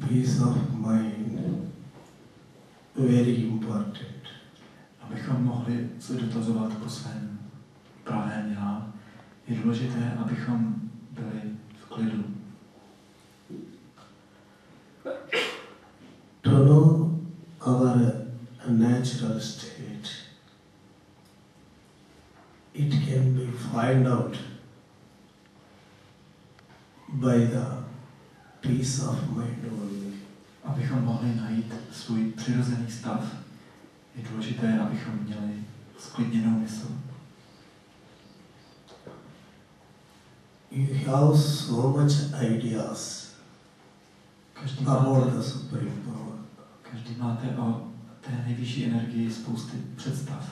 peace of mind very important. Abychom mohli se dotazovat po svém pravém já, je důležité, abychom byli v klidu. To know our natural state, it can be find out by the peace of mind only. Abychom mohli najít svůj přirozený stav, je důležité, abychom měli sklidněnou mysl. You have so much ideas about the Supreme Power. Každý máte o té nejvyšší energii spousty představ.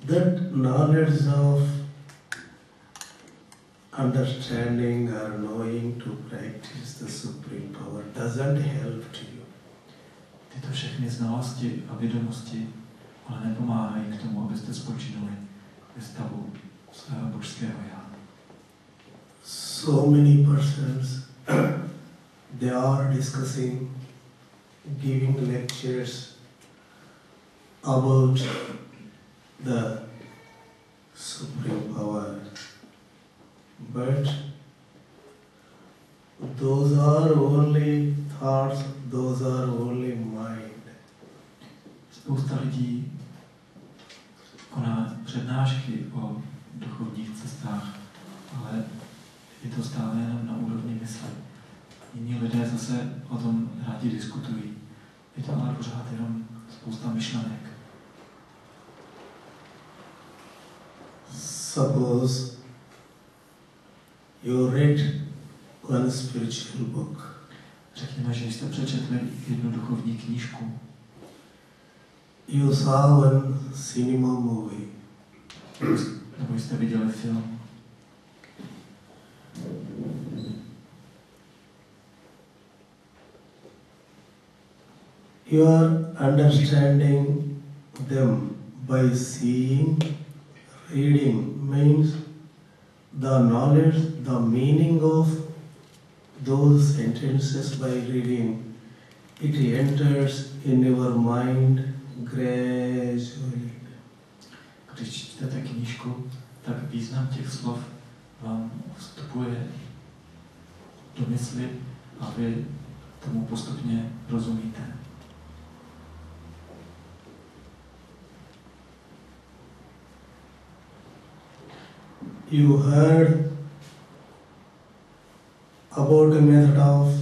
That knowledge of understanding or knowing to practice the Supreme Power doesn't help to you. Tyto všechny znalosti a vědomosti ale nepomáhají k tomu, abyste spočinuli ve stavu svého božského já. So many persons, they are discussing, giving lectures about the Supreme Power. But those are only thoughts, those are only mind. Spousta lidí koná přednášky o duchovních cestách, ale je to stále jenom na úrovni mysli. Jiní lidé zase o tom rádi diskutují. Je to ale pořád jenom spousta myšlenek. Suppose you read one spiritual book. Řekněme, že jste přečetli jednu duchovní knížku. You saw one cinema movie. Nebo jste viděli film. You are understanding them by seeing, reading means the knowledge, the meaning of those sentences by reading, it enters in your mind gradually. Když čtete knížku, tak význam těch slov vám vstupuje do mysli a vy tomu postupně rozumíte. You heard about a method of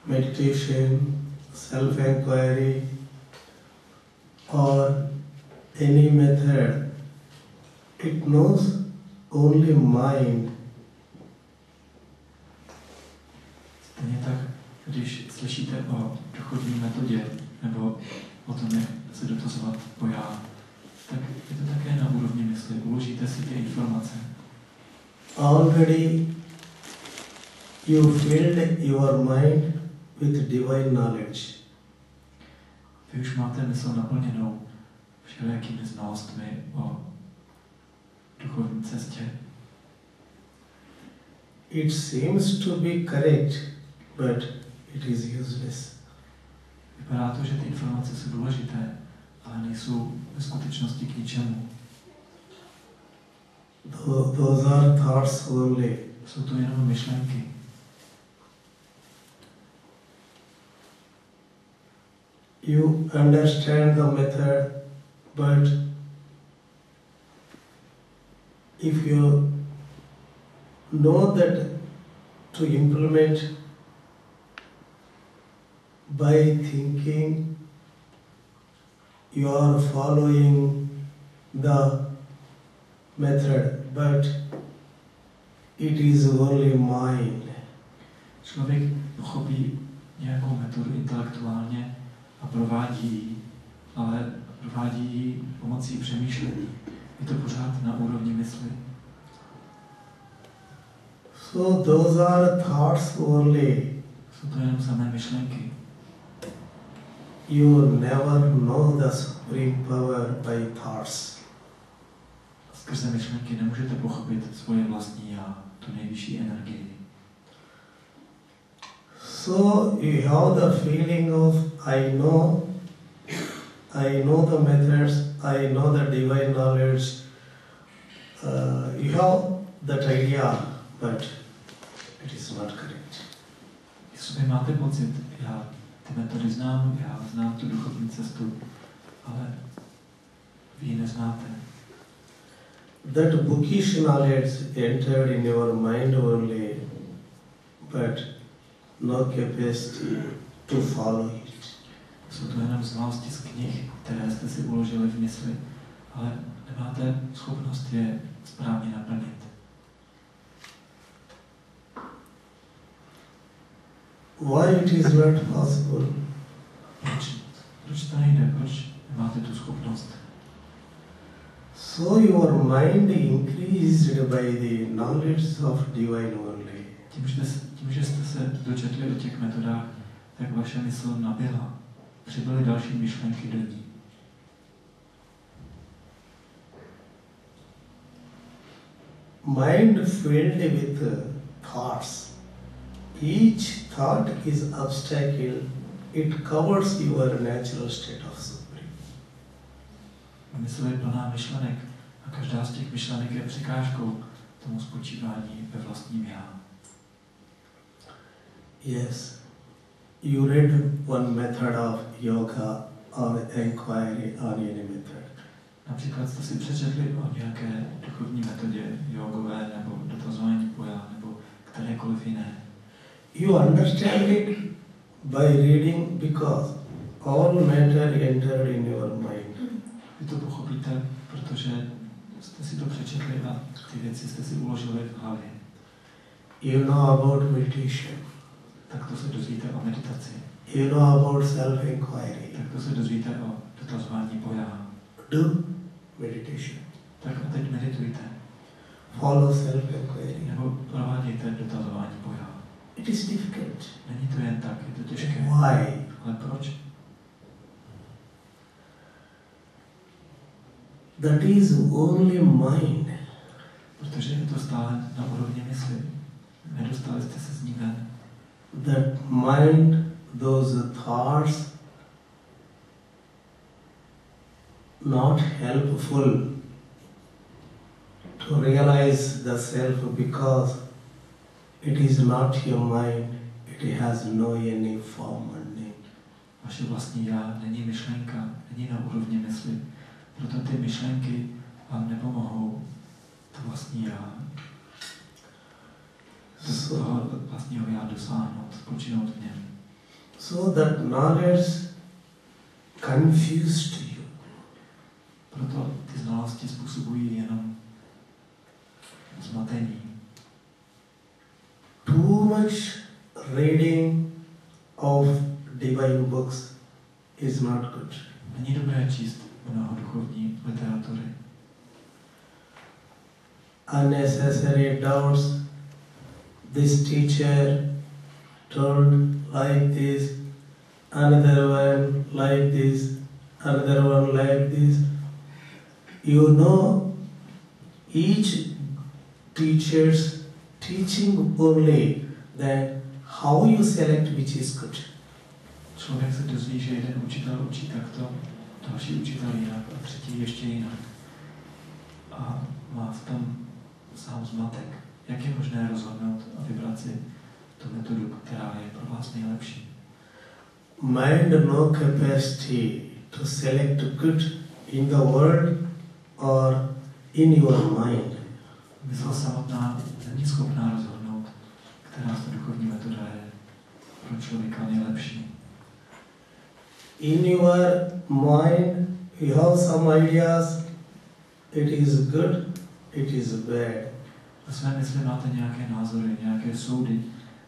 meditation, self-inquiry, or any method. It knows only mind. Stejně tak, když slyšíte o duchovní metodě nebo o tom, jak se dotazovat o já, tak je to také na úrovni mysli. Uložíte si ty informace. Already you filled your mind with divine knowledge. Vy už máte mysl naplněnou všelijakými znalostmi o duchovní cestě. It seems to be correct, but it is useless. Vypadá to, že ty informace jsou důležité, ale nejsou ve skutečnosti k ničemu. Those are thoughts only. Jsou to jenom myšlenky. You understand the method, but if you know that to implement by thinking, you are following the method, but it is only mind. Člověk pochopí nějakou metodu intelektuálně a provádí ji, ale provádí ji pomocí přemýšlení. Je to pořád na úrovni mysli. So those are thoughts only. Jsou to jenom samé myšlenky. You never know the supreme power by thoughts. Skrze myšlenky nemůžete pochopit svoje vlastní já, tu nejvyšší energii. So you have the feeling of I know the methods, I know the divine knowledge. You have that idea, but it is not correct. Jestli máte pocit, já ty metody znám, já znám tu duchovní cestu, ale vy ji neznáte. That bookish knowledge entered in your mind only, but no capacity to follow it. Jsou to jenom znalosti z knih, které jste si uložili v mysli, ale nemáte schopnost je správně naplnit. Why it is not possible? Proč to nejde? Proč nemáte tu schopnost? So your mind increased by the knowledge of divine only. Tím, že jste se dočetli o těch metodách, tak vaše mysl nabyla. Přibyly další myšlenky do ní. Mind filled with thoughts. Each thought is obstacle. It covers your natural state of supreme. Mysl je plná myšlenek a každá z těch myšlenek je překážkou tomu spočívání ve vlastním já. Yes, you read one method of yoga or inquiry on any method. Například jste si přečetli o nějaké duchovní metodě jogové nebo dotazování poja nebo kterékoliv jiné. You understand it by reading because all matter entered in your mind. Vy to pochopíte, protože jste si to přečetli a ty věci jste si uložili v hlavě. You know about meditation. Tak to se dozvíte o meditaci. You know about self-inquiry. Tak to se dozvíte o dotazování poja. Do meditation. Tak a teď meditujte. Follow self-inquiry. Nebo provádějte dotazování poja. It is difficult. Není to jen tak, je to těžké. Why? Ale proč? That is only mind. Protože je to stále na úrovni mysli. Nedostali jste se z ní ven. That mind, those thoughts, not helpful to realize the self because it is not your mind, it has no any form and name. Vaše vlastní já není myšlenka, není na úrovni mysli. Proto ty myšlenky vám nepomohou to vlastní já. Toho vlastního já dosáhnout, spočinout v něm. So that knowledge confused you. Proto ty znalosti způsobují jenom zmatení. Too much reading of divine books is not good. Není dobré číst mnoho duchovní literatury. Unnecessary doubts. This teacher told like this, another one like this, another one like this. You know each teacher's teaching only, then how you select which is good. Člověk se dozví, že jeden učitel učí takto, další učitel jinak a třetí ještě jinak. A má v tom sám zmatek. Jak je možné rozhodnout a vybrat si tu metodu, která je pro vás nejlepší? Mind no capacity to select good in the world or in your mind. Mysl samotná není schopná rozhodnout, která z duchovní metoda je pro člověka nejlepší. In your mind you have some ideas, it is good, it is bad. Ve své mysli máte nějaké názory, nějaké soudy,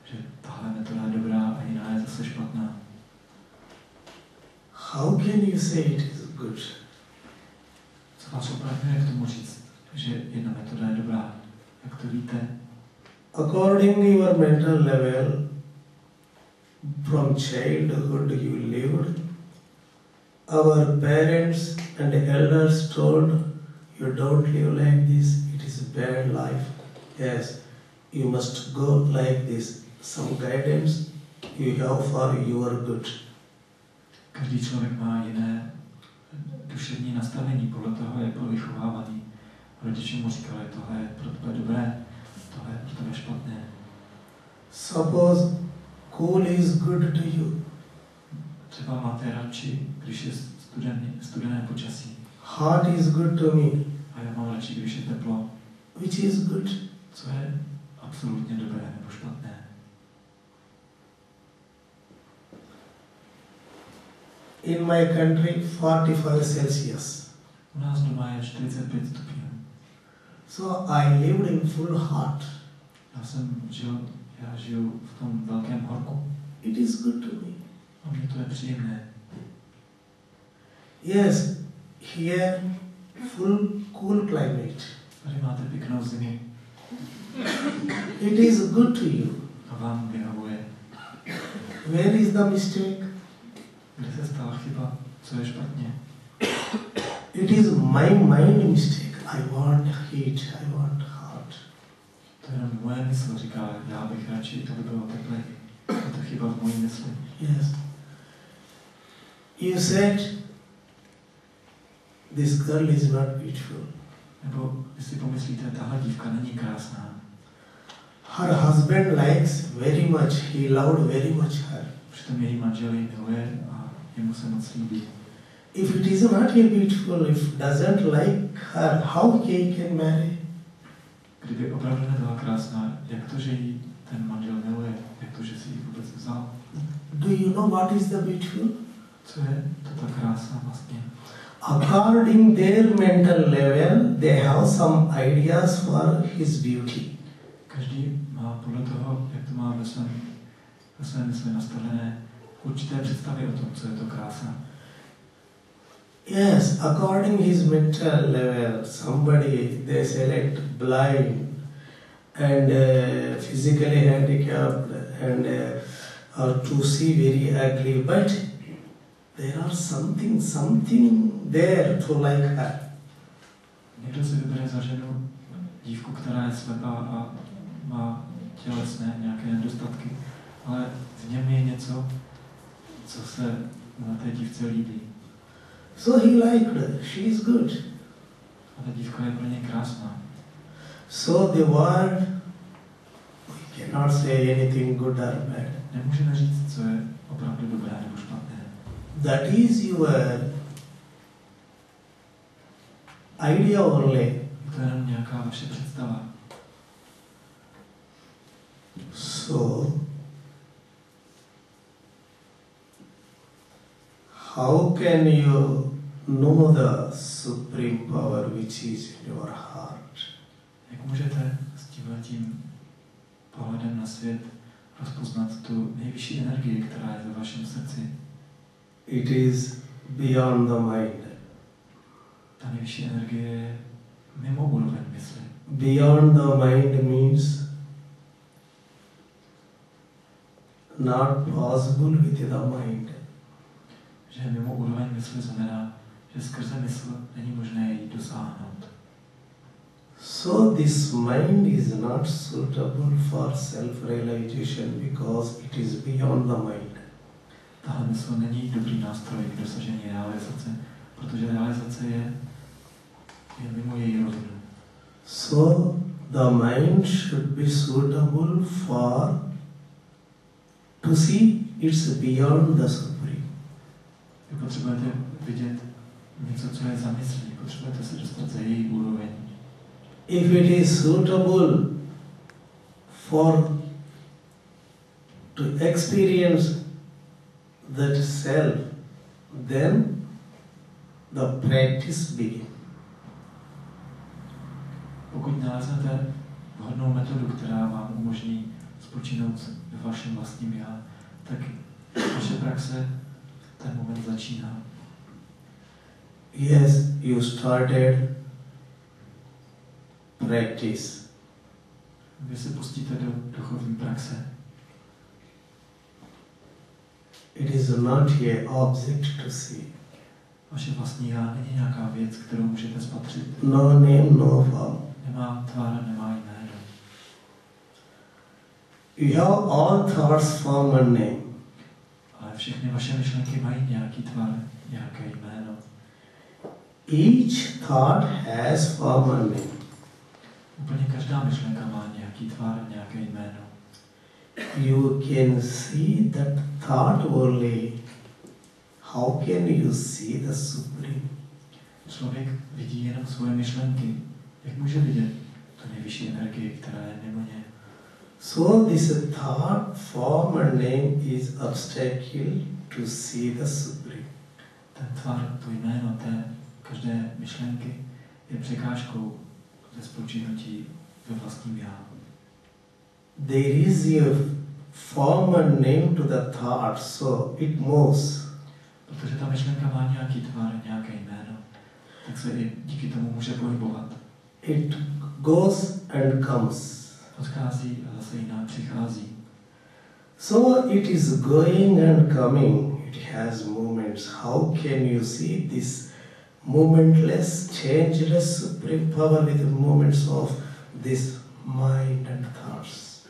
že tahle metoda je dobrá a jiná je zase špatná. How can you say it is good? Co vás opravňuje k tomu říct, že jedna metoda je dobrá? Jak to víte? According to your mental level, from childhood you lived, our parents and elders told you don't live like this, it is a bad life. Yes, you must go like this. Some guidance you have for your good. Každý člověk má jiné duševní nastavení podle toho, jak byl vychovávaný. Rodiče mu říkali, tohle je pro tebe dobré, tohle je pro tebe špatné. Suppose cool is good to you. Třeba máte radši, když je studené počasí. Hot is good to me. A já mám radši, když je teplo. Which is good? Co je absolutně dobré nebo špatné? In my country, 45 Celsius. U nás doma je 45 stupňů. So I lived in full hot. Já žiju v tom velkém horku. It is good to me. A mně to je příjemné. Yes, here full cool climate. Tady máte pěknou zimu. It is good to you. A vám vyhovuje. Where is the mistake? Kde se stala chyba? Co je špatně? It is my mind mistake. I want heat, I want hot. To je jenom moje mysl, říká, já bych radši, aby bylo teplé. Je to chyba v mojí mysli. Yes. You said, this girl is not beautiful. Nebo vy si pomyslíte, tahle dívka není krásná. Her husband likes very much, he loved very much her. Přitom její manžel ji miluje a jemu se moc líbí. If it is not beautiful, if doesn't like her, how he can marry? Kdyby opravdu nebyla krásná, jak to, že ji ten manžel miluje, jak to, že si ji vůbec vzal? Do you know what is the beautiful? Co je to ta krása vlastně? According their mental level, they have some ideas for his beauty. Každý má podle toho, jak to má ve své mysli nastavené, určité představy o tom, co je to krása. Yes, according his mental level, somebody they select blind and physically handicapped and or to see very ugly, but there are something there to like her. Někdo si vybere za ženu dívku, která je slepá a má tělesné nějaké nedostatky, ale v něm je něco, co se na té dívce líbí. So he liked her. She is good. A ta dívka je pro ně krásná. So the word, we cannot say anything good or bad. Nemůžeme říct, co je opravdu dobré nebo špatné. That is your idea only. To je jenom nějaká vaše představa. So, how can you know the supreme power which is in your heart? Jak můžete s tímhletím pohledem na svět rozpoznat tu nejvyšší energii, která je ve vašem srdci? It is beyond the mind. Ta nejvyšší energie je mimo úroveň mysli. Beyond the mind means not possible with the mind. Že mimo úroveň mysli znamená, že skrze mysl není možné jí dosáhnout. So this mind is not suitable for self-realization because it is beyond the mind. Tahle mysl není dobrý nástroj k dosažení realizace, protože realizace je mimo její rovinu. So the mind should be suitable for to see it's beyond the supreme. Vy potřebujete vidět něco, co je za myslí, potřebujete se dostat za její úroveň. If it is suitable for to experience that self, then the practice begins. Pokud naleznete vhodnou metodu, která vám umožní spočinout ve vašem vlastním já, tak vaše praxe ten moment začíná. Yes, you started practice. Vy se pustíte do duchovní praxe. It is not a object to see. Vaše vlastní já není nějaká věc, kterou můžete spatřit. No name, no form. Nemá tvar, nemá jméno. You have all thoughts, form and name. Ale všechny vaše myšlenky mají nějaký tvar, nějaké jméno. Each thought has form and name. Úplně každá myšlenka má nějaký tvar, nějaké jméno. You can see that thought only. How can you see the Supreme? Člověk vidí jenom svoje myšlenky. Jak může vidět tu nejvyšší energii, která je mimo ně? So this thought, form and name is obstacle to see the Supreme. Ten tvar, to jméno té každé myšlenky je překážkou ze spočinutí ve vlastním já. There is a form and name to the thought, so it moves. Protože ta myšlenka má nějaký tvar, nějaké jméno, tak se i díky tomu může pohybovat. It goes and comes. Odchází a zase jiná přichází. So it is going and coming. It has moments. How can you see this momentless, changeless supreme power with the moments of this mind and thoughts?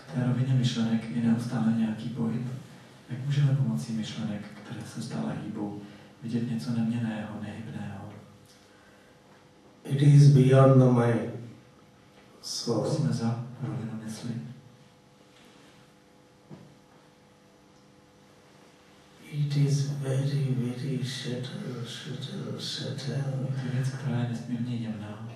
V té rovině myšlenek je neustále nějaký pohyb. Jak můžeme pomocí myšlenek, které se stále hýbou, vidět něco neměnného, nehybného? It is beyond the mind. So Jsme za rovinu mysli. it is very, very subtle. To je věc, která je nesmírně jemná.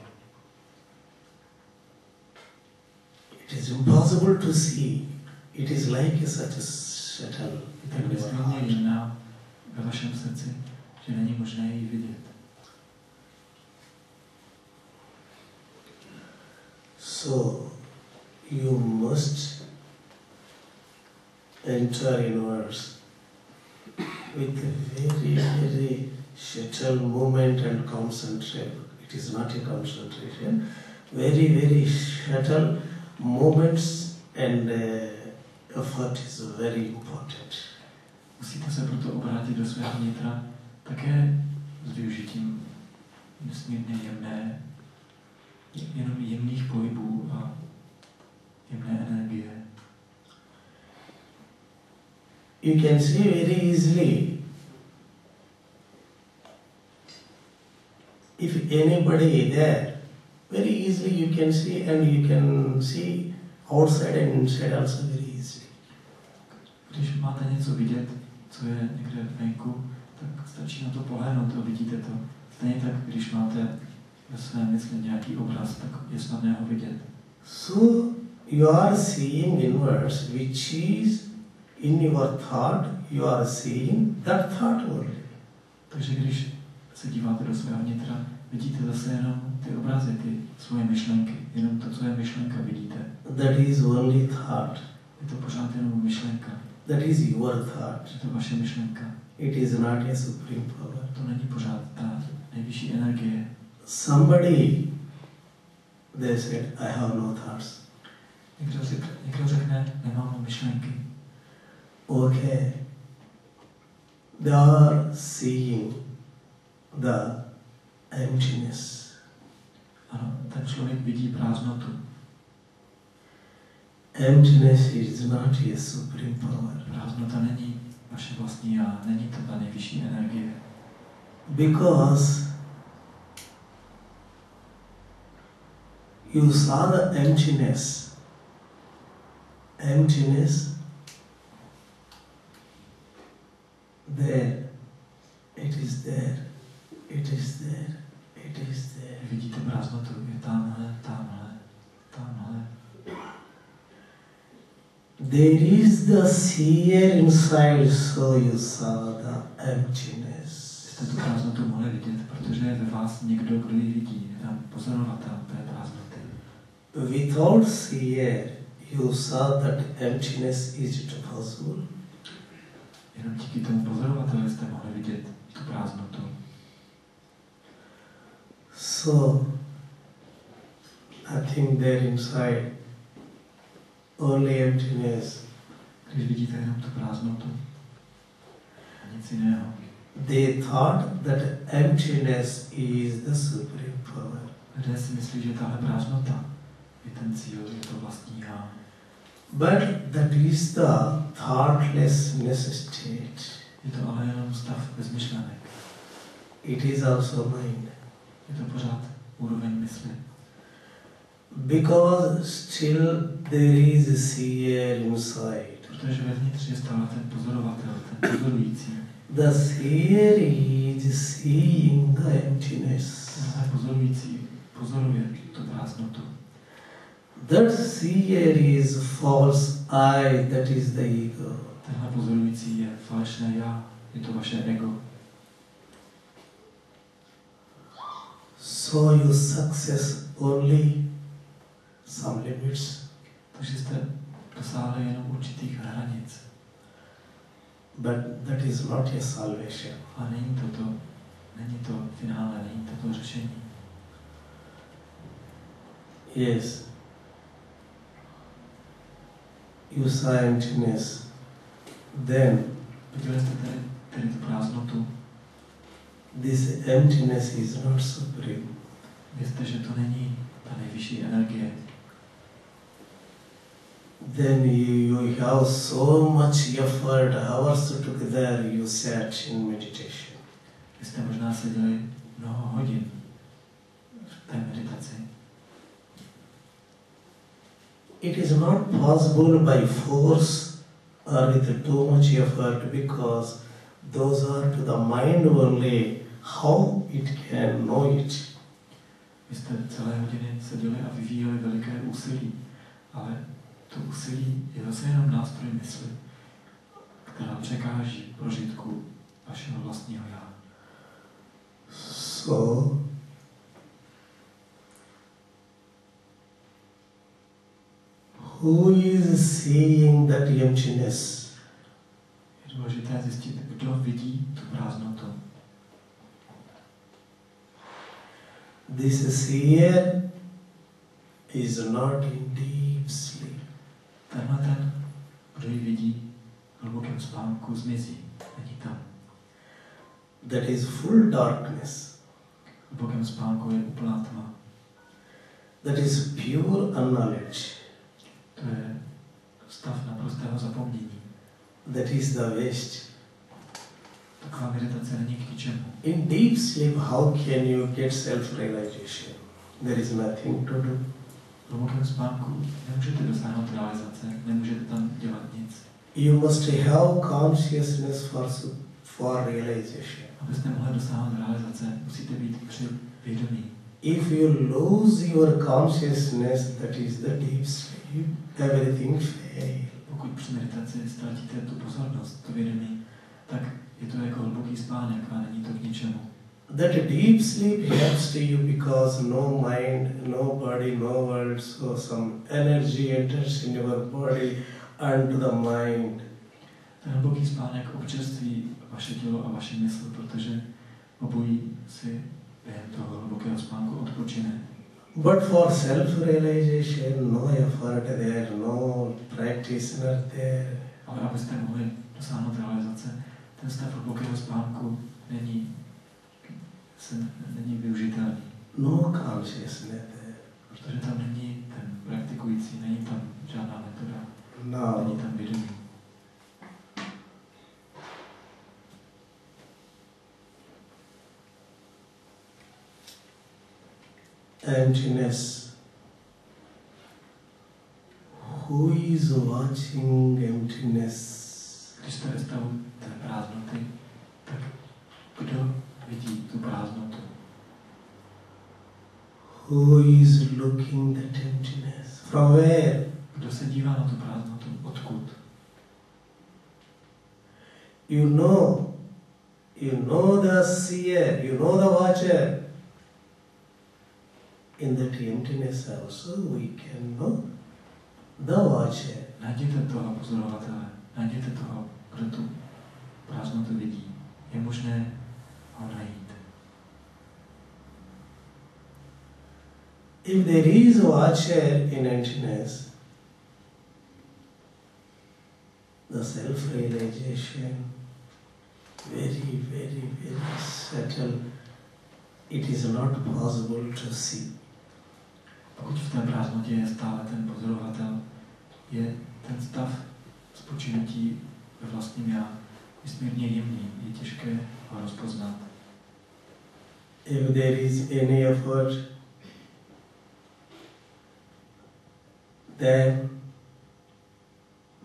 It is impossible to see. It is like such a shuttle. Je tak nesmírně jemná ve vašem srdci, že není možné ji vidět. So you must enter inwards with a very, very subtle movement and concentrate. It is not a concentration. Very, very subtle moments and effort is very important. Musíte se proto obrátit do svého vnitra také s využitím nesmírně jemné, jenom jemných pohybů a jemné energie. You can see very easily if anybody is there, very easily you can see, and you can see outside and inside also very easily. Když máte něco vidět, co je někde venku, tak stačí na to pohlédnout a vidíte to. Stejně tak, když máte ve své mysli nějaký obraz, tak je snadné ho vidět. So you are seeing inwards, which is in your thought, you are seeing that thought only. Takže když se díváte do svého vnitra, vidíte zase jenom ty obrazy, ty svoje myšlenky. Jenom to, co je myšlenka, vidíte. That is only thought. Je to pořád jenom myšlenka. That is your thought. Je to vaše myšlenka. It is not a supreme power. To není pořád ta nejvyšší energie. Somebody, they said, I have no thoughts. Někdo řekne, nemám myšlenky. Okay. They are seeing the emptiness. Ano, ten člověk vidí prázdnotu. Emptiness is not a supreme power. Prázdnota není vaše vlastní já, není to ta nejvyšší energie. Because you saw the emptiness. Emptiness there. It is there. It is there. It is there. Vidíte prázdnotu, je tamhle, tamhle, tamhle. There is the seer inside, so you saw the emptiness. Jste tu prázdnotu mohli vidět, protože je ve vás někdo, kdo ji vidí. Je tam pozorovatel té prázdnoty. Without seer, you saw that emptiness is it possible. Jenom díky tomu pozorovateli jste mohli vidět tu prázdnotu. So, nothing there inside, only emptiness. Když vidíte jenom tu prázdnotu a nic jiného. They thought that emptiness is the supreme power. Lidé si myslí, že tahle prázdnota je ten cíl, je to vlastní já. But that is the thoughtlessness state. Je to ale jenom stav bez myšlenek. It is also mind. Je to pořád úroveň mysli. Because still there is a seer inside. Protože vevnitř je stále ten pozorovatel, ten pozorující. The seer is seeing the emptiness. Ten pozorující pozoruje tu prázdnotu. That seer is false I, that is the ego. Tenhle pozorující je falešné já, je to vaše ego. So you success only some limits. Takže jste dosáhli jenom určitých hranic. But that is not a salvation. Ale není to finále, není to řešení. Yes. You saw emptiness. Then Viděli jste tedy tu prázdnotu. This emptiness is not supreme. Vězte, že to není ta nejvyšší energie. Then you have so much effort, hours together you sat in meditation. Vy jste možná seděli mnoho hodin v té meditaci. It is not possible by force or with too much effort, because those are to the mind only how it can know it. Vy jste celé hodiny seděli a vyvíjeli veliké úsilí, ale to úsilí je zase jenom nástroj mysli, která překáží prožitku vašeho vlastního já. So, who is seeing that emptiness? Je důležité zjistit, kdo vidí tu prázdnotu. This seer is not in deep sleep. Tenhle ten, kdo ji vidí v hlubokém spánku, zmizí. Není tam. That is full darkness. V hlubokém spánku je úplná tma. That is pure unknowledge. To je stav naprostého zapomnění. That is the waste. Taková meditace není k ničemu. In deep sleep, how can you get self-realization? There is nothing to do. V hlubokém spánku nemůžete dosáhnout realizace, nemůžete tam dělat nic. You must have consciousness for realization. Abyste mohli dosáhnout realizace, musíte být při vědomí. If you lose your consciousness, that is the deep sleep, everything fails. Pokud při meditaci ztratíte tu pozornost, to vědomí, tak je to jako hluboký spánek a není to k ničemu. That deep sleep helps to you because no mind, no body, no world, so some energy enters in your body and to the mind. Ten hluboký spánek občerství vaše tělo a vaše mysl, protože obojí si během toho hlubokého spánku odpočine. But for self-realization, no effort there, no practitioner there. Ale abyste mohli dosáhnout realizace, ten stav hlubokého spánku není využitelný. No consciousness there. Protože tam není ten praktikující, není tam žádná metoda, No. není tam vědomí. Emptiness. Who is watching emptiness? Když jste ve stavu té prázdnoty, tak kdo vidí tu prázdnotu? Who is looking at emptiness? From where? Kdo se dívá na tu prázdnotu? Odkud? You know the seer, you know the watcher. In that emptiness also we can know the watcher. Najděte toho pozorovatele, najděte toho, kdo tu prázdnotu vidí. Je možné ho najít. If there is a watcher in emptiness, the self-realization very, very, very subtle. It is not possible to see. Pokud v té prázdnotě je stále ten pozorovatel, je ten stav spočinutí ve vlastním já je nesmírně jemný, je těžké ho rozpoznat. If there is any effort, then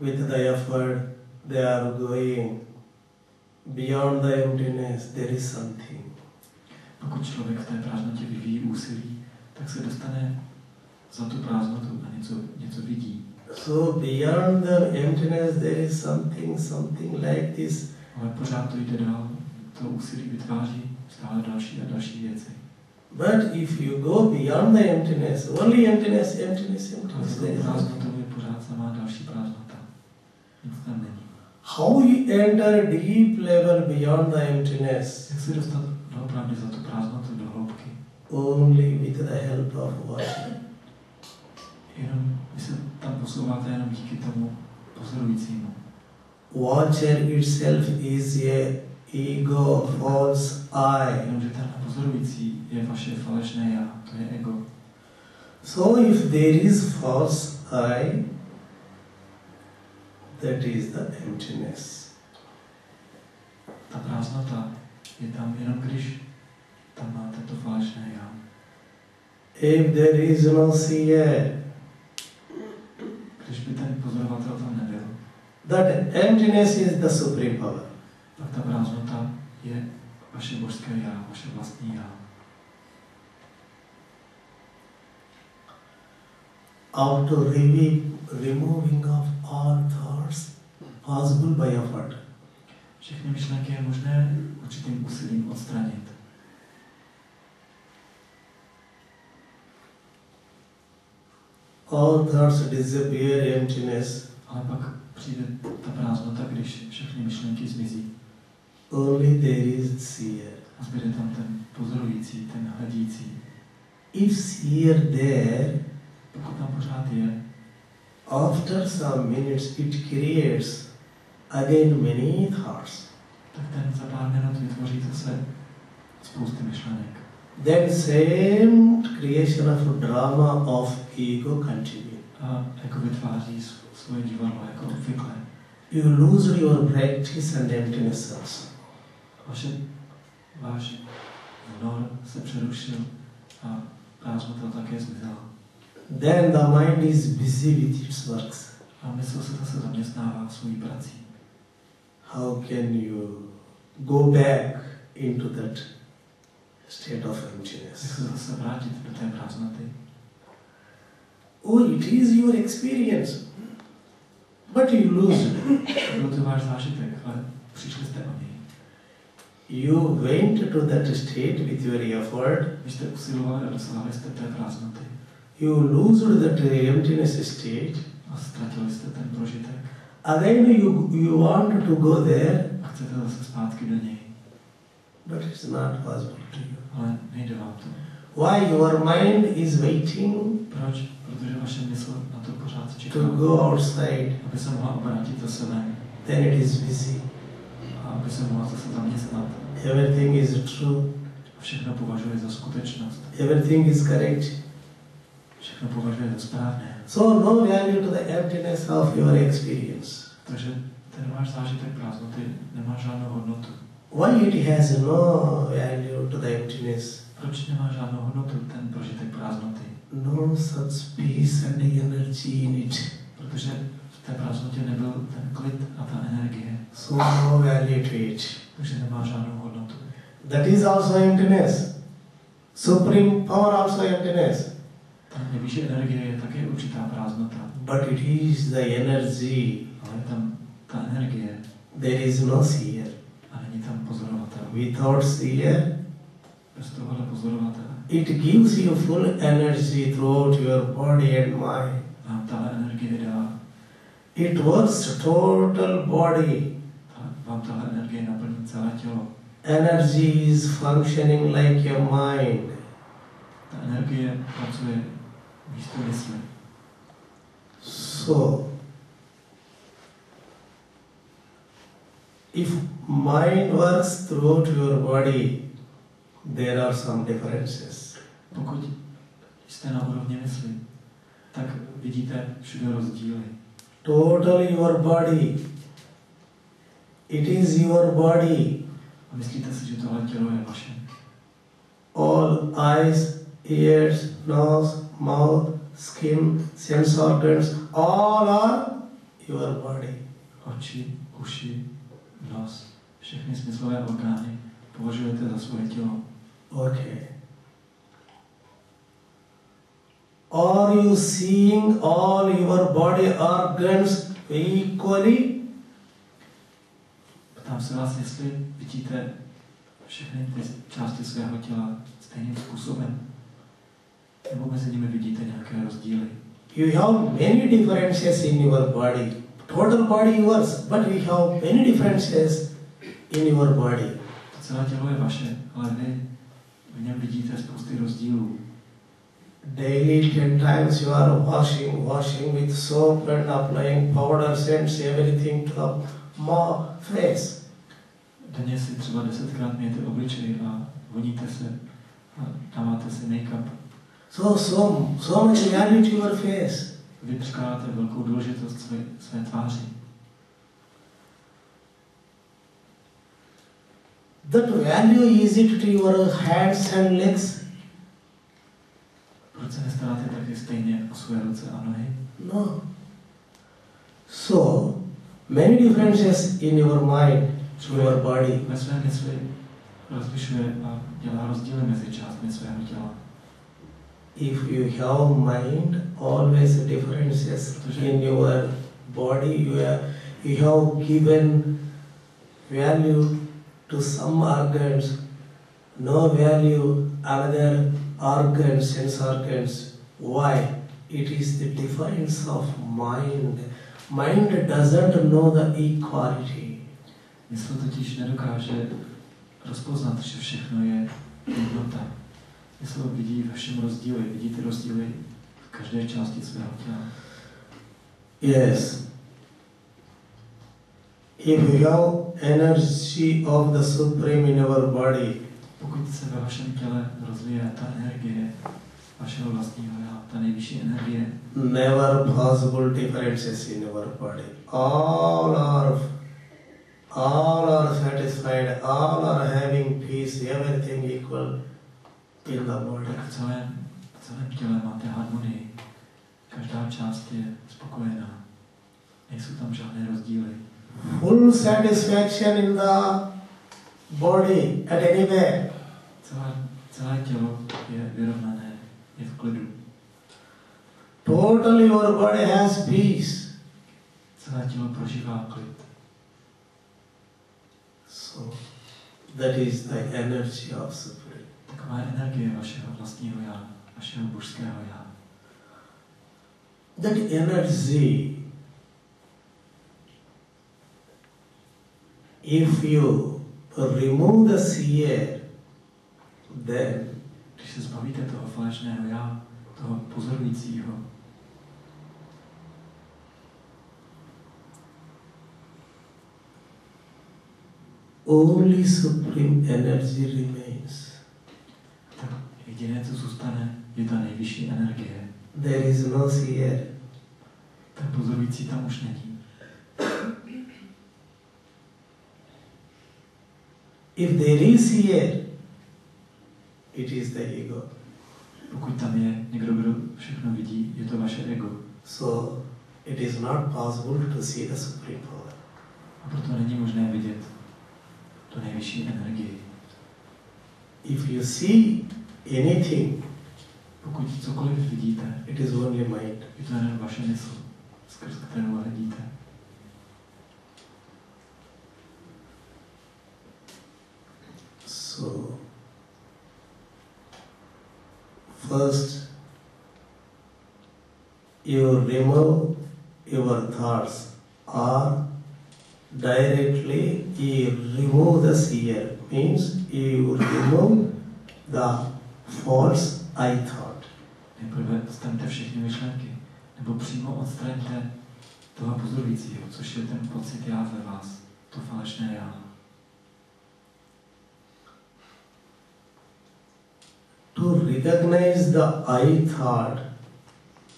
with the effort they are going beyond the emptiness, there is something. Pokud člověk v té prázdnotě vyvíjí úsilí, tak se dostane za tu prázdnotu a něco vidí. So beyond the emptiness there is something like this. Ale pořád to jde dál, to úsilí vytváří stále další a další věci. But if you go beyond the emptiness, only emptiness. A za tou prázdnotou je pořád samá další prázdnota. Nic tam není. How you enter deep level beyond the emptiness? Jak se dostat opravdu za tu prázdnotu do hloubky? Only with the help of watching. Jenom, vy se tam posouváte jenom díky tomu pozorujícímu. Watcher itself is a ego, false I. Jenomže ten pozorující je vaše falešné já, to je ego. So if there is false I, that is the emptiness. Ta prázdnota je tam jenom, když tam máte to falešné já. If there is no seer, Když by ten pozorovatel tam nebyl, that emptiness is the supreme power. tak ta prázdnota je vaše božské já, vaše vlastní já. After removing of all thoughts possible by effort. Všechny myšlenky je možné určitým úsilím odstranit. All thoughts disappear, emptiness. Ale pak přijde ta prázdnota, když všechny myšlenky zmizí. Only there is seer. A zbyde tam ten pozorující, ten hledící. If seer there, Pokud tam pořád je, after some minutes it creates again many thoughts. tak ten za pár minut vytvoří zase spousty myšlenek. Then same creation of drama of ego continue. A jako vytváří svoje divadlo, jako obvykle. You lose your practice and emptiness also. Váš vnor se přerušil a prázdnota také zmizela. Then the mind is busy with its works. A mysl se zase zaměstnává svojí prací. How can you go back into that state of Jak emptiness? se zase vrátit do té prázdnoty? Oh, it is your experience, but you lose it. Byl to váš zážitek, ale přišli jste o něj. You went to that state with your effort. Když jste usilovali a dosahovali jste té prázdnoty You lose that emptiness state. a ztratili jste ten prožitek. Again you want to go there, A chcete zase zpátky do něj. but it's not possible to you. Ale nejde vám to. Why? Your mind is waiting Proč? Protože vaše mysl na to pořád čeká. to go outside. Aby se mohla obrátit zase ven. Then it is busy. A aby se mohla zase zaměstnat. Everything is true. A všechno považuje za skutečnost. Everything is correct. Všechno považuje za správné. So no value to the emptiness of your experience. Takže ten váš zážitek prázdnoty nemá žádnou hodnotu. Why it has no value to the emptiness? Proč nemá žádnou hodnotu ten prožitek prázdnoty? No such peace and energy in it. Protože v té prázdnotě nebyl ten klid a ta energie. So no value to it. Takže nemá žádnou hodnotu. That is also emptiness. Supreme power also emptiness. Ta nejvyšší energie je také určitá prázdnota. But it is the energy. Ale tam ta energie There is no seer. a není tam pozorovatel. Without seer, Bez tohohle pozorovatele it gives you full energy throughout your body and mind. vám tahle energie dá. It works total body. Vám tahle energie naplní celé tělo. Energy is functioning like your mind. Ta energie pracuje místo mysli. So, if mind works throughout your body, there are some differences. Pokud jste na úrovni mysli, tak vidíte všude rozdíly. Totally your body. It is your body. A myslíte si, že tohle tělo je vaše? All eyes, ears, nose, mouth, skin, sense organs, all are your body. Oči, uši, nos, všechny smyslové orgány považujete za svoje tělo. Okay. Are you seeing all your body organs equally? Ptám se vás, jestli vidíte všechny ty části svého těla stejným způsobem, nebo mezi nimi vidíte nějaké rozdíly. You have many differences in your body. Total body yours, but we have many differences in your body. To celé tělo je vaše, ale vy v něm vidíte spousty rozdílů. Daily 10 times you are washing with soap and applying powder, scents, everything to the face. Denně si třeba 10krát mějete obličej a voníte se a dáváte si make-up. So much value to your face. Vy přikládáte velkou důležitost své tváři. That value is it to your hands and legs? Proč se nestaráte taky stejně o své ruce a nohy? No. So, many differences in your mind, in your body. Ve své mysli rozlišuje a dělá rozdíly mezi částmi svého těla. If you have mind, always differences in your body, you have given value to some organs, no value other organs, sense organs. Why? It is the difference of mind. Mind doesn't know the equality. Mysl totiž nedokáže rozpoznat, že všechno je jednota. Mysl vidí ve všem rozdíly, vidí ty rozdíly v každé části svého těla. Yes. If you have energy of the Supreme in your body, pokud se ve vašem těle rozvíje ta energie vašeho vlastního já, ta nejvyšší energie, never possible differences in your body. All are satisfied, all are having peace, everything equal in the body. Tak v celém těle máte harmonii. Každá část je spokojená. Nejsou tam žádné rozdíly. Full satisfaction in the body at anywhere. Celé tělo je vyrovnané, je v klidu. Totally your body has peace. Celé tělo prožívá klid. So, that is the energy of Supreme. Taková je energie vašeho vlastního já, vašeho božského já. That energy, if you remove the seer, then když se zbavíte toho falešného já, toho pozorujícího, only Supreme energy remains. Tak jediné, co zůstane, je ta nejvyšší energie. There is no seer. Ten pozorující tam už není. If there is seer, it is the ego. Pokud tam je někdo, kdo všechno vidí, je to vaše ego. So, it is not possible to see the Supreme Power. A proto není možné vidět tu nejvyšší energii. If you see anything, pokud cokoliv vidíte, it is only mind. je to jen vaše mysl, skrz kterou hledíte. So, first, you remove your thoughts, or directly you remove the seer, means you remove the false I thought. Nejprve odstraňte všechny myšlenky, nebo přímo odstraňte toho pozorujícího, což je ten pocit já ve vás, to falešné já. To recognize the I thought,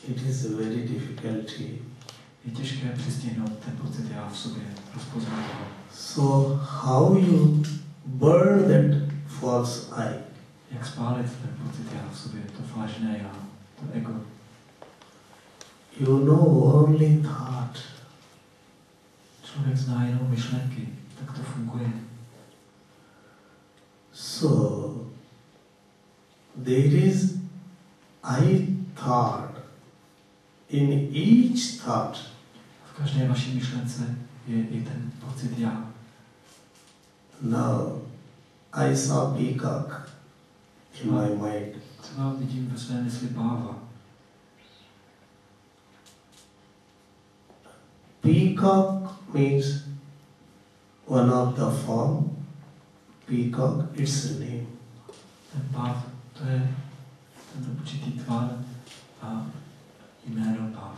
it is very difficult. Je těžké přistihnout ten pocit já v sobě, rozpoznat ho. So how you burn that false I? Jak spálit ten pocit já v sobě, to falešné já, to ego? You know only thought. Člověk zná jenom myšlenky, tak to funguje. So there is I thought. In each thought, v každé vaší myšlence je i ten pocit já. Now, I saw peacock in my mind. Třeba vidím ve své mysli páva. Peacock means one of the form. Peacock, it's a name. Ten páv, to je ten určitý tvar a jméno páv.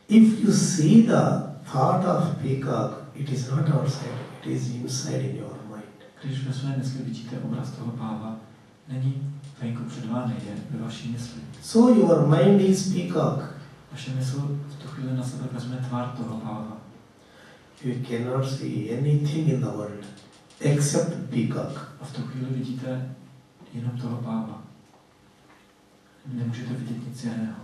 If you see the thought of peacock, it is not outside, it is inside in your mind. Když ve své mysli vidíte obraz toho páva, není venku před vámi, je ve vaší mysli. So your mind is peacock. Vaše mysl v tu chvíli na sebe vezme tvar toho páva. You cannot see anything in the world except peacock. A v tu chvíli vidíte jenom toho páva. Nemůžete vidět nic jiného.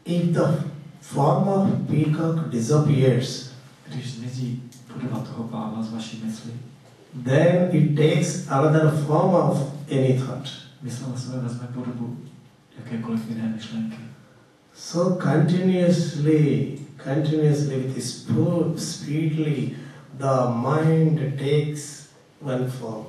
If the form of peacock disappears, když zmizí podoba toho páva z vaší mysli, then it takes another form of any thought. Mysl na sebe vezme podobu jakékoliv jiné myšlenky. So continuously with speedily, the mind takes one form,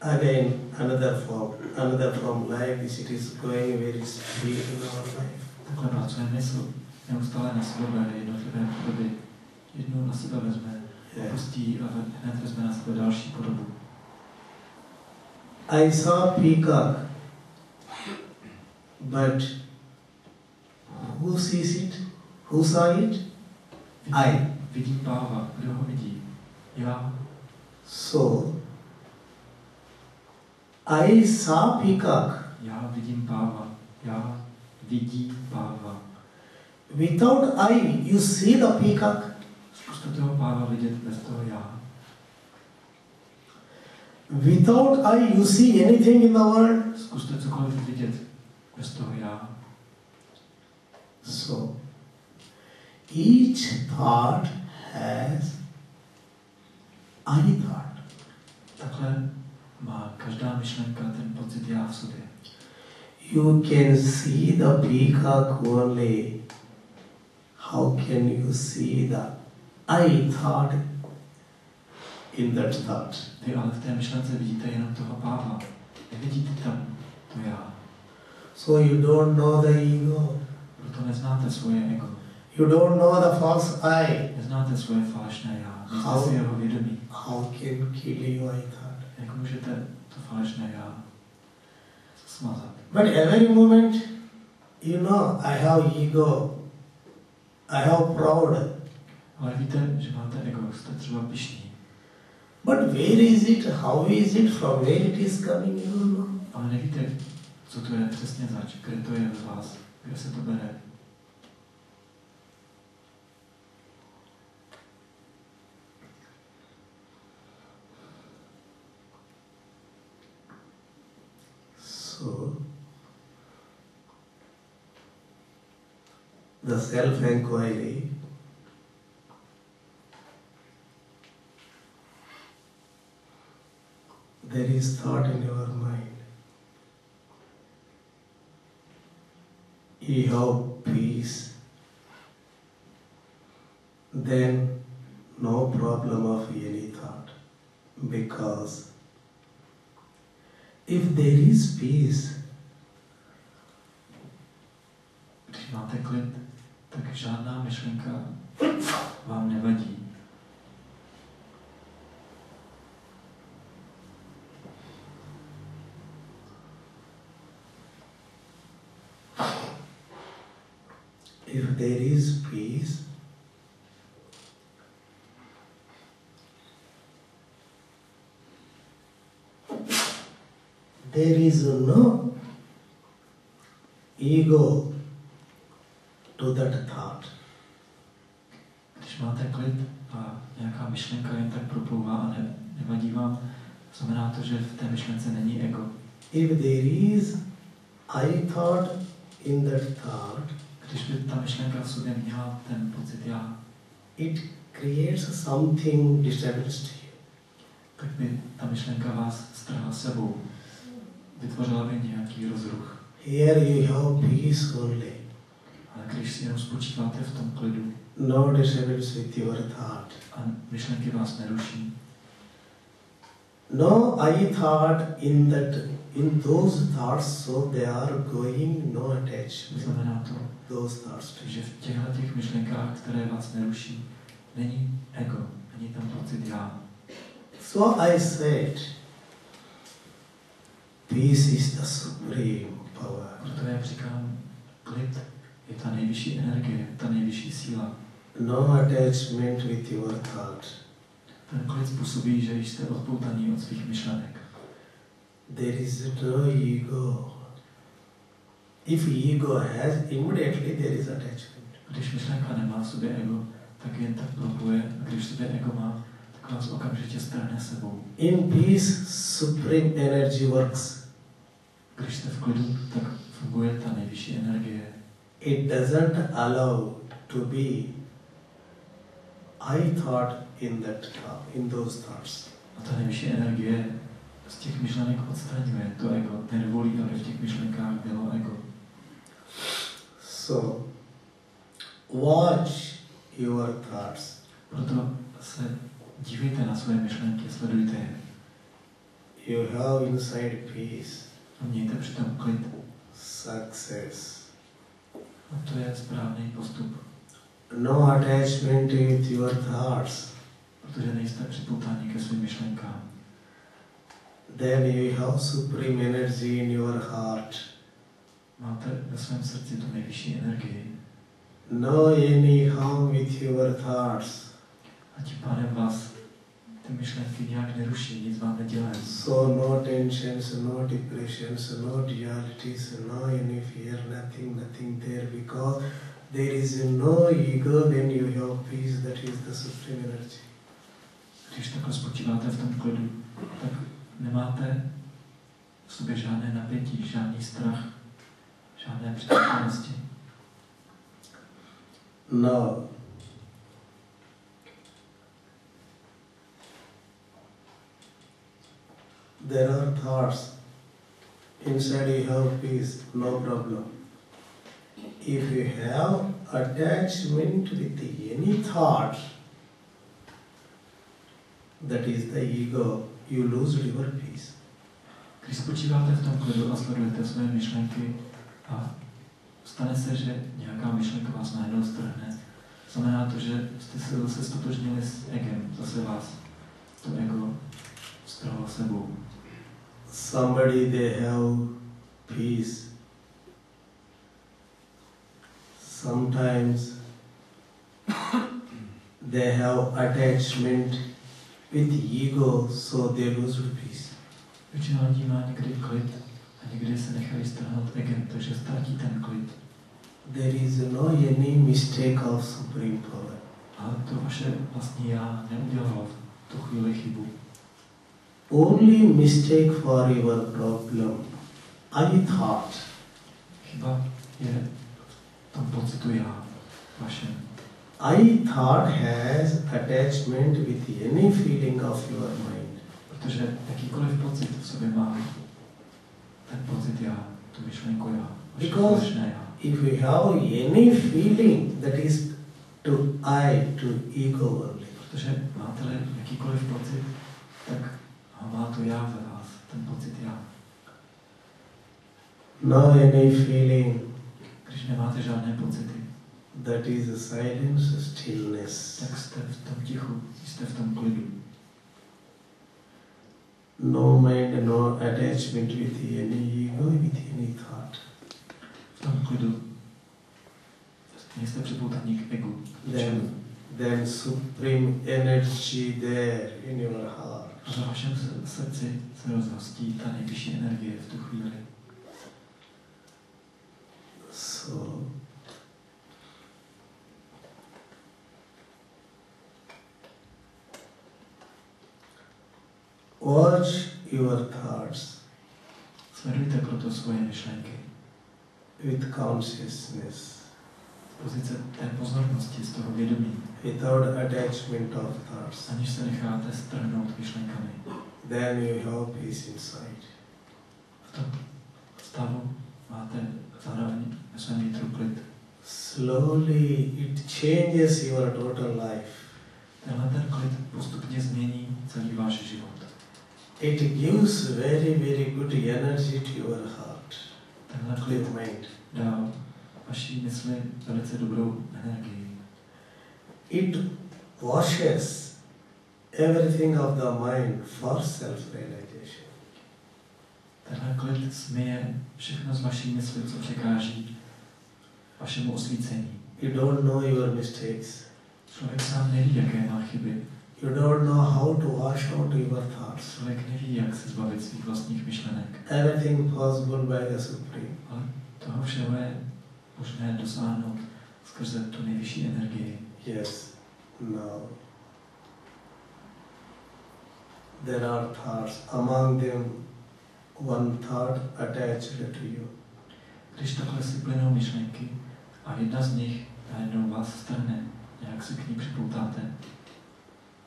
again another form, like this. It is going very speed in our life. Takhle pracuje mysl. Neustále na sebe bere jednotlivé podoby. Jednou na sebe vezme, opustí a hned vezme na sebe další podobu. I saw peacock, but who sees it? Who saw it? I. Vidím páva. Kdo ho vidí? Já. So, I saw peacock. Já vidím páva. Já vidím páva. Without I, you see the peacock. Zkuste toho páva vidět bez toho já. Without I, you see anything in the world. Zkuste cokoliv vidět bez toho já. So, each thought has I thought. Takhle má každá myšlenka ten pocit já v sobě. You can see the peacock only. How can you see the I thought in that thought? Vy ale v té myšlence vidíte jenom toho páva. Nevidíte tam to já. So you don't know the ego. Proto neznáte svoje ego. You don't know the false I. Neznáte svoje falešné já. Nejste si jeho vědomí. How can kill you I thought? Jak můžete to falešné já smazat? But every moment, you know, I have ego. I have proud. Ale víte, že máte ego, jste třeba pyšní. But where is it? How is it? From where it is coming? You don't know. Ale nevíte, co to je přesně zač, kde to je v vás, kde se to bere. So, the self-inquiry there is thought in your mind. You have peace, then no problem of any thought. Because if there is peace, když máte klid, tak žádná myšlenka vám nevadí. If there is peace, there is no ego to that thought. Když máte klid a nějaká myšlenka jen tak proplouvá a nevadí vám, znamená to, že v té myšlence není ego. If there is I thought in that thought, Když by ta myšlenka v sobě měla ten pocit já, it creates something disturbance to you. tak by ta myšlenka vás strhla sebou. Vytvořila by nějaký rozruch. Here you have peace only. Ale když si jenom spočíváte v tom klidu, No disturbance with your thought. a myšlenky vás neruší, No I thought in those thoughts, so they are going no attachment. znamená to, Those thoughts to že you. v těch myšlenkách, které vás neruší, není ego, není tam pocit já. So I said, peace is the supreme power. Proto já říkám, klid je ta nejvyšší energie, ta nejvyšší síla. No attachment with your thought. Ten klid způsobí, že jste odpoutaný od svých myšlenek. There is no ego. If ego has, immediately there is attachment. Když myšlenka nemá v sobě ego, tak jen tak propuje, a když v sobě ego má, tak vás okamžitě strhne sebou. In peace, supreme energy works. Když jste v klidu, tak funguje ta nejvyšší energie. It doesn't allow to be I thought in those thoughts. A ta nejvyšší energie z těch myšlenek odstraňuje to ego. Nedovolí, aby v těch myšlenkách bylo ego. So, watch your thoughts. Proto se dívejte na své myšlenky, sledujte je. You have inside peace, A mějte přitom klid. success. A to je správný postup. No attachment with your thoughts. Protože nejste připoutáni ke svým myšlenkám. Then you have supreme energy in your heart. Máte ve svém srdci tu nejvyšší energii. No any harm with your thoughts. A tím pádem vás ty myšlenky nějak neruší, nic vám nedělají. So no tensions, no depressions, no dualities, no any fear, nothing there, because there is no ego. When you have peace, that is the supreme energy. Když takhle spočíváte v tom klidu, tak nemáte v sobě žádné napětí, žádný strach, žádné připravenosti. No. There are thoughts. Inside you have peace, no problem. If you have attachment with any thought, that is the ego, you lose your peace. Když spočíváte v tom klidu a sledujete své myšlenky a stane se, že nějaká myšlenka vás najednou strhne, znamená to, že jste se zase stotožnili s egem, zase vás to ego strhlo sebou. Somebody, they have peace. Sometimes they have attachment with ego, so they lose peace. Většina lidí má někdy klid a někdy se nechají strhnout egem, takže ztratí ten klid. There is no any mistake of supreme power. Ale to vaše vlastní já neudělalo v tu chvíli chybu. Only mistake for your problem, I thought. Chyba je v tom pocitu já, vašem. I thought has attachment with any feeling of your mind. Protože jakýkoliv pocit v sobě má ten pocit já, tu myšlenku já, vaše společné já. If you have any feeling, that is to I, to ego only. Protože máte-li jakýkoliv pocit, tak má to já ve vás, ten pocit já. No any feeling, Když nemáte žádné pocity, that is a silence, stillness. tak jste v tom tichu, jste v tom klidu. No mind, no attachment with any ego, with any thought. V tom klidu nejste připoutaní k egu. Then supreme energy there in your heart. A ve vašem srdci se rozhostí ta nejvyšší energie v tu chvíli. So, Watch your thoughts Sledujte proto svoje myšlenky. with consciousness, Pozice té pozornosti, z toho vědomí. without attachment of thoughts. Aniž se necháte strhnout myšlenkami. Then you have peace inside. V tom stavu máte zároveň ve svém vnitru klid. Slowly it changes your total life. Tenhle ten klid postupně změní celý váš život. It gives very, very good energy to your heart, Tenhle to klid your mind. dá vaší mysli velice dobrou energii. It washes everything of the mind for self-realization. Tenhle klid smije všechno z vaší mysli, co překáží vašemu osvícení. You don't know your mistakes. Člověk sám neví, jaké má chyby. You don't know how to wash out your thoughts. Člověk neví, jak se zbavit svých vlastních myšlenek. Everything possible by the Supreme. Ale toho všeho je možné dosáhnout skrze tu nejvyšší energii. Yes. Now, there are thoughts. Among them, one thought attached to you. Když takhle si plynou myšlenky a jedna z nich najednou vás strhne, nějak se k ní připoutáte,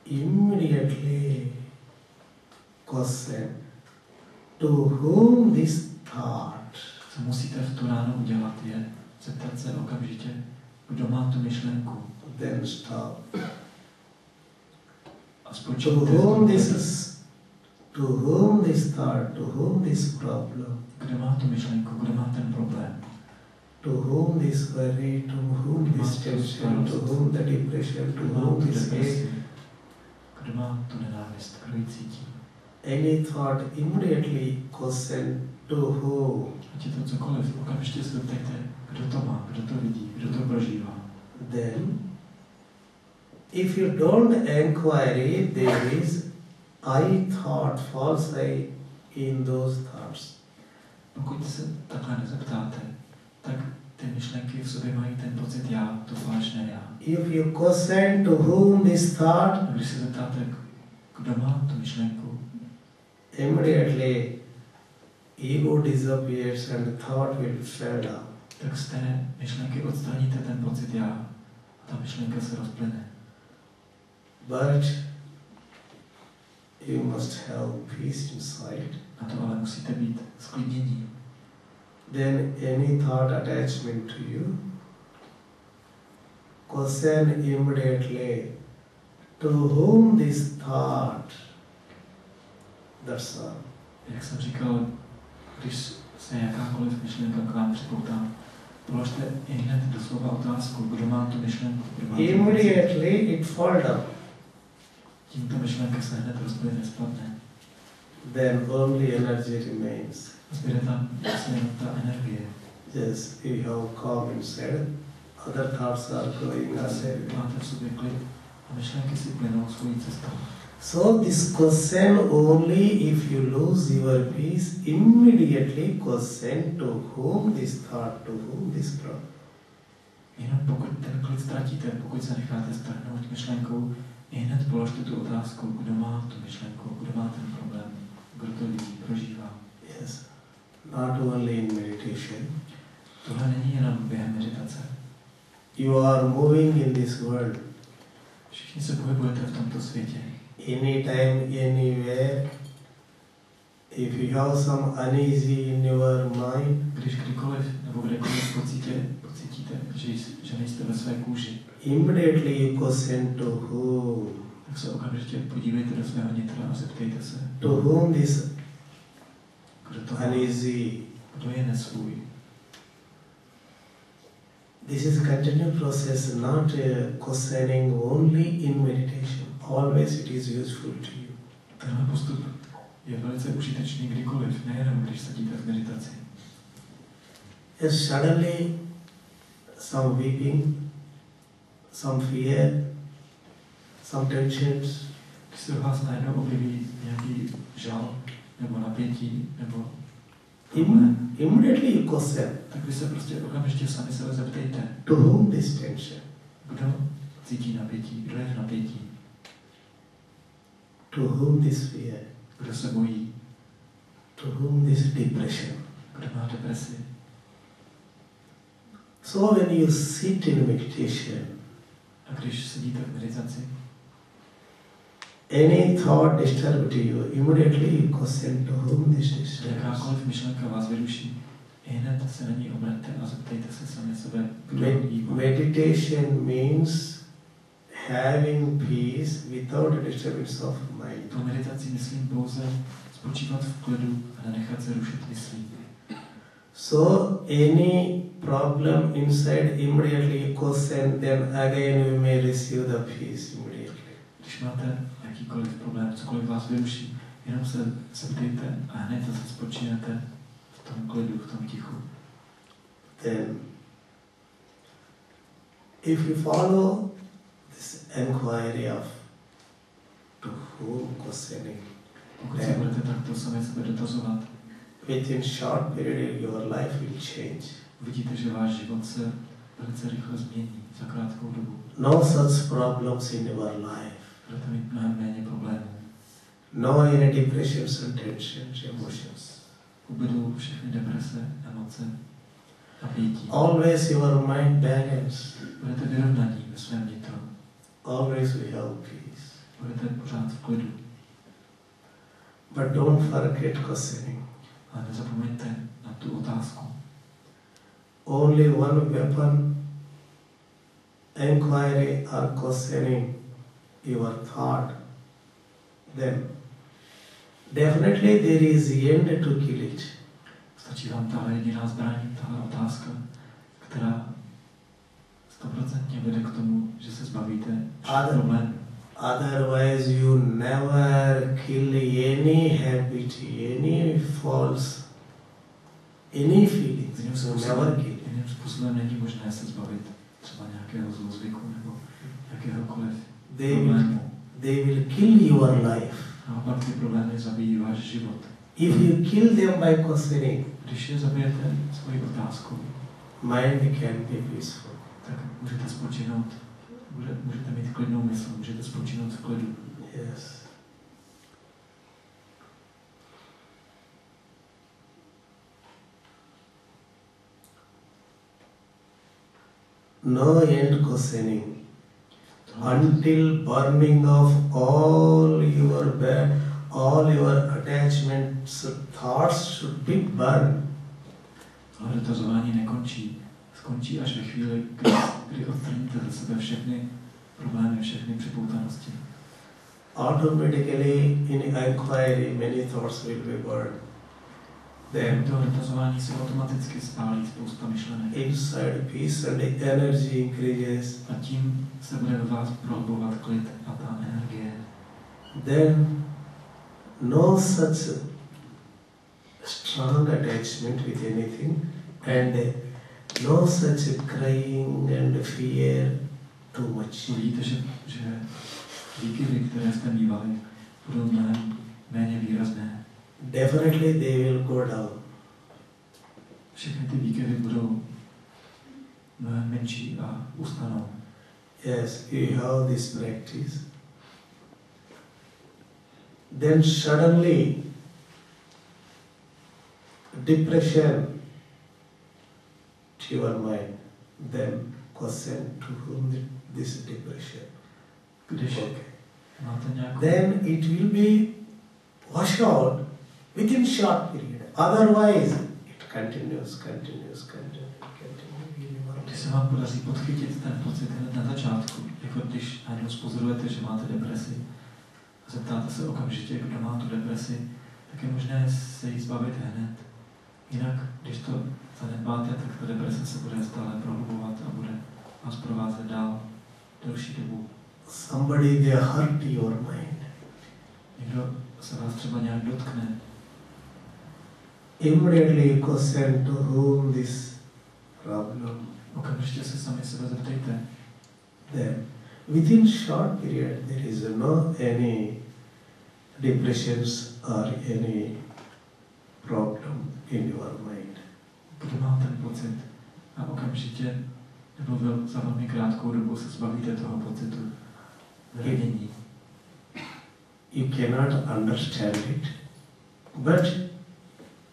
Immediately question to whom this thought. co musíte v tu ráno udělat, je zeptat se okamžitě, kdo má tu myšlenku. Then stop. A To spočítajte, whom this is, to whom this thought, to whom this problem, kdo má tu myšlenku, kdo má ten problém. to whom this worry, to whom this tension, to whom the depression, to Kdo má whom tu this hate. depresi, kdo má tu nenávist, kdo ji cítí. Any thought, immediately question to whom. Ať je to cokoliv, okamžitě se zeptejte, kdo to má, kdo to vidí, kdo to prožívá. Then, if you don't inquiry, there is I thought, false I in those thoughts. Pokud se takhle nezeptáte, tak ty myšlenky v sobě mají ten pocit já, to falešné já. If you question to whom this thought, A když se zeptáte, kdo má tu myšlenku, immediately ego disappears and the thought will fall down. tak z té myšlenky odstraníte ten pocit já a ta myšlenka se rozplyne. But you must have peace inside. Na to ale musíte být sklidnění. Then any thought attachment to you, question immediately to whom this thought. That's all. Jak jsem říkal, když se jakákoliv myšlenka k vám připoutá, položte i hned doslova otázku, kdo má tu myšlenku, kdo má tu myšlenku. Immediately it fall down. Tímto myšlenka se hned rozplyne, spadne. Then only energy remains. Zbyde tam vlastně ta energie. Yes, you have calm inside. Other thoughts are going aside. Máte v sobě klid a myšlenky si plynou svojí cestou. So this question only if you lose your peace, immediately question to whom this thought, to whom this problem. Jenom pokud ten klid ztratíte, pokud se necháte strhnout myšlenkou, i hned položte tu otázku, kdo má tu myšlenku, kdo má ten problém, kdo to vidí, prožívá. Yes, not only in meditation. Tohle není jenom během meditace. You are moving in this world. Všichni se pohybujete v tomto světě. Anytime, anywhere. If you have some uneasy in your mind, Když kdykoliv nebo kdekoliv pocítíte, že nejste ve své kůži, immediately you question to whom. tak se okamžitě podívejte do svého nitra a zeptejte se, To whom this kdo to má, uneasy. kdo je nesvůj. This is a continued process, not questioning only in meditation. Always it is useful to you. Tenhle postup je velice užitečný kdykoliv, nejenom když sedíte v meditaci. Yes, suddenly some weeping, some fear, some tensions. Když se v vás najednou objeví nějaký žal, nebo napětí, nebo problém, Immediately you question, tak vy se prostě okamžitě sami sebe zeptejte, to whom this tension? kdo cítí napětí, kdo je v napětí, To whom this fear? Kdo se bojí? To whom this depression. Kdo má depresi? So when you sit in meditation, A když sedíte v meditaci, any thought disturbs you, immediately you question to whom this disturbs. jakákoliv myšlenka vás vyruší, hned se na ní obraťte a zeptejte se sami sebe, kdo jí. Meditation means having peace without disturbance of mind. Po meditaci myslím pouze spočívat v klidu a nenechat se rušit myslí. So any problem inside immediately question, then again we may receive the peace immediately. Když máte jakýkoliv problém, cokoliv vás vyruší, jenom se zeptejte a hned zase spočínete v tom klidu, v tom tichu. Then, if you follow this inquiry of to whom questioning, Pokud se budete takto sami sebe dotazovat, within short period your life will change. uvidíte, že váš život se velice rychle změní za krátkou dobu. No such problems in your life. Budete mít mnohem méně problémů. No any depressions and tensions, emotions. Ubydou všechny deprese, emoce, napětí. Always your mind balance. Budete vyrovnaní ve svém vnitru. Always we have peace. Budete pořád v klidu. But don't forget questioning. Ale nezapomeňte na tu otázku. Only one weapon, inquiry or questioning your thought. Then definitely there is end to kill it. Stačí vám tahle jediná zbraň, tahle otázka, která 100% vede k tomu, že se zbavíte všech problémů. Otherwise you never kill any habit, any false, any feelings. Jiným způsobem není možné se zbavit třeba nějakého zlozvyku nebo jakéhokoliv problému. They will kill your life. Naopak ty problémy zabijí váš život. If you kill them by questioning, když je zabijete svojí otázkou, mind can be peaceful. Tak můžete spočinout, můžete mít klidnou mysl, můžete spočinout v klidu. Yes. No end questioning until burning of all your attachments, thoughts should be burned. Ale dotazování nekončí. Skončí až ve chvíli, kdy odstraníte ze sebe všechny problémy, všechny připoutanosti. Automatically in inquiry many thoughts will be burned. Then to dotazování se automaticky spálí spousta myšlenek. Inside peace and energy increases. A tím se bude ve vás prohlubovat klid a ta energie. Then no such strong attachment with anything and no such crying and fear too much. Vidíte, že výkyvy, které jste mívali, budou mnohem méně výrazné. Definitely they will go down. Všechny ty výkyvy budou mnohem menší a ustanou. Yes, you have this practice. Then suddenly depression to your mind. Then question to whom this depression. Když máte nějakou... Then it will be washed out within short period. Otherwise, it continues. Když se vám podaří podchytit ten pocit hned na začátku, jako když najednou pozorujete, že máte depresi, a zeptáte se okamžitě, kdo má tu depresi, tak je možné se jí zbavit hned. Jinak, když to zanedbáte, tak ta deprese se bude stále prohlubovat a bude vás provázet dál delší dobu. Somebody they hurt your mind. Někdo se vás třeba nějak dotkne. Immediately question to whom this problem. Okamžitě se sami sebe zeptejte. Then, within short period, there is no any depressions or any problem in your mind. Kdo má ten pocit a okamžitě nebo za velmi krátkou dobu se zbavíte toho pocitu zranění. you cannot understand it, but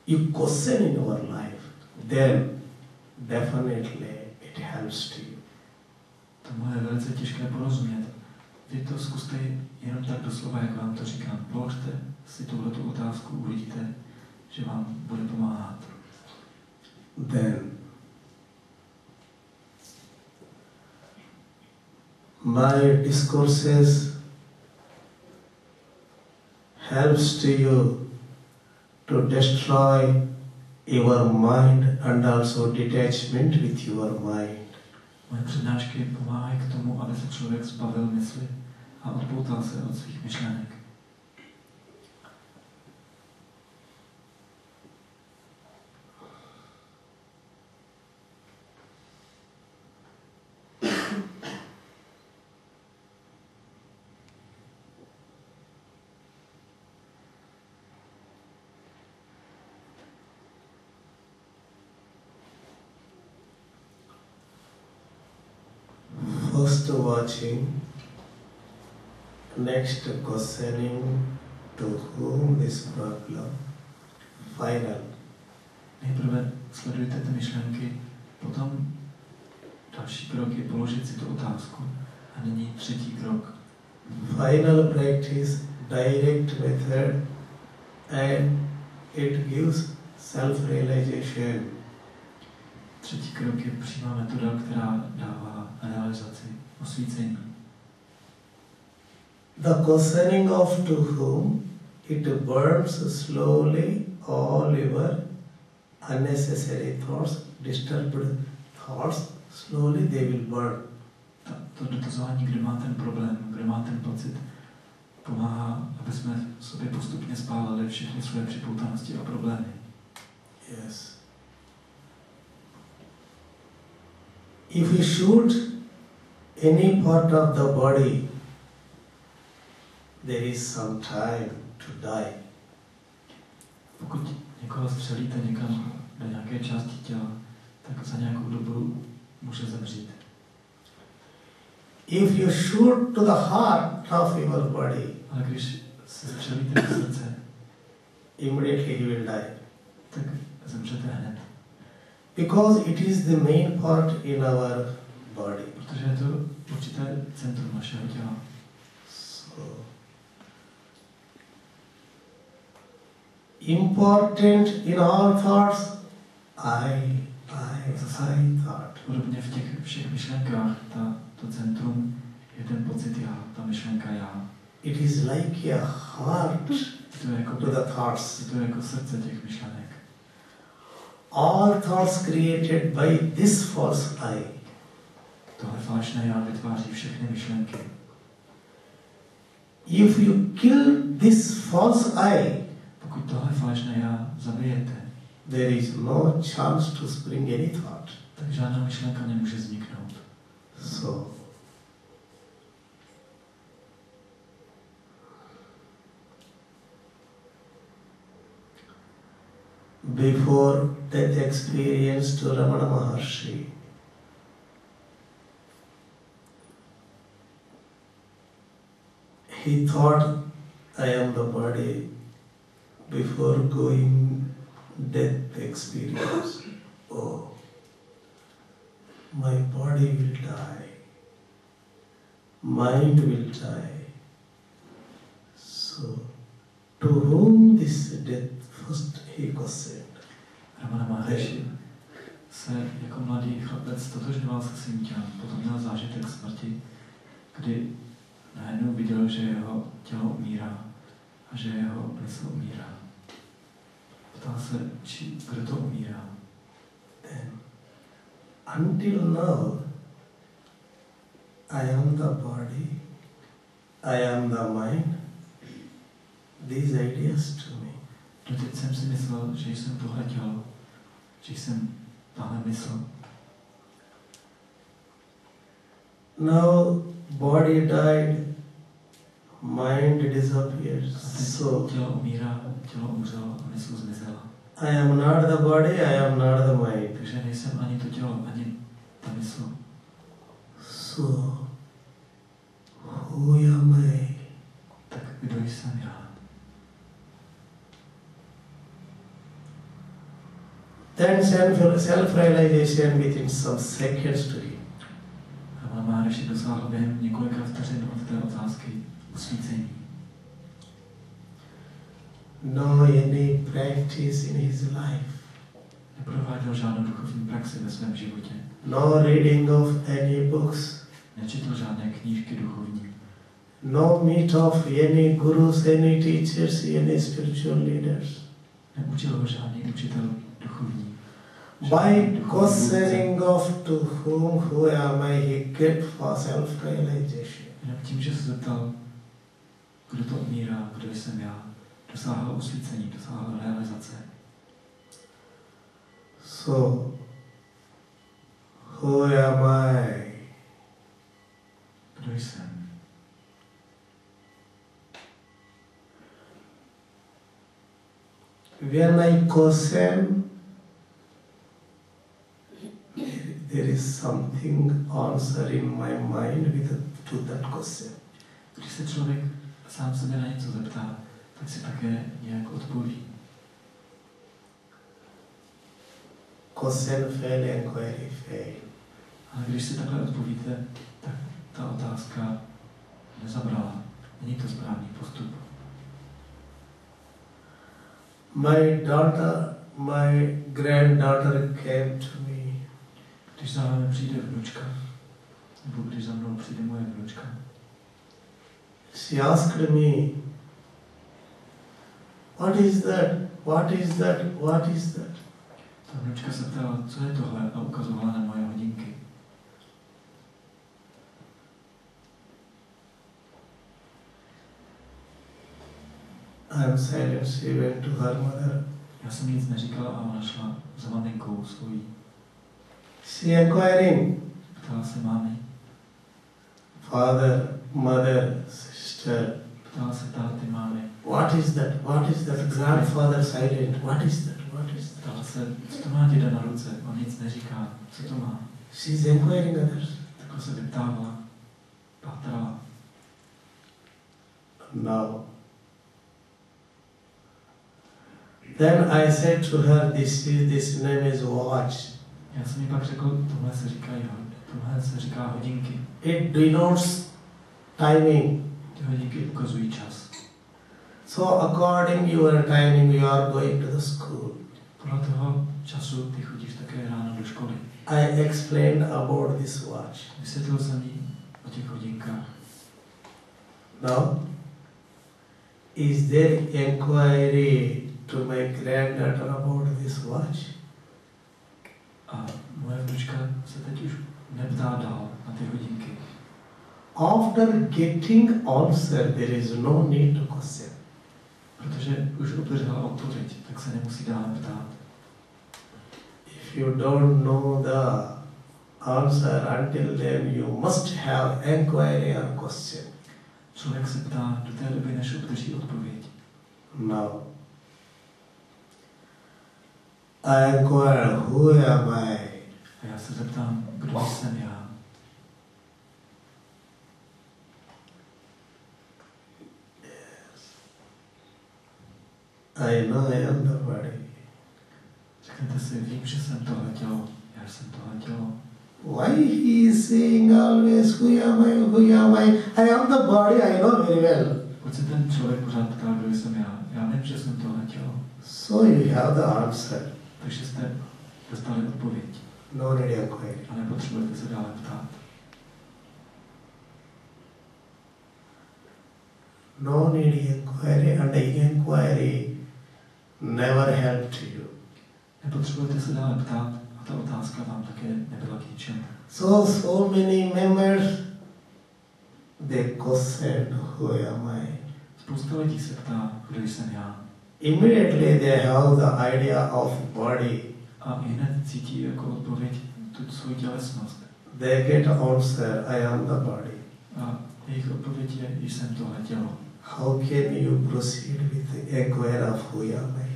you question in your life, then definitely it helps to you. Tomu je velice těžké porozumět. Vy to zkuste jenom tak doslova, jak vám to říkám. Položte si tuhletu otázku, uvidíte, že vám bude pomáhat. Then my discourses helps to you to destroy your mind and also detachment with your mind. Moje přednášky pomáhají k tomu, aby se člověk zbavil mysli a odpoutal se od svých myšlenek. First watching, next questioning to whom this problem, final. Nejprve sledujte ty myšlenky, potom další krok je položit si tu otázku. A nyní třetí krok. Final practice, direct method, and it gives self-realization. Třetí krok je přímá metoda, která dává realizaci, osvícení. The questioning of to whom, it burns slowly all your unnecessary thoughts, disturbed thoughts, slowly they will burn. To dotazování, kde má ten problém, kde má ten pocit, pomáhá, aby jsme sobě postupně spálili všechny své připoutanosti a problémy. Yes. If you shoot any part of the body, there is some time to die. Pokud někoho střelíte někam do nějaké části těla, tak za nějakou dobu může zemřít. If you shoot to the heart of your body, ale když se střelíte do srdce, immediately he will die. Tak zemřete hned. Because it is the main part in our body. Protože je to určité centrum našeho těla. So, important in all thoughts, I thought. Podobně v těch všech myšlenkách, to centrum je ten pocit já, ta myšlenka já. It is like a heart to jako, to the thoughts. Je to jako srdce těch myšlenek. All thoughts created by this false I. Tohle falešné já vytváří všechny myšlenky. If you kill this false I, pokud tohle falešné já zabijete, there is no chance to spring any thought. Tak žádná myšlenka nemůže vzniknout. So, before death experience to Ramana Maharshi, he thought, I am the body. Before going death experience, oh, my body will die, mind will die. So, to whom this death first he questioned. Ramana Maharshi se jako mladý chlapec totožňoval se svým tělem, potom měl zážitek smrti, kdy najednou viděl, že jeho tělo umírá a že jeho mysl umírá. Ptal se, kdo to umírá. Then, until now, I am the body, I am the mind, these ideas to me. Doteď jsem si myslel, že jsem tohle tělo, že jsem tahle mysl. Now, body died, mind disappears. So, tělo umírá, tělo umřelo a mysl zmizela. I am not the body, I am not the mind. Takže nejsem ani to tělo, ani ta mysl. So, who am I? Tak kdo jsem Then self-realization within some seconds to him. A Maharishi dosáhl během několika vteřin od té otázky usvícení. No any practice in his life. Neprováděl žádnou duchovní praxi ve svém životě. No reading of any books. Nečetl žádné knížky duchovní. No meet of any gurus, any teachers, any spiritual leaders. Neučil ho žádný učitel duchovní. By questioning of to who am I, he get for self-realization. Jenom tím, že se zeptal, kdo to umírá, kdo jsem já, dosáhl usvícení, dosáhl realizace. So, who am I? Kdo jsem? When I question, there is something answer in my mind to that question. Když se člověk sám sebe na něco zeptá, tak si také nějak odpoví. Question fail, inquiry fail. Ale když si takhle odpovíte, tak ta otázka nezabrala. Není to správný postup. My granddaughter came to me. Když za vámi přijde vnučka, nebo když za mnou přijde moje vnučka, she asked me, what is that? What is that? What is that? ta vnučka se ptala, co je tohle, a ukazovala na moje hodinky. I am silent. She went to her mother. Já jsem nic neříkala a ona šla za maminkou svojí. She inquiring, Ptala se mámy, father, mother, sister, ptala se táty, mámy. what is that? What is that? Grandfather silent. What is that? What is that? Ptala se, co to má děda na ruce, on nic neříká, co to má. She's inquiring others. Takhle se vyptávala, pátrala. Now, then I said to her, this name is watch. Já jsem jí pak řekl, tohle se říká hodinky. It denotes timing. Ty hodinky ukazují čas. So according your timing, you are going to the school. Podle toho času ty chodíš také ráno do školy. I explained about this watch. Vysvětlil jsem jí o těch hodinkách. Now, is there inquiry to my granddaughter about this watch? A moje vnučka se teď už neptá dál na ty hodinky. After getting answer, there is no need to question. Protože už obdržela odpověď, tak se nemusí dále ptát. If you don't know the answer until then, you must have inquiry or question. Člověk se ptá do té doby, než obdrží odpověď. Now, I inquire, who am I? A já se zeptám, kdo jsem já? I know I am the body. Řeknete si, vím, že jsem tohle tělo. Já jsem tohle tělo. Why he is saying always, who am I, who am I? I am the body, I know very well. Proč se ten člověk pořád ptá, kdo jsem já? Já vím, že jsem tohle tělo. So you have the answer. Takže jste dostali odpověď. No need inquiry. A nepotřebujete se dále ptát. No need inquiry, and inquiry never helped you. Nepotřebujete se dále ptát a ta otázka vám také nebyla k ničemu. So many members, they question, who am I? Spousta lidí se ptá, kdo jsem já. Immediately they have the idea of body. A hned cítí jako odpověď tu svou tělesnost. They get answer, I am the body. A jejich odpověď je, že jsem tohle tělo. How can you proceed with the inquiry of who am I?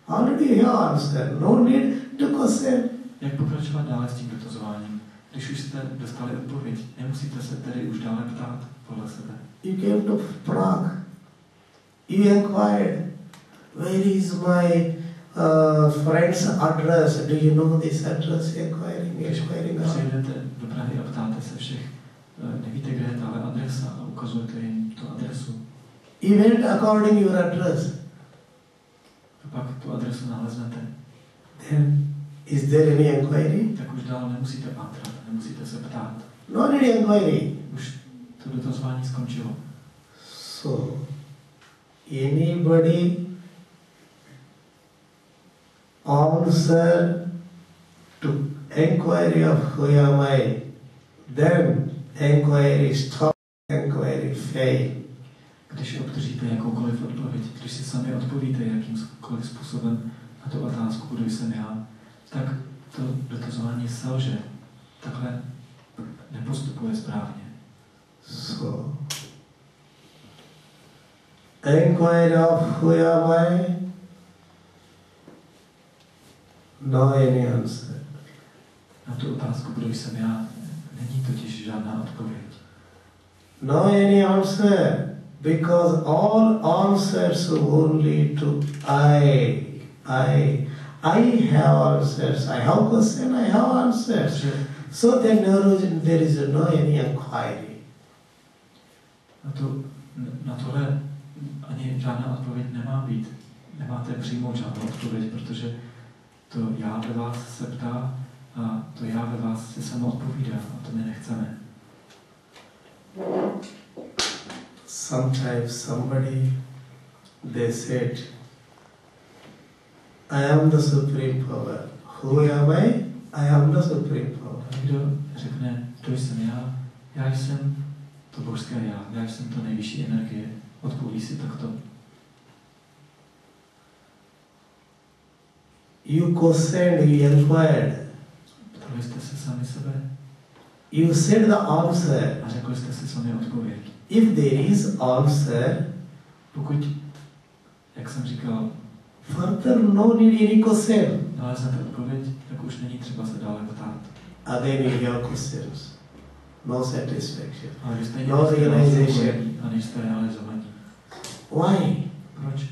Already you have answer, no need to question. Jak pokračovat dále s tím dotazováním? Když už jste dostali odpověď, nemusíte se tedy už dále ptát podle sebe. You came to Prague. You inquired, where is my friend's address. Do you know this address? Inquiring. Přijedete do Prahy a ptáte se všech, nevíte, kde je tahle adresa a ukazujete jim tu adresu. Event according your address. A pak tu adresu naleznete. Then, is there any inquiry? Tak už dál nemusíte pátrat, nemusíte se ptát. No need inquiry. Už to dotazování skončilo. So, anybody answer to inquiry of who am I, then inquiry stop, inquiry fail. Když obdržíte jakoukoliv odpověď, když si sami odpovíte jakýmkoliv způsobem na tu otázku, kdo jsem já, tak to dotazování selže. Takhle nepostupuje správně. So, inquiry of who am I, no any answer. Na tu otázku, kdo jsem já, není totiž žádná odpověď. No any answer, because all answers only to I have answers. I have question, I have answers. So then there is no any inquiry. Na tohle ani žádná odpověď nemá být. Nemáte přijmout žádnou odpověď, protože to já ve vás se ptá a to já ve vás si samo odpovídá a to my nechceme. Sometimes somebody, they said, I am the supreme power. Who am I? I am the supreme power. Někdo řekne, kdo jsem já? Já jsem to božské já jsem to nejvyšší energie. Odpoví si takto. You questioned, you inquired. Ptali jste se sami sebe. You said the answer. A řekli jste si sami odpověď. If there is answer, pokud, jak jsem říkal, further no need any question. naleznete odpověď, tak už není třeba se dále ptát. Again you have questions. No satisfaction. Ale vy stejně No realization. a nejste realizovaní. Why? Proč?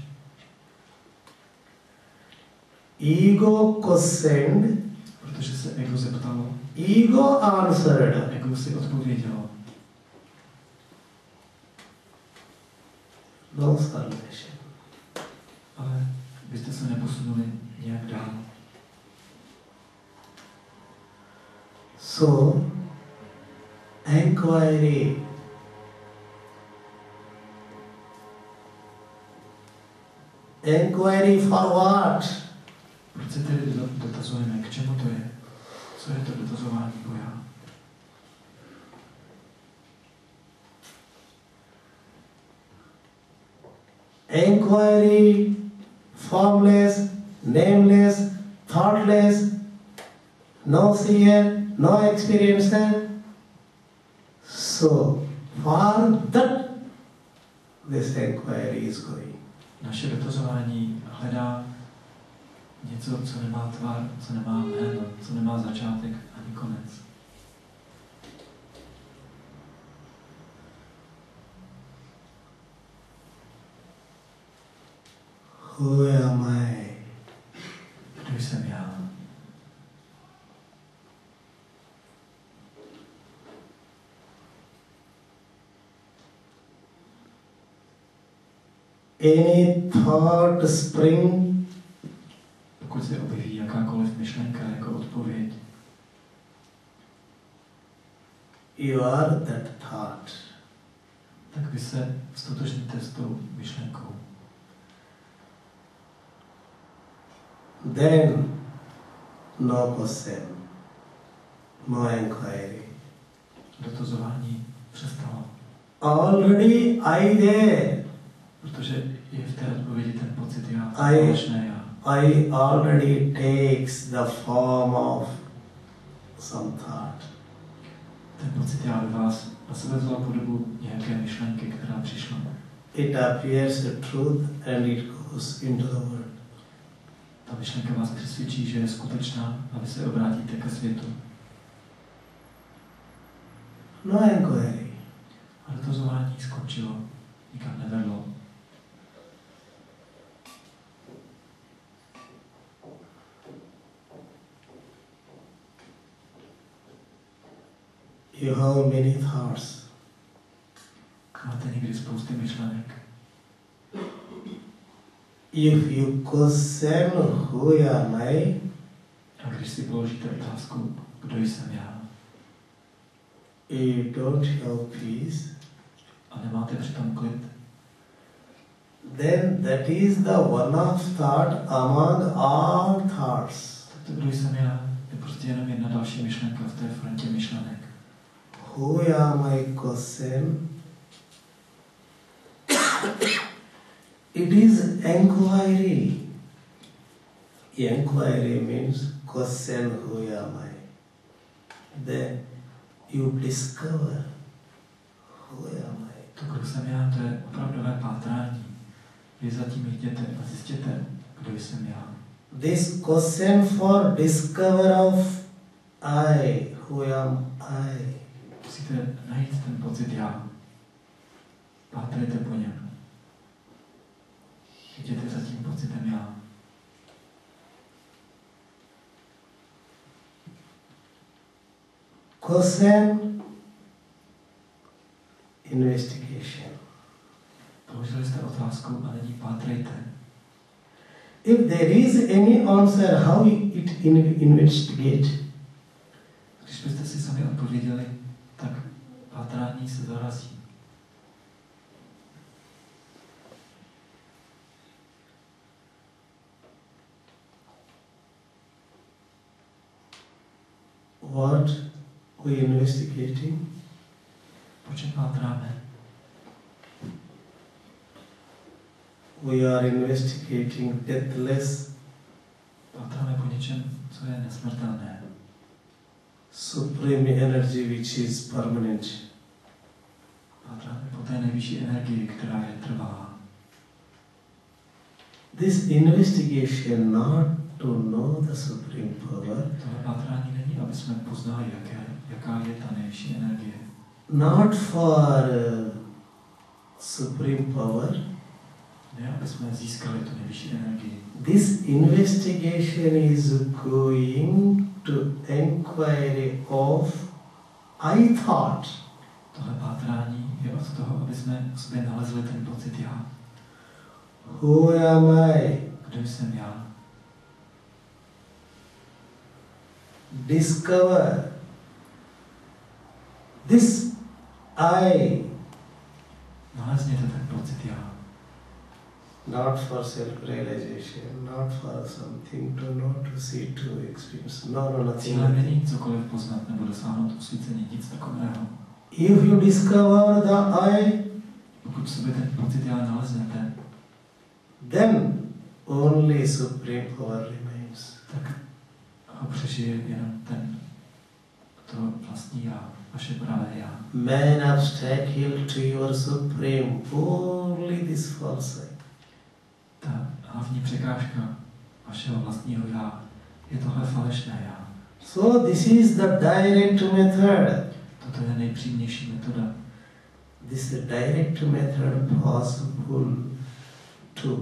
Ego questioned. Protože se ego zeptalo. Ego answered. A ego si odpovědělo. No salvation. Ale vy jste se neposunuli nějak dál. So, inquiry. Inquiry for what? Proč se tedy dotazujeme? K čemu to je? Co je to dotazování o já? Inquiry, formless, nameless, thoughtless, no seer, no experiencer. So, for that, this inquiry is going. Naše dotazování hledá něco, co nemá tvar, co nemá jméno, co nemá začátek ani konec. Who am I? Kdo jsem já? Any thought spring? Pokud se objeví jakákoliv myšlenka jako odpověď, You are that thought. tak vy se stotožníte s tou myšlenkou. Then, no question, no inquiry. Dotazování přestalo. Already I there. Protože je v té odpovědi ten pocit já, I- společné já. I already takes the form of some thought. Ten pocit já ve vás na sebe vzal podobu nějaké myšlenky, která přišla. It appears a truth and it goes into the world. Ta myšlenka vás přesvědčí, že je skutečná a vy se obrátíte ke světu. No inquiry. A dotazování skončilo, nikam nevedlo. you have many thoughts. Máte někdy spousty myšlenek. If you question who am I, A když si položíte otázku, kdo jsem já, you don't have peace, a nemáte přitom klid, then that is the one-off thought among all thoughts. tak to, kdo jsem já, je prostě jenom jedna další myšlenka v té frontě myšlenek. Who am I question? It is inquiry. Inquiry means question who am I. Then you discover who am I. To, kdo jsem já, to je opravdové pátrání. Vy zatím jděte a zjistěte, kdo jsem já. This question for discover of I, who am I. Musíte najít ten pocit já. Pátrejte po něm. Jděte za tím pocitem já. Question, investigation. Položili jste otázku a nyní pátrejte. If there is any answer, how it investigate? Když byste si sami odpověděli, tak pátrání se zarazí. What we investigating? Po čem pátráme? We are investigating deathless, Pátráme po něčem, co je nesmrtelné. supreme energy which is permanent. Pátráme po té nejvyšší energii, která je trvalá. This investigation not to know the supreme power, Tohle pátrání není, aby jsme poznali, jaká je ta nejvyšší energie. not for supreme power. Ne, aby jsme získali tu nejvyšší energii. This investigation is going to inquiry of I thought. Tohle pátrání je od toho, aby jsme v sobě nalezli ten pocit já. Who am I? Kdo jsem já? Discover this I, Nalezněte ten pocit já. not for self-realization, not for something to know, to see, to experience. No, nothing. Cílem není cokoliv poznat nebo dosáhnout usvícení, nic takového. If you discover the I, Pokud v sobě ten pocit já naleznete, then only supreme power remains. tak ho přežije jenom to vlastní já, vaše pravé já. Main obstacle to your supreme, only this false I. Ta hlavní překážka vašeho vlastního já je tohle falešné já. So this is the direct method. Toto je nejpřímnější metoda. This direct method possible to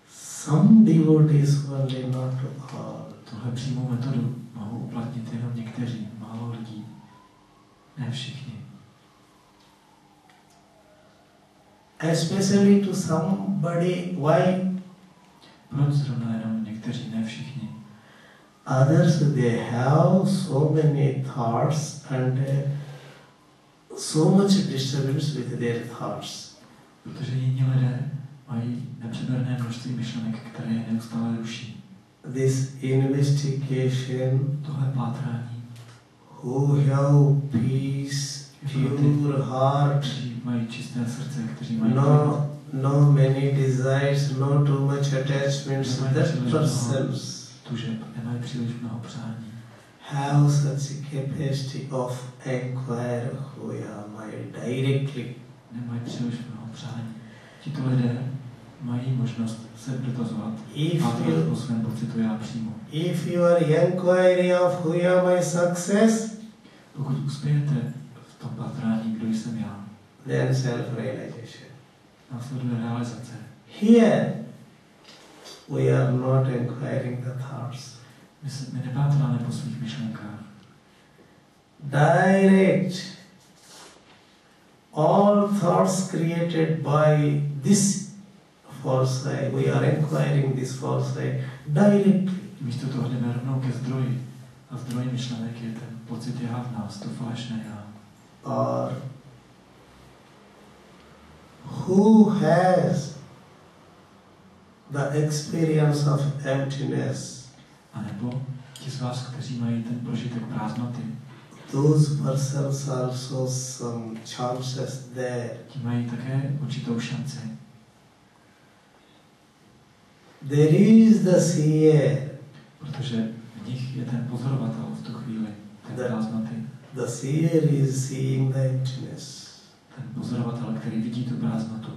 some devotees only, not to all. Tuhle přímou metodu mohou uplatnit jenom někteří, málo lidí, ne všichni. Especially to somebody, why? Proč zrovna jenom někteří, ne všichni? Others, they have so many thoughts and so much disturbance with their thoughts. Protože jiní lidé mají nepřeberné množství myšlenek, které je neustále ruší. This investigation, Tohle pátrání, who have peace, pure heart, kteří mají čisté srdce, kteří mají no many desires, no too much attachments, that persons tužeb, nemají příliš mnoho přání. have such a capacity of inquire who am I directly. Nemají příliš mnoho přání. Tito lidé mají možnost se dotazovat a po svém pocitu já přímo. If your inquiry of who am I success, Pokud uspějete v tom pátrání, kdo jsem já, then self-realization. následuje realizace. Here, we are not inquiring the thoughts. My nepátráme po svých myšlenkách. direct. All thoughts created by this false I, we are inquiring this false I directly. Místo toho jdeme rovnou ke zdroji. A zdroj myšlenek je ten pocit já v nás, to falešné já. Or who has the experience of emptiness? A nebo ti z vás, kteří mají ten prožitek prázdnoty, those persons also some chances there. ti mají také určitou šanci. There is the seer. Protože v nich je ten pozorovatel v tu chvíli, té prázdnoty. The seer is seeing the emptiness. Ten pozorovatel, který vidí tu prázdnotu.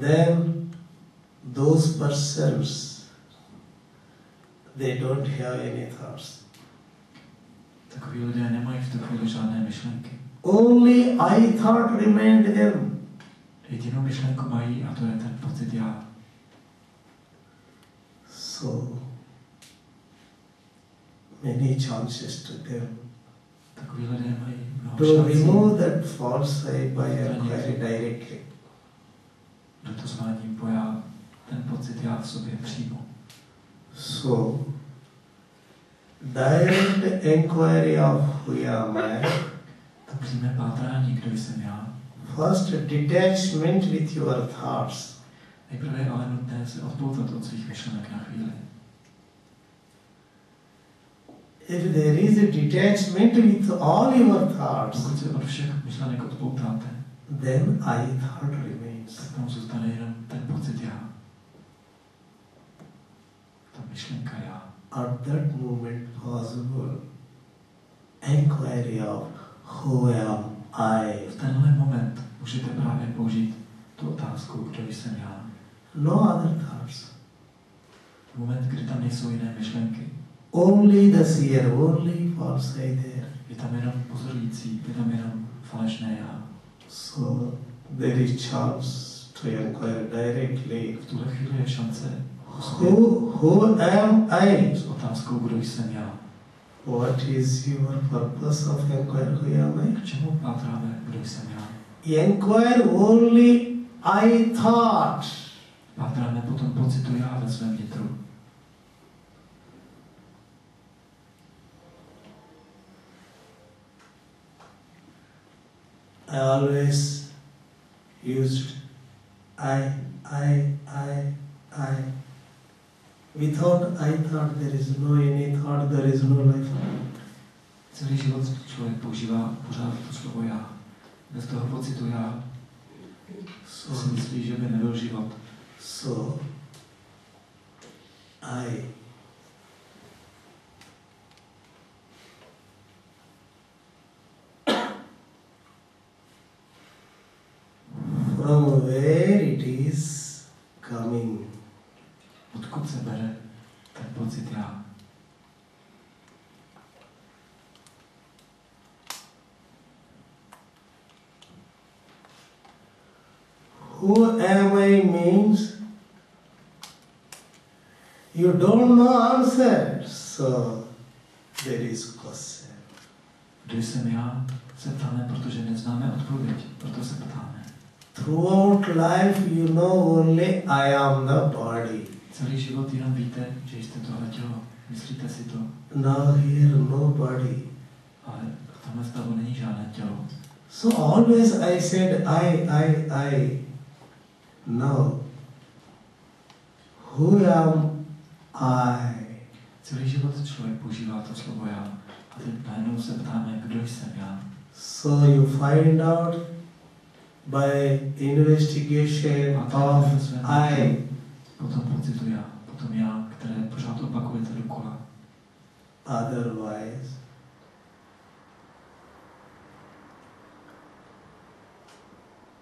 Then those persons, they don't have any thoughts. Takoví lidé nemají v tu chvíli žádné myšlenky. Only I thought remained them. Jedinou myšlenku mají a to je ten pocit já. So many chances to them. Takoví lidé mají mnoho To šancí. remove that false I by inquiry directly. Dotazování pojá ten pocit já v sobě přímo. So, direct inquiry of who am I. To přímé pátrání, kdo jsem já. First, detachment with your thoughts. Nejprve je ale nutné se odpoutat od svých myšlenek na chvíli. If there is a detachment with all your thoughts, Pokud se od všech myšlenek odpoutáte, then I thought remains. tak tam zůstane jenom ten pocit já. Ta myšlenka já. At that moment possible inquiry of who am I. V tenhle moment můžete právě použít tu otázku, kdo jsem já. No other thoughts. Moment, kdy tam nejsou jiné myšlenky. Only the seer, only false I there. Je tam jenom pozorující, je tam jenom falešné já. So there is chance to inquire directly. V tuhle chvíli je šance Who am I? s otázkou, kdo jsem já. What is your purpose of inquiry who am I? K čemu pátráme, kdo jsem já? Inquire only I thought. Pátráme po tom pocitu já ve svém vnitru. I always used I. Without I thought, there is no any thought, there is no life. Celý život člověk používá pořád to slovo já. Bez toho pocitu já si myslí, že by nebyl život. So, I. From where it is coming? Odkud se bere ten pocit já? Who am I means you don't know answer, so there is question. Kdo jsem já? Se ptáme, protože neznáme odpověď, proto se ptáme. Throughout life you know only I am the body. Celý život jenom víte, že jste tohle tělo. Myslíte si to? Now here no body. Ale v tomhle stavu není žádné tělo. So always I said I. Now, who am I? Celý život člověk používá to slovo já. A teď najednou se ptáme, kdo jsem já. So you find out by investigation of I. Potom pocitu já. Potom já, které pořád opakujete dokola. Otherwise,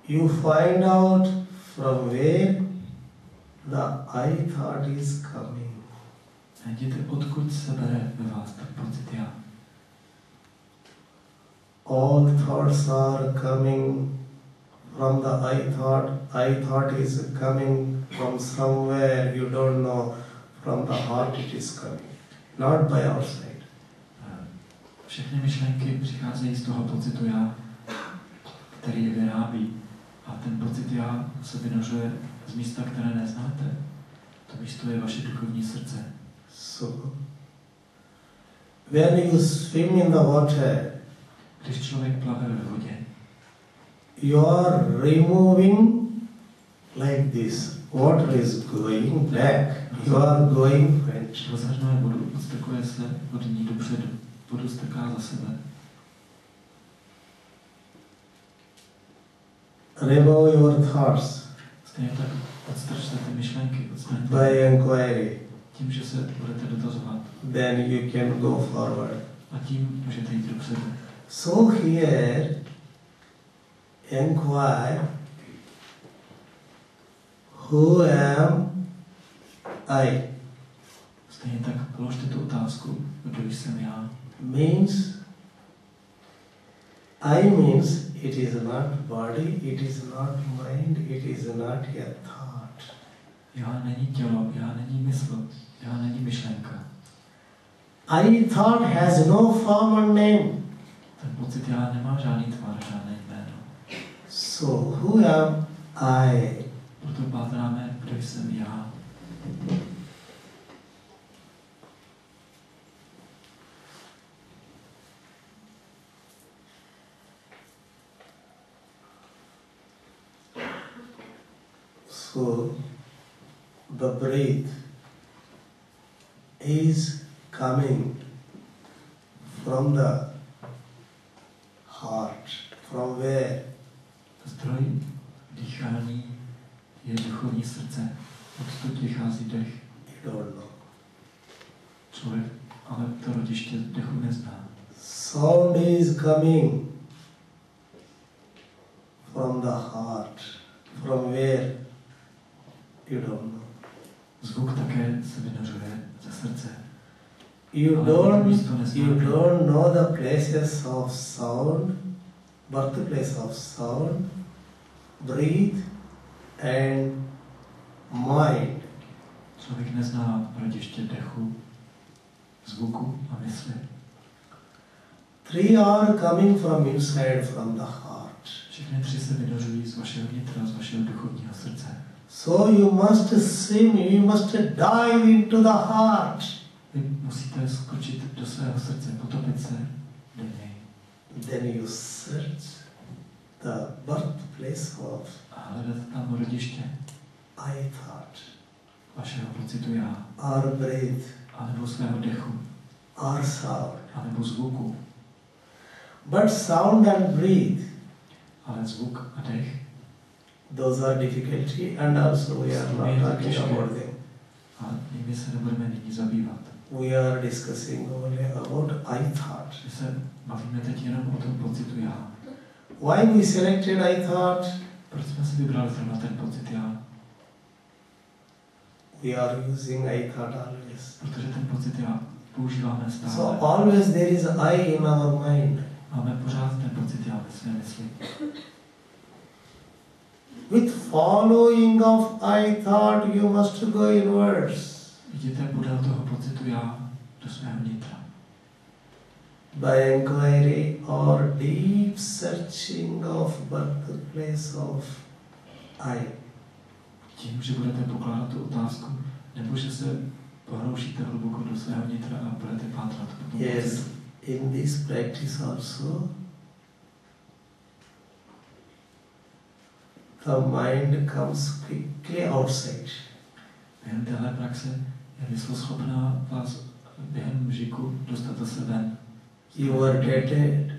you find out from where the I thought is coming. Najděte, odkud se bere ve vás ten pocit já. All thoughts are coming from the I thought. I thought is coming from somewhere you don't know. From the heart it is coming, not by outside. Všechny myšlenky přicházejí z toho pocitu já, který je vyrábí. A ten pocit já se vynořuje z místa, které neznáte. To místo je vaše duchovní srdce. So, when you swim in the water, když člověk plave ve vodě, you are removing like this. Water is going back. You are going front. rozhrnuje vodu, odskakuje se od ní dopředu. Vodu steká za sebe. Remove your thoughts Stejně tak odstrčte ty myšlenky, odstraňte by inquiry. tím, že se budete dotazovat. Then you can go forward. A tím můžete jít dopředu. So here, inquire, who am I? Stejně tak položte tu otázku, kdo jsem já. Means, I means it is not body, it is not mind, it is not a thought. Já není tělo, já není mysl, já není myšlenka. I thought has no form or name. Ten pocit já nemá žádný tvar, žádné jméno. So who am I? Proto pátráme, kdo jsem já. So the breath is coming from the heart. From where? Zdroj dýchání je duchovní srdce. Odtud vychází dech. You don't know. Člověk ale to rodiště dechu nezná. Sound is coming from the heart. From where? You don't know. Zvuk také se vynořuje ze srdce. You don't know the places of sound, birthplace of sound, breathe and mind. Člověk nezná rodiště dechu, zvuku a mysli. Three are coming from inside, from the heart. Všechny tři se vynořují z vašeho vnitra, z vašeho duchovního srdce. So you must swim, you must dive into the heart. Vy musíte skočit do svého srdce, potopit se do něj. Then you search the birthplace of A hledat tam rodiště I thought, vašeho pocitu já, or breath, anebo svého dechu, or sound. anebo zvuku. But sound and breath, Ale zvuk a dech, those are difficulty, and also we are not talking about them. a nimi se nebudeme nyní zabývat. We are discussing only about I thought. My se bavíme teď jenom o tom pocitu já. Why we selected I thought? Proč jsme si vybrali zrovna ten pocit já? We are using I thought always. Protože ten pocit já používáme stále. So always there is I in our mind. Máme pořád ten pocit já ve své mysli. With following of I thought, you must go inwards. Jděte podél toho pocitu já do svého vnitra. By inquiry or deep searching of birthplace of I. Tím, že budete pokládat tu otázku, nebo že se pohroušíte hluboko do svého vnitra a budete pátrat po tom Yes, pocitu. in this practice also, the mind comes quickly outside. Během téhle praxe je mysl schopná vás během žiku dostat zase ven.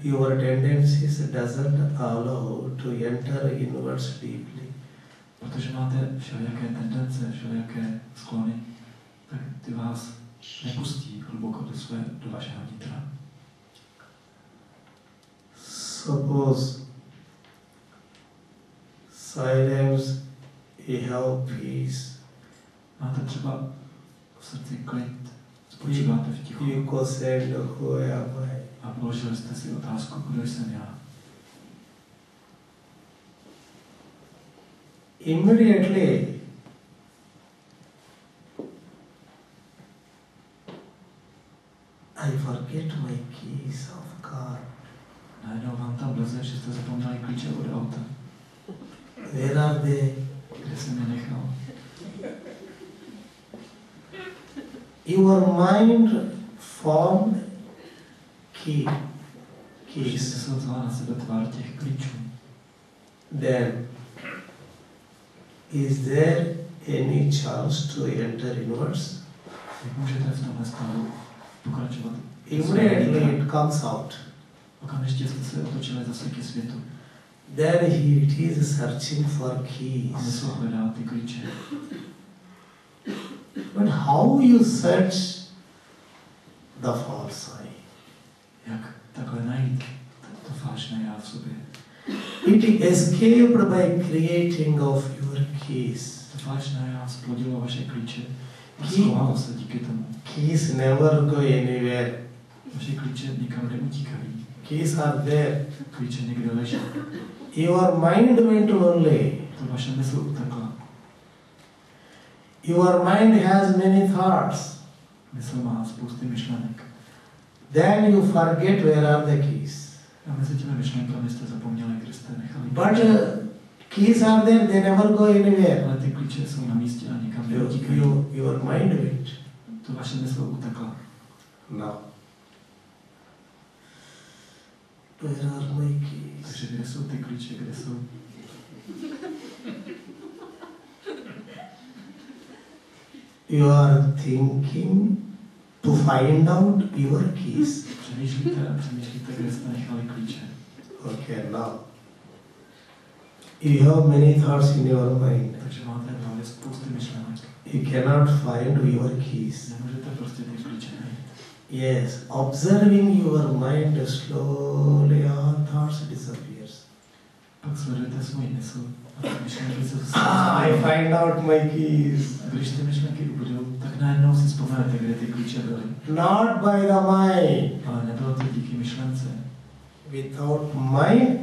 Your tendencies doesn't allow to enter inwards deeply. Protože máte všelijaké tendence, všelijaké sklony, tak ty vás nepustí hluboko do vašeho vnitra. Suppose silence, you have peace. Máte třeba v srdci klid, spočíváte v tichu. You question who am I. A položili jste si otázku, kdo jsem já. Immediately, I forget my keys of Josef, že jste zapomněli klíče od auta. Where are they? Kde jsem je nechal? Your mind formed Když keys. jste se vzala na sebe tvár těch klíčů, Then, is there any chance to enter inwards? jak můžete v tomhle stavu pokračovat? Immediately it comes out. Okamžitě jste se otočili zase ke světu. Then it is searching for A keys. mysl hledá ty klíče. But how you search the false I? Jak takhle najít to falešné já v sobě? It escaped by creating of your keys. To falešné já splodilo vaše klíče a Key- schovalo se díky tomu. Keys never go anywhere. Vaše klíče nikam neutíkají. Keys are there. Klíče někde leží. Your mind went only. To vaše mysl utekla. Your mind has many thoughts. Mysl má spousty myšlenek. Then you forget where are the keys. A mezi těmi myšlenkami jste zapomněli, kde jste nechali But klíče. keys are there, they never go anywhere. Ale ty klíče jsou na místě a nikam neutíkají. Your mind went. To vaše mysl utekla. No. Where are my keys? Takže kde jsou ty klíče, kde jsou? You are thinking to find out your keys. Přemýšlíte, kde jste nechali klíče. Okay, now. You have many thoughts in your mind. Takže máte v hlavě spousty myšlenek. You cannot find your keys. Nemůžete prostě ty klíče najít. Yes, observing your mind slowly, all thoughts disappears. Pak sledujete svůj mysl a ty myšlenky se I find out my keys. A když ty myšlenky ubudou, tak najednou si vzpomenete, kde ty klíče byly. Not by the mind. Ale nebylo to díky myšlence. Without mind,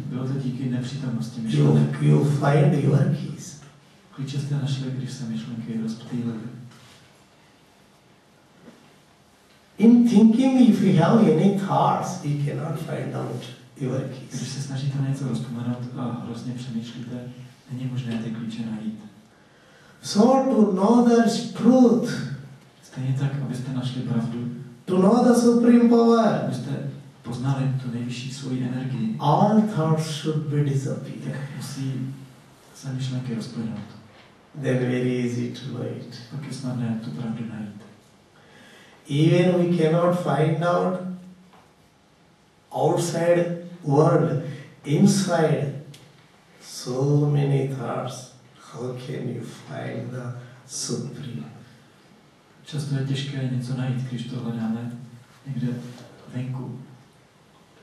Bylo to díky nepřítomnosti myšlenek. you find your keys. Klíče jste našli, když se myšlenky rozptýlily. In thinking, if you have any thoughts, you cannot find out your Když keys. se snažíte na něco rozpomenout a hrozně přemýšlíte, není možné ty klíče najít. So to know the truth, Stejně tak, abyste našli pravdu, to know the supreme power, abyste poznali tu nejvyšší svoji energii, all thoughts should be tak disappear. musí se myšlenky rozplynout. Then very easy to know it. Pak je snadné tu pravdu najít. Even we cannot find out outside world, inside so many thoughts. How can you find the supreme? Často je těžké něco najít, když to hledáme někde venku.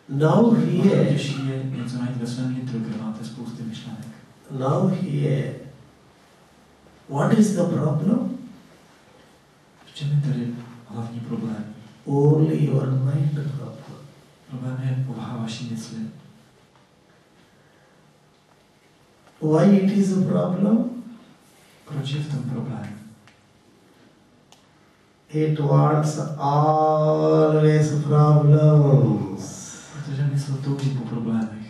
Now here, Těžší je něco najít ve svém nitru, kde máte spousty myšlenek. now here, what is the problem? V čem je tedy hlavní problém? Only your mind problem. Problém je povaha vaší mysli. Why it is a problem? Proč je v tom problém? It wants always problems. Protože mysl touží po problémech.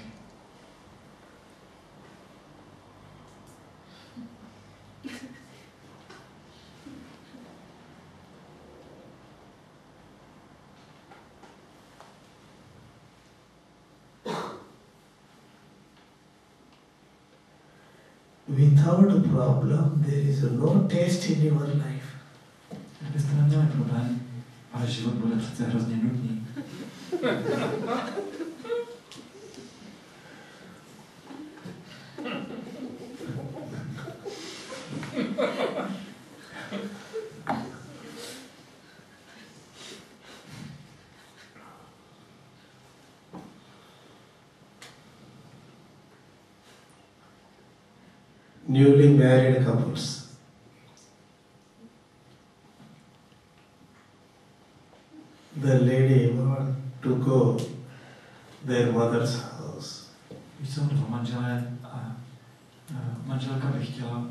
Without a problem, there is no taste in your life. Kdybyste neměli problém, ale život bude přece hrozně nudný. Newly married couples. The lady want to go their mother's house. Když jsou dva manželé a manželka by chtěla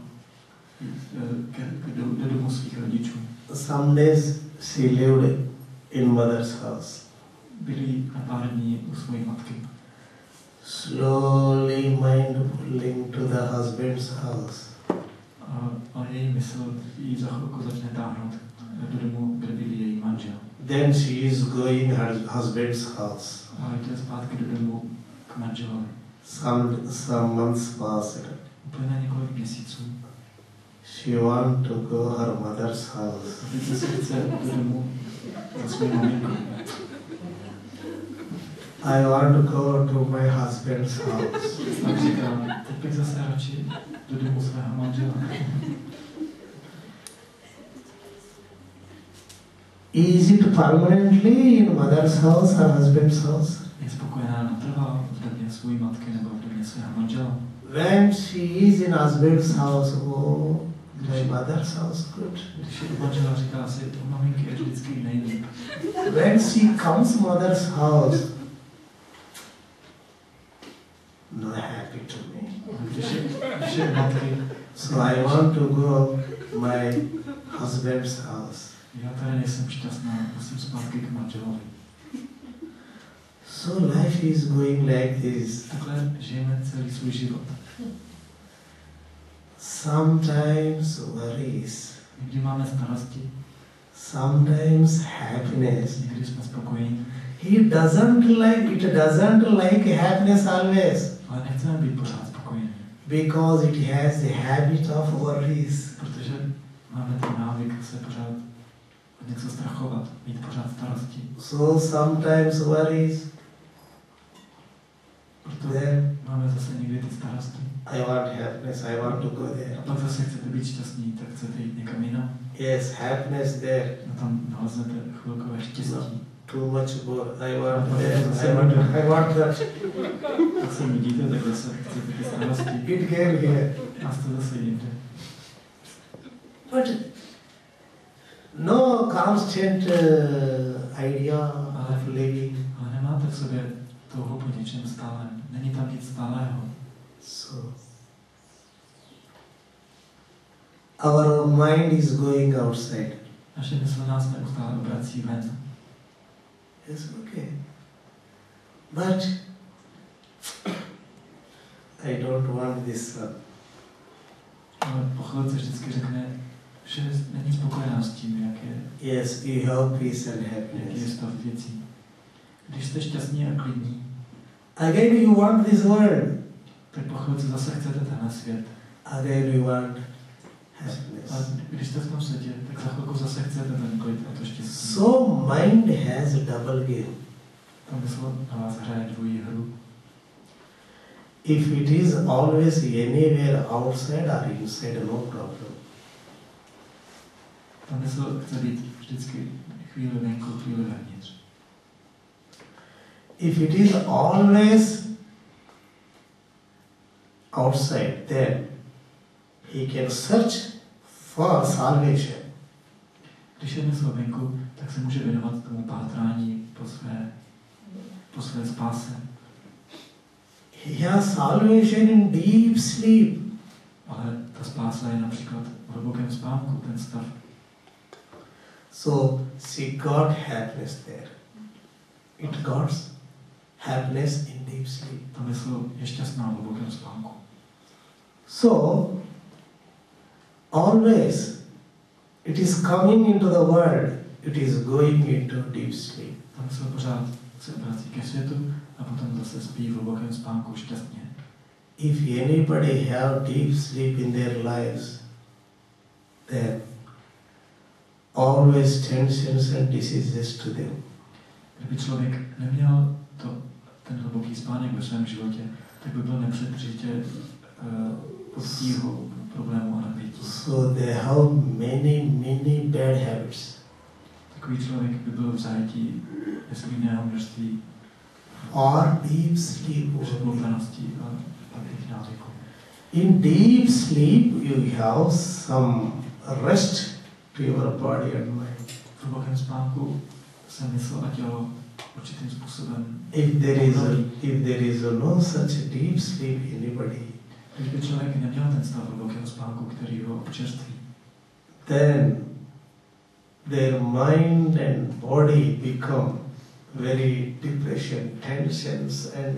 jít do domu svých rodičů. Some days she lived in mother's house. byli na pár dní u svojí matky. Slowly mind pulling to the husband's house. A její mysl jí za chvilku začne táhnout do domu, kde bydlí její manžel. Then she is going her husband's house. A jde zpátky do domu k manželovi. Some months passed. Uplyne několik měsíců. She want to go her mother's house. A teď se chce do domu za svou maminku. I want to go to my husband's house. Tak říkám, teď bych zase radši do domu svého manžela. Is it permanently in mother's house or husband's house? Je spokojená natrvalo v domě své matky nebo v domě svého manžela. When she is in husband's house, oh, my mother's house good. Když je u manžela, říká si, u maminky je vždycky nejlíp. When she comes mother's house, not happy to me. Když je u matky, So I want to go my husband's house. já tady nejsem šťastná, musím zpátky k manželovi. So life is going like this. Takhle žijeme celý svůj život. Sometimes worries, Někdy máme starosti, sometimes happiness. někdy jsme spokojení, It doesn't like happiness always, ale nechceme být pořád spokojení, because it has the habit of worries. protože máme ten návyk se pořád od něco strachovat, mít pořád starosti. So sometimes worries, Proto then máme zase někdy ty starosti. I want happiness, I want to go there. A pak zase chcete být šťastní, tak chcete jít někam jinam. Yes, happiness there. No tam naleznete chvilkové štěstí. Too much more. I want there. I want that. Tak se vidíte, tak zase chcete ty starosti. It came here. A jste zase jinde. But no constant idea of living. Ale nemáte v sobě touhu po něčem stálem. Není tam nic stálého. So our mind is going outside. Naše mysl nás neustále obrací ven. Yes, okay. But I don't want this one. Ale po chvilce vždycky řekne, že není spokojená s tím, jak je. Yes, you have peace and Jaký je happiness. stav věcí. Když jste šťastní a klidní, Again you want this world. tak po chvilce zase chcete tenhle svět. Again you want A happiness. když jste v tom světě, tak za chvilku zase chcete ten klid a to štěstí. So mind has a double game. Ta mysl na vás hraje dvojí hru. If it is always anywhere outside or inside, no problem. Ta mysl chce být vždycky chvíli venku, chvíli vevnitř. If it is always outside, then he can search for salvation. Když je mysl venku, tak se může věnovat tomu pátrání po své spáse. He has salvation in deep sleep. Ale ta spása je například v hlubokém spánku, ten stav. So she got happiness there. It got happiness in deep sleep. Ta mysl je šťastná v hlubokém spánku. So always it is coming into the world, it is going into deep sleep. Ta mysl pořád se obrací ke světu a potom zase spí v hlubokém spánku šťastně. If anybody have deep sleep in their lives, then always tensions and diseases to them. Kdyby člověk neměl ten hluboký spánek ve svém životě, tak by byl nepřetržitě pod tíhou problémů a napětí. So they have many bad habits. Takový člověk by byl v zajetí nesmírného množství Or deep sleep. překlopeností a těch návyků. In deep sleep you have some rest to your body and mind. V hlubokém spánku se mysl a tělo určitým způsobem If there is no such deep sleep anybody, když by člověk neměl ten stav hlubokého spánku, který ho občerství, then their mind and body become very depression, tensions, and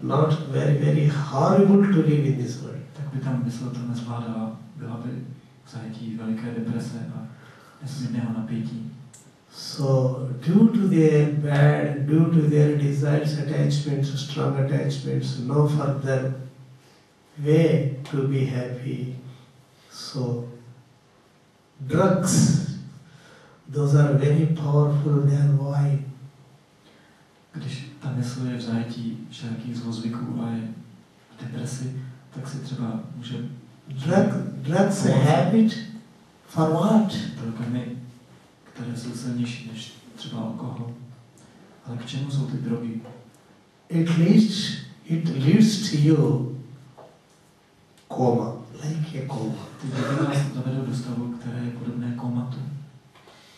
not very, very horrible to live in this world. Tak by tam mysl to nezvládala, byla by v zajetí veliké deprese a nesmírného napětí. So, due to their bad, due to their desires, attachments, strong attachments, no further way to be happy. So, drugs, those are very powerful, they are why. Když ta mysl je v zajetí všelakých zlozvyků a je v depresi, tak si třeba může... Drugs a habit for what? Drogami, které jsou silnější než třeba alkohol. Ale k čemu jsou ty drogy? It leads to you coma, like a coma. Ty drogy nás zavedou do stavu, které je podobné komatu.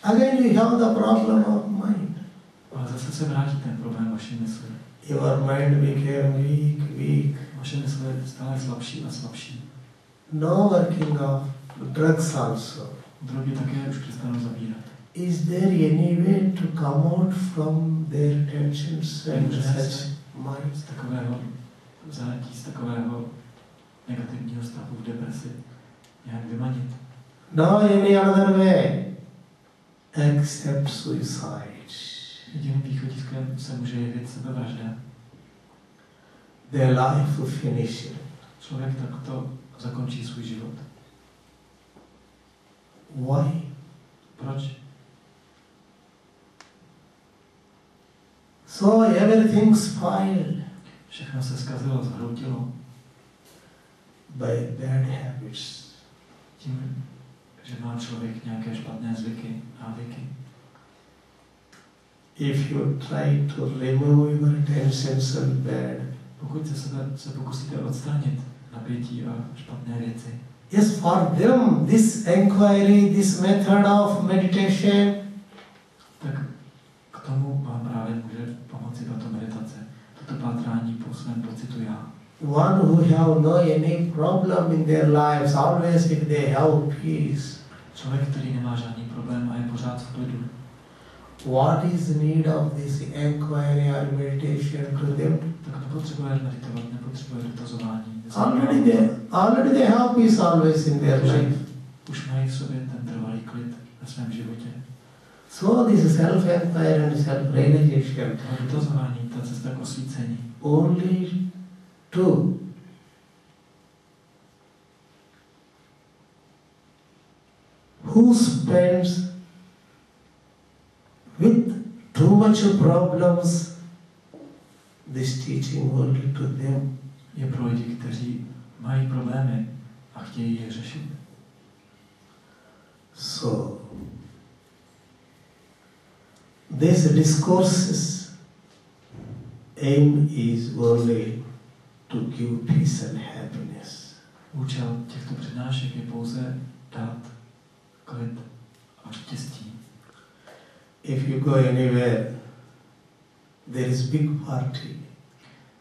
Again you have the problem of mind. Ale zase se vrátí ten problém vaší mysli. Your mind became weak. Vaše mysl je stále slabší a slabší. No working of drugs also. Drogy také už přestanou zabírat. Is there any way to come out from their tensions and such mind? Z takového zajetí, z takového negativního stavu v depresi nějak vymanit? No any other way except suicide. Jediným východiskem se může jevit sebevražda. Their life will finish it. Člověk takto zakončí svůj život. Why? Proč? So everything spoiled Všechno se zkazilo, zhroutilo by bad habits. tím, že má člověk nějaké špatné zvyky, návyky. If you try to remove your tensions and bad, Pokud se pokusíte odstranit napětí a špatné věci, yes, for them this inquiry, this method of meditation, tak k tomu vám právě může pomoci tato meditace, toto pátrání po svém pocitu já. one who have no any problem in their lives, always if they have peace. Člověk, který nemá žádný problém a je pořád v klidu. What is the need of this inquiry or meditation to them? Tak nepotřebuje meditovat, nepotřebuje dotazování. Already they have peace always in their life. Už mají v sobě ten trvalý klid ve svém životě. So this self-inquiry and self-realization. Dotazování, ta cesta k osvícení. Only two. Who spends with too much problems, this teaching only to them. Je pro lidi, kteří mají problémy a chtějí je řešit. So, these discourses aim is only to give peace and happiness. Účel těchto přednášek je pouze dát klid a štěstí. If you go anywhere, there is big party.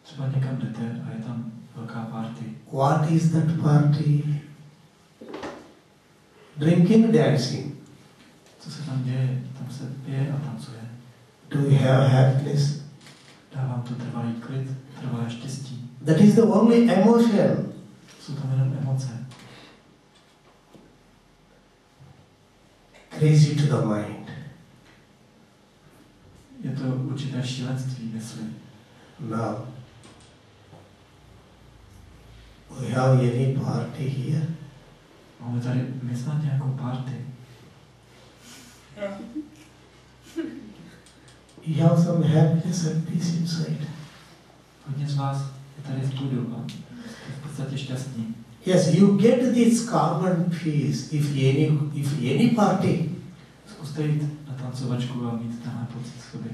Třeba někam jdete a je tam velká party. What is that party? Drinking, dancing. Co se tam děje? Tam se pije a tancuje. Do you have happiness? Dávám to trvalý klid, trvalé štěstí. That is the only emotion. Jsou tam jenom emoce. Crazy to the mind. Je to určité šílenství mysli. Now, we have any party here? Máme tady myslet nějakou party. You have some happiness and peace inside. Hodně z vás je tady v klidu a jste v podstatě šťastní. Yes, you get this calm and peace if any party. Zkuste jít na tancovačku a mít tenhle pocit v sobě.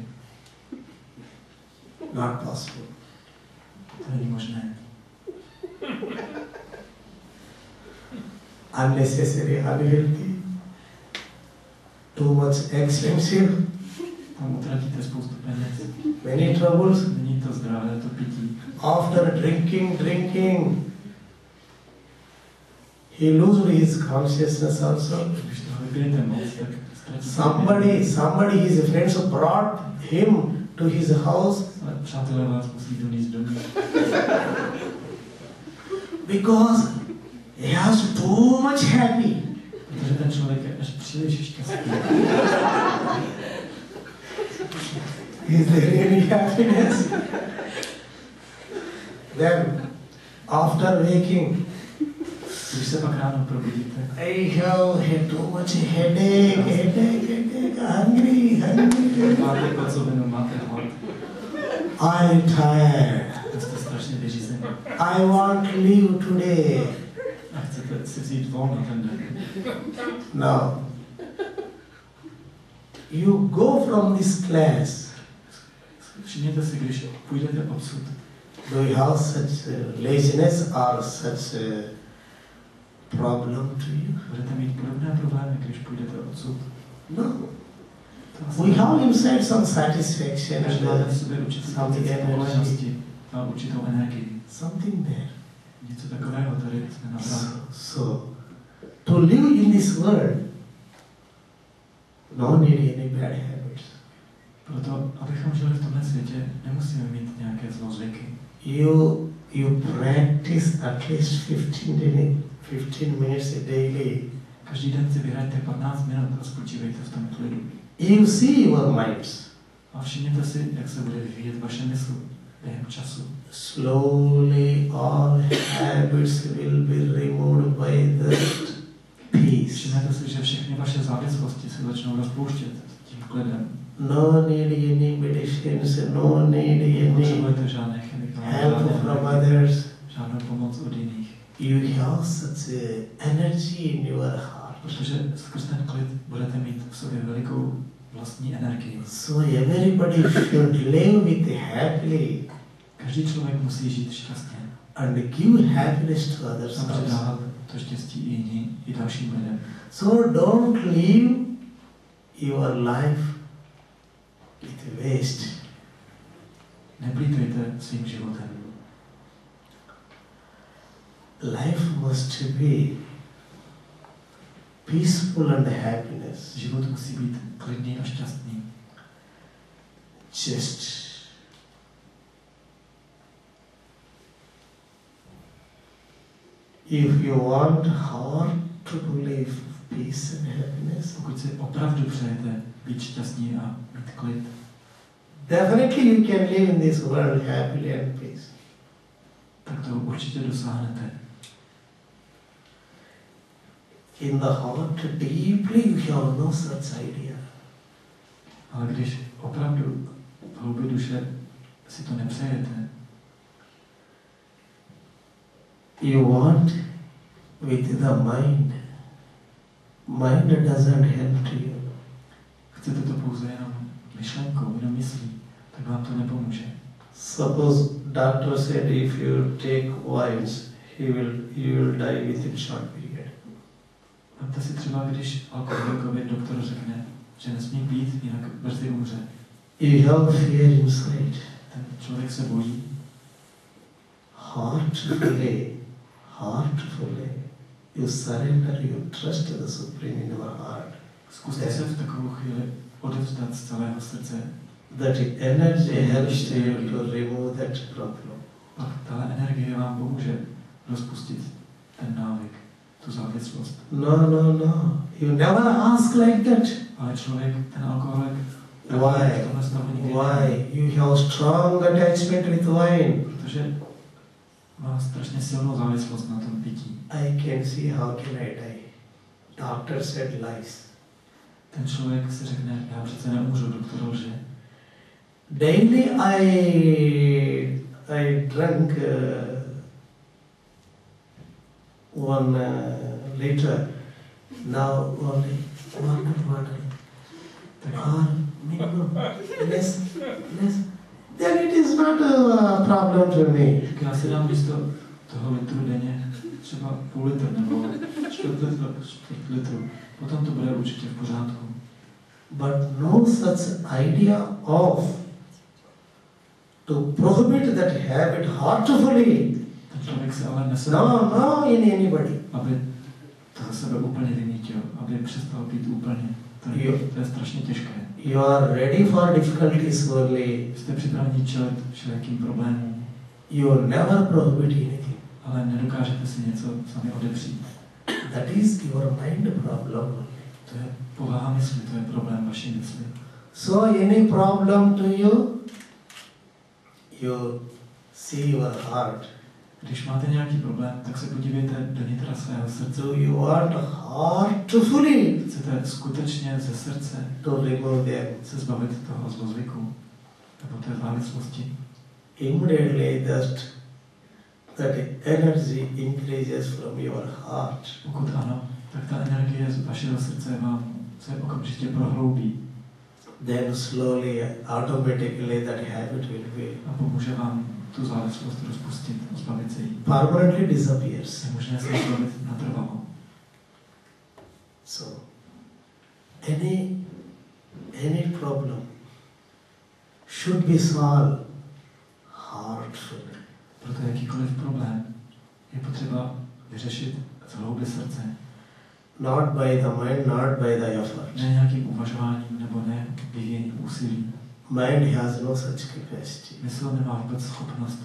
Not possible. To není možné. Unnecessary, unhealthy, too much expensive, Tam utratíte spoustu peněz. many troubles. Není to zdravé, to pití. After drinking, he loses his consciousness also. Když toho vypijete moc, tak Somebody his friends brought him to his house. Ale přátelé vás musí donést domů. Because he has too much happy. Protože ten člověk je až příliš šťastný. Is there any happiness? Then, after waking, když se pak ráno probudíte, I have had too much headache, hungry. máte kocovinu, máte hlad, I'm tired. jste strašně vyřízení I want to leave today. a chcete si vzít volno ten den. Now, you go from this class. Všimněte si, když půjdete odsud, Do you have such laziness or such problem to you? budete mít podobné problémy, když půjdete odsud. No. We have inside some satisfaction Když máte v and sobě určitý some pocit energy. spokojenosti a určitou energii. Something there. Něco takového tady jsme nabrali. So, to live in this world, no need any bad habits. Proto, abychom žili v tomhle světě, nemusíme mít nějaké zlozvyky. You practice at least 15 minutes daily. Každý den si vyhraňte 15 minut a spočívejte v tom klidu. You see your minds. A všimněte si, jak se bude vyvíjet vaše mysl během času. Slowly all habits will be removed by that peace. Všimněte si, že všechny vaše závislosti se začnou rozpouštět tím klidem. No need any medicines, no need any Nepotřebujete žádné chemikálie, help from others. žádnou pomoc od jiných. You have such a energy in your heart. Protože skrz ten klid budete mít v sobě velikou vlastní energii. So everybody should live with happily Každý člověk musí žít šťastně and give happiness to others a also. předávat to štěstí i dalším lidem. So don't live your life with waste. Neplýtvejte svým životem. Life must be peaceful and happiness. Život musí být klidný a šťastný. Just if you want hard to live peace and happiness, Pokud si opravdu přejete být šťastní a mít klid, definitely you can live in this world happily and peace. tak to určitě dosáhnete. In the heart, deeply you have no such idea. Ale když opravdu v hloubi duše si to nepřejete, You want with the mind. Mind doesn't help to you. chcete to pouze jenom myšlenkou, jenom myslí, tak vám to nepomůže. Suppose doctor said if you take wines, you will die within short period. Vemte si třeba, když alkoholikovi doktor řekne, že nesmí pít, jinak brzy umře. You have fear inside. Ten člověk se bojí. Heartfully, you surrender, you trust the Supreme in your heart. Zkuste se v takovou chvíli odevzdat z celého srdce. That energy helps you to remove that problem. Pak ta energie vám pomůže rozpustit ten návyk, tu závislost. No. You never ask like that. Ale člověk, ten alkoholik, Why? You have strong attachment with wine. Protože má strašně silnou závislost na tom pití. I can see how can I die. Doctor said lies. Ten člověk si řekne, já přece neumřu, doktor lže. Daily I drank 1 liter. Now only 1 bottle. Minimum. Less. Then it is not a problem to me. Já si dám místo toho litru denně třeba půl litru nebo čtvrt litru. Potom to bude určitě v pořádku. But no such idea of to prohibit that habit heartfully. Ten člověk se ale nesmí, No in anybody. aby to za sebe úplně vymítil, aby přestal pít úplně. To je strašně těžké. You are ready for difficulties only. Jste připraveni čelit všelijakým problémům. You never prohibit anything. Ale nedokážete si něco sami odepřít. That is your mind problem. To je povaha mysli, to je problém vaší mysli. So any problem to you, you see your heart. Když máte nějaký problém, tak se podívejte do nitra svého srdce. So you want heartfully Chcete skutečně ze srdce to remove them. se zbavit toho zlozvyku nebo té závislosti. Immediately that energy increases from your heart. Pokud ano, tak ta energie z vašeho srdce vám se okamžitě prohloubí. Then slowly, automatically that habit will be A pomůže vám tu závislost rozpustit, zbavit se jí. permanently disappears. Je možné se zbavit natrvalo. So, any problem should be solved heartfully. Proto jakýkoliv problém je potřeba vyřešit z hloubi srdce. Not by the mind, not by the effort. Ne nějakým uvažováním nebo ne vyvíjením úsilí. Mind has no such capacity. Mysl nemá vůbec schopnost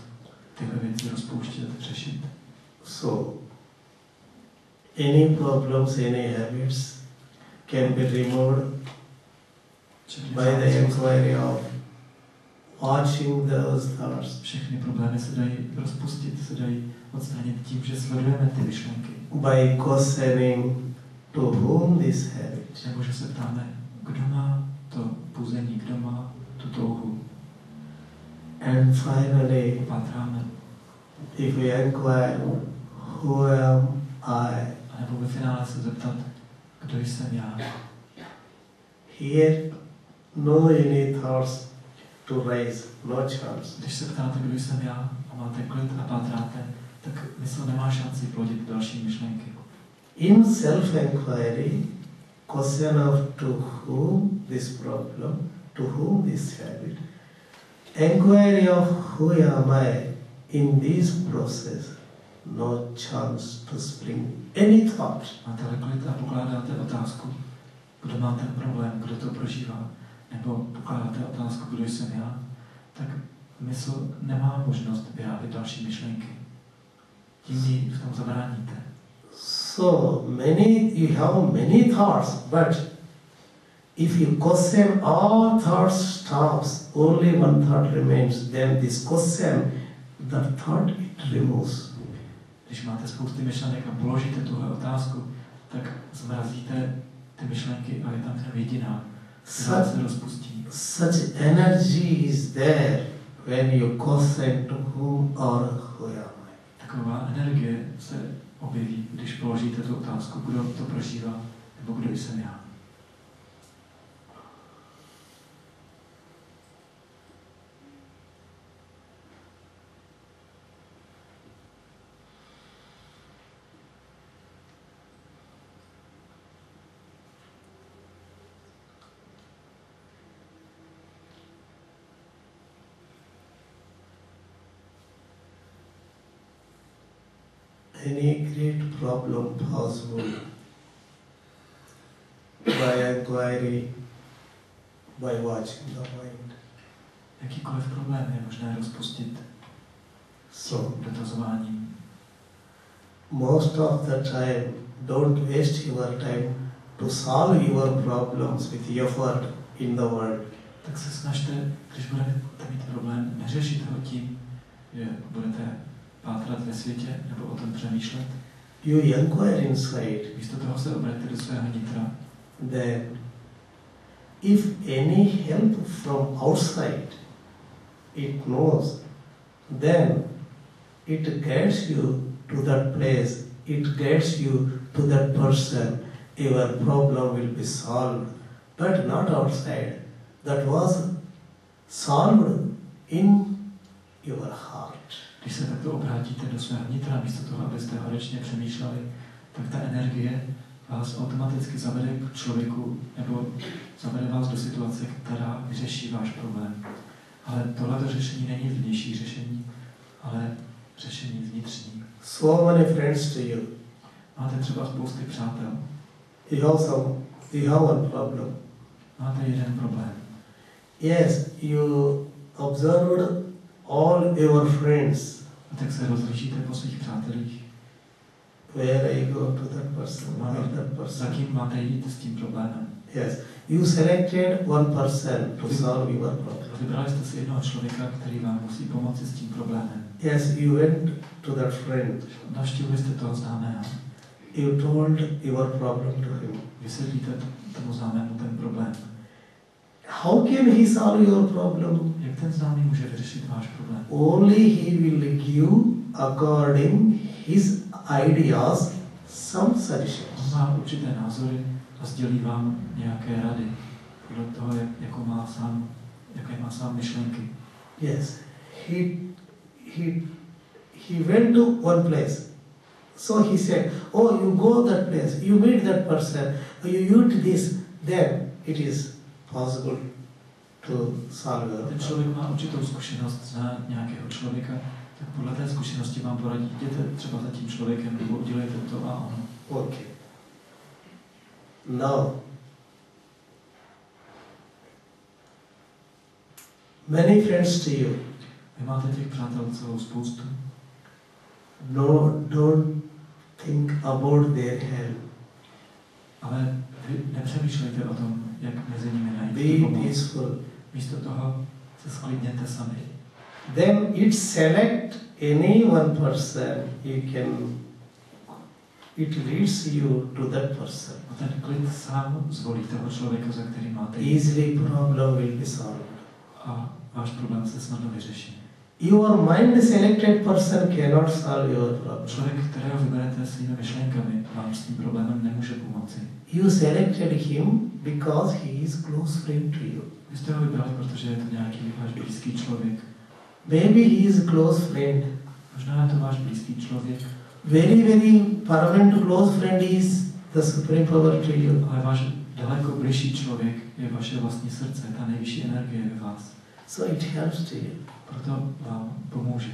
tyhle věci rozpouštět, řešit. So, any problems, any habits can be removed by the inquiry of watching those thoughts. Všechny problémy se dají rozpustit, se dají odstranit tím, že sledujeme ty myšlenky. By questioning to whom this habit. Nebo že se ptáme, kdo má to puzení, kdo má tu touhu. And finally, Pátráme. if we inquire, who am I? A nebo ve finále se zeptat, kdo jsem já. Here, no any thoughts to raise, no chance. Když se ptáte, kdo jsem já, a máte klid a pátráte, tak mysl nemá šanci plodit další myšlenky. In self-inquiry, question of to whom this problem, to whom this habit, inquiry of who am I in this process, no chance to spring any thought. Máte klid a pokládáte otázku, kdo má ten problém, kdo to prožívá, nebo pokládáte otázku, kdo jsem já, tak mysl nemá možnost vyrábět další myšlenky. Tím ji v tom zabráníte. So you have many thoughts, but if you question all thoughts stops, only one thought remains, then this question, the thought it removes. Když máte spousty myšlenek a položíte tuhle otázku, tak zmrazíte ty myšlenky a je tam jenom jediná, která se rozpustí. Such energy is there when you question to whom or who am I. Taková energie se objeví, když položíte tu otázku, kdo to prožívá, nebo kdo jsem já. Any great problem possible by inquiry, by watching the mind. Jakýkoliv problém je možné rozpustit dotazováním. Most of the time, don't waste your time to solve your problems with effort in the world. Tak se snažte, když budete mít problém, neřešit ho tím, že budete pátrat ve světě nebo o tom přemýšlet. You inquire inside. Místo toho se obraťte do svého nitra. Then, if any help from outside it knows, then it guides you to that place, it guides you to that person, your problem will be solved, but not outside. That was solved in your heart. Když se takto obrátíte do svého nitra, místo toho, abyste horečně přemýšleli, tak ta energie vás automaticky zavede k člověku nebo zavede vás do situace, která vyřeší váš problém. Ale tohleto řešení není vnější řešení, ale řešení vnitřní. So many friends to you. Máte třeba spousty přátel. You have some You have one problem. Máte jeden problém. Yes, you observed all your friends. A tak se rozlišíte po svých přátelích. Where I go to that person or that Za person. kým máte jít s tím problémem? Yes, you selected one person to solve your problem. Vybrali jste si jednoho člověka, který vám musí pomoci s tím problémem. Yes, you went to that friend. Navštívili jste toho známého. You told your problem to him. Vysvětlíte tomu známému ten problém. How can he solve your problem? Jak ten známý může vyřešit váš problém? Only he will give according his ideas some On suggestions. má určité názory a sdělí vám nějaké rady podle toho, jaké má sám myšlenky. Yes, he went to one place. So he said, oh, you go that place, you meet that person, you eat this, then it is possible to solve your Ten problem. člověk má určitou zkušenost, zná nějakého člověka, tak podle té zkušenosti vám poradí, jděte třeba za tím člověkem, nebo udělejte to a ono. Okay. Now, many friends to you. Vy máte těch přátel celou spoustu. No, don't think about their help. Ale vy nepřemýšlejte o tom, jak mezi nimi najít Be pomoc. peaceful. Místo toho se sklidněte sami. Then it select any one person it leads you to that person. A ten klid sám zvolí toho člověka, za kterým máte. Easily problem will be solved. A váš problém se snadno vyřeší. Your mind selected person cannot solve your problem. Člověk, kterého vyberete svými myšlenkami, vám s tím problémem nemůže pomoci. You selected him because he is close friend to you. Vy jste ho vybrali, protože je to nějaký váš blízký člověk. Maybe he is close friend. Možná je to váš blízký člověk. Very, very permanent close friend is the supreme power to you. Ale váš daleko bližší člověk je vaše vlastní srdce, ta nejvyšší energie ve vás. So it helps to you. Proto vám pomůže.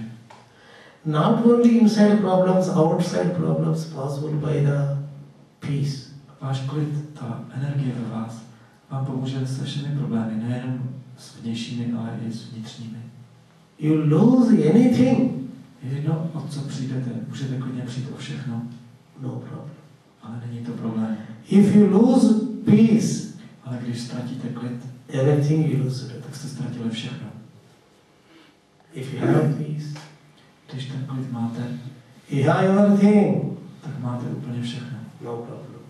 Not only inside problems, outside problems possible by the peace. Váš klid, ta energie ve vás, vám pomůže se všemi problémy, nejenom s vnějšími, ale i s vnitřními. You lose anything, Je jedno, o co přijdete, můžete klidně přijít o všechno, no problem. ale není to problém. If you lose peace, Ale když ztratíte klid, everything you lose. tak jste ztratili všechno. If you have peace, Když ten klid máte, you have everything, tak máte úplně všechno. no problem.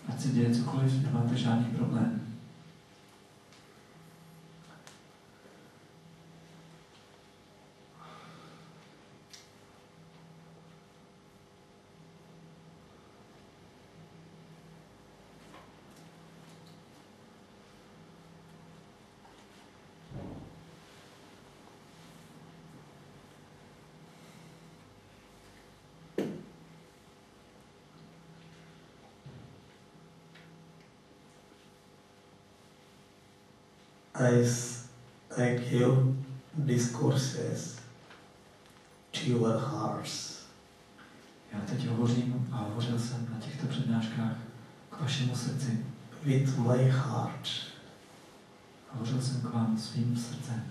Ať se děje cokoliv, nemáte žádný problém. I give discourses to your hearts. Já teď hovořím a hovořil jsem na těchto přednáškách k vašemu srdci. With my heart. Hovořil jsem k vám svým srdcem.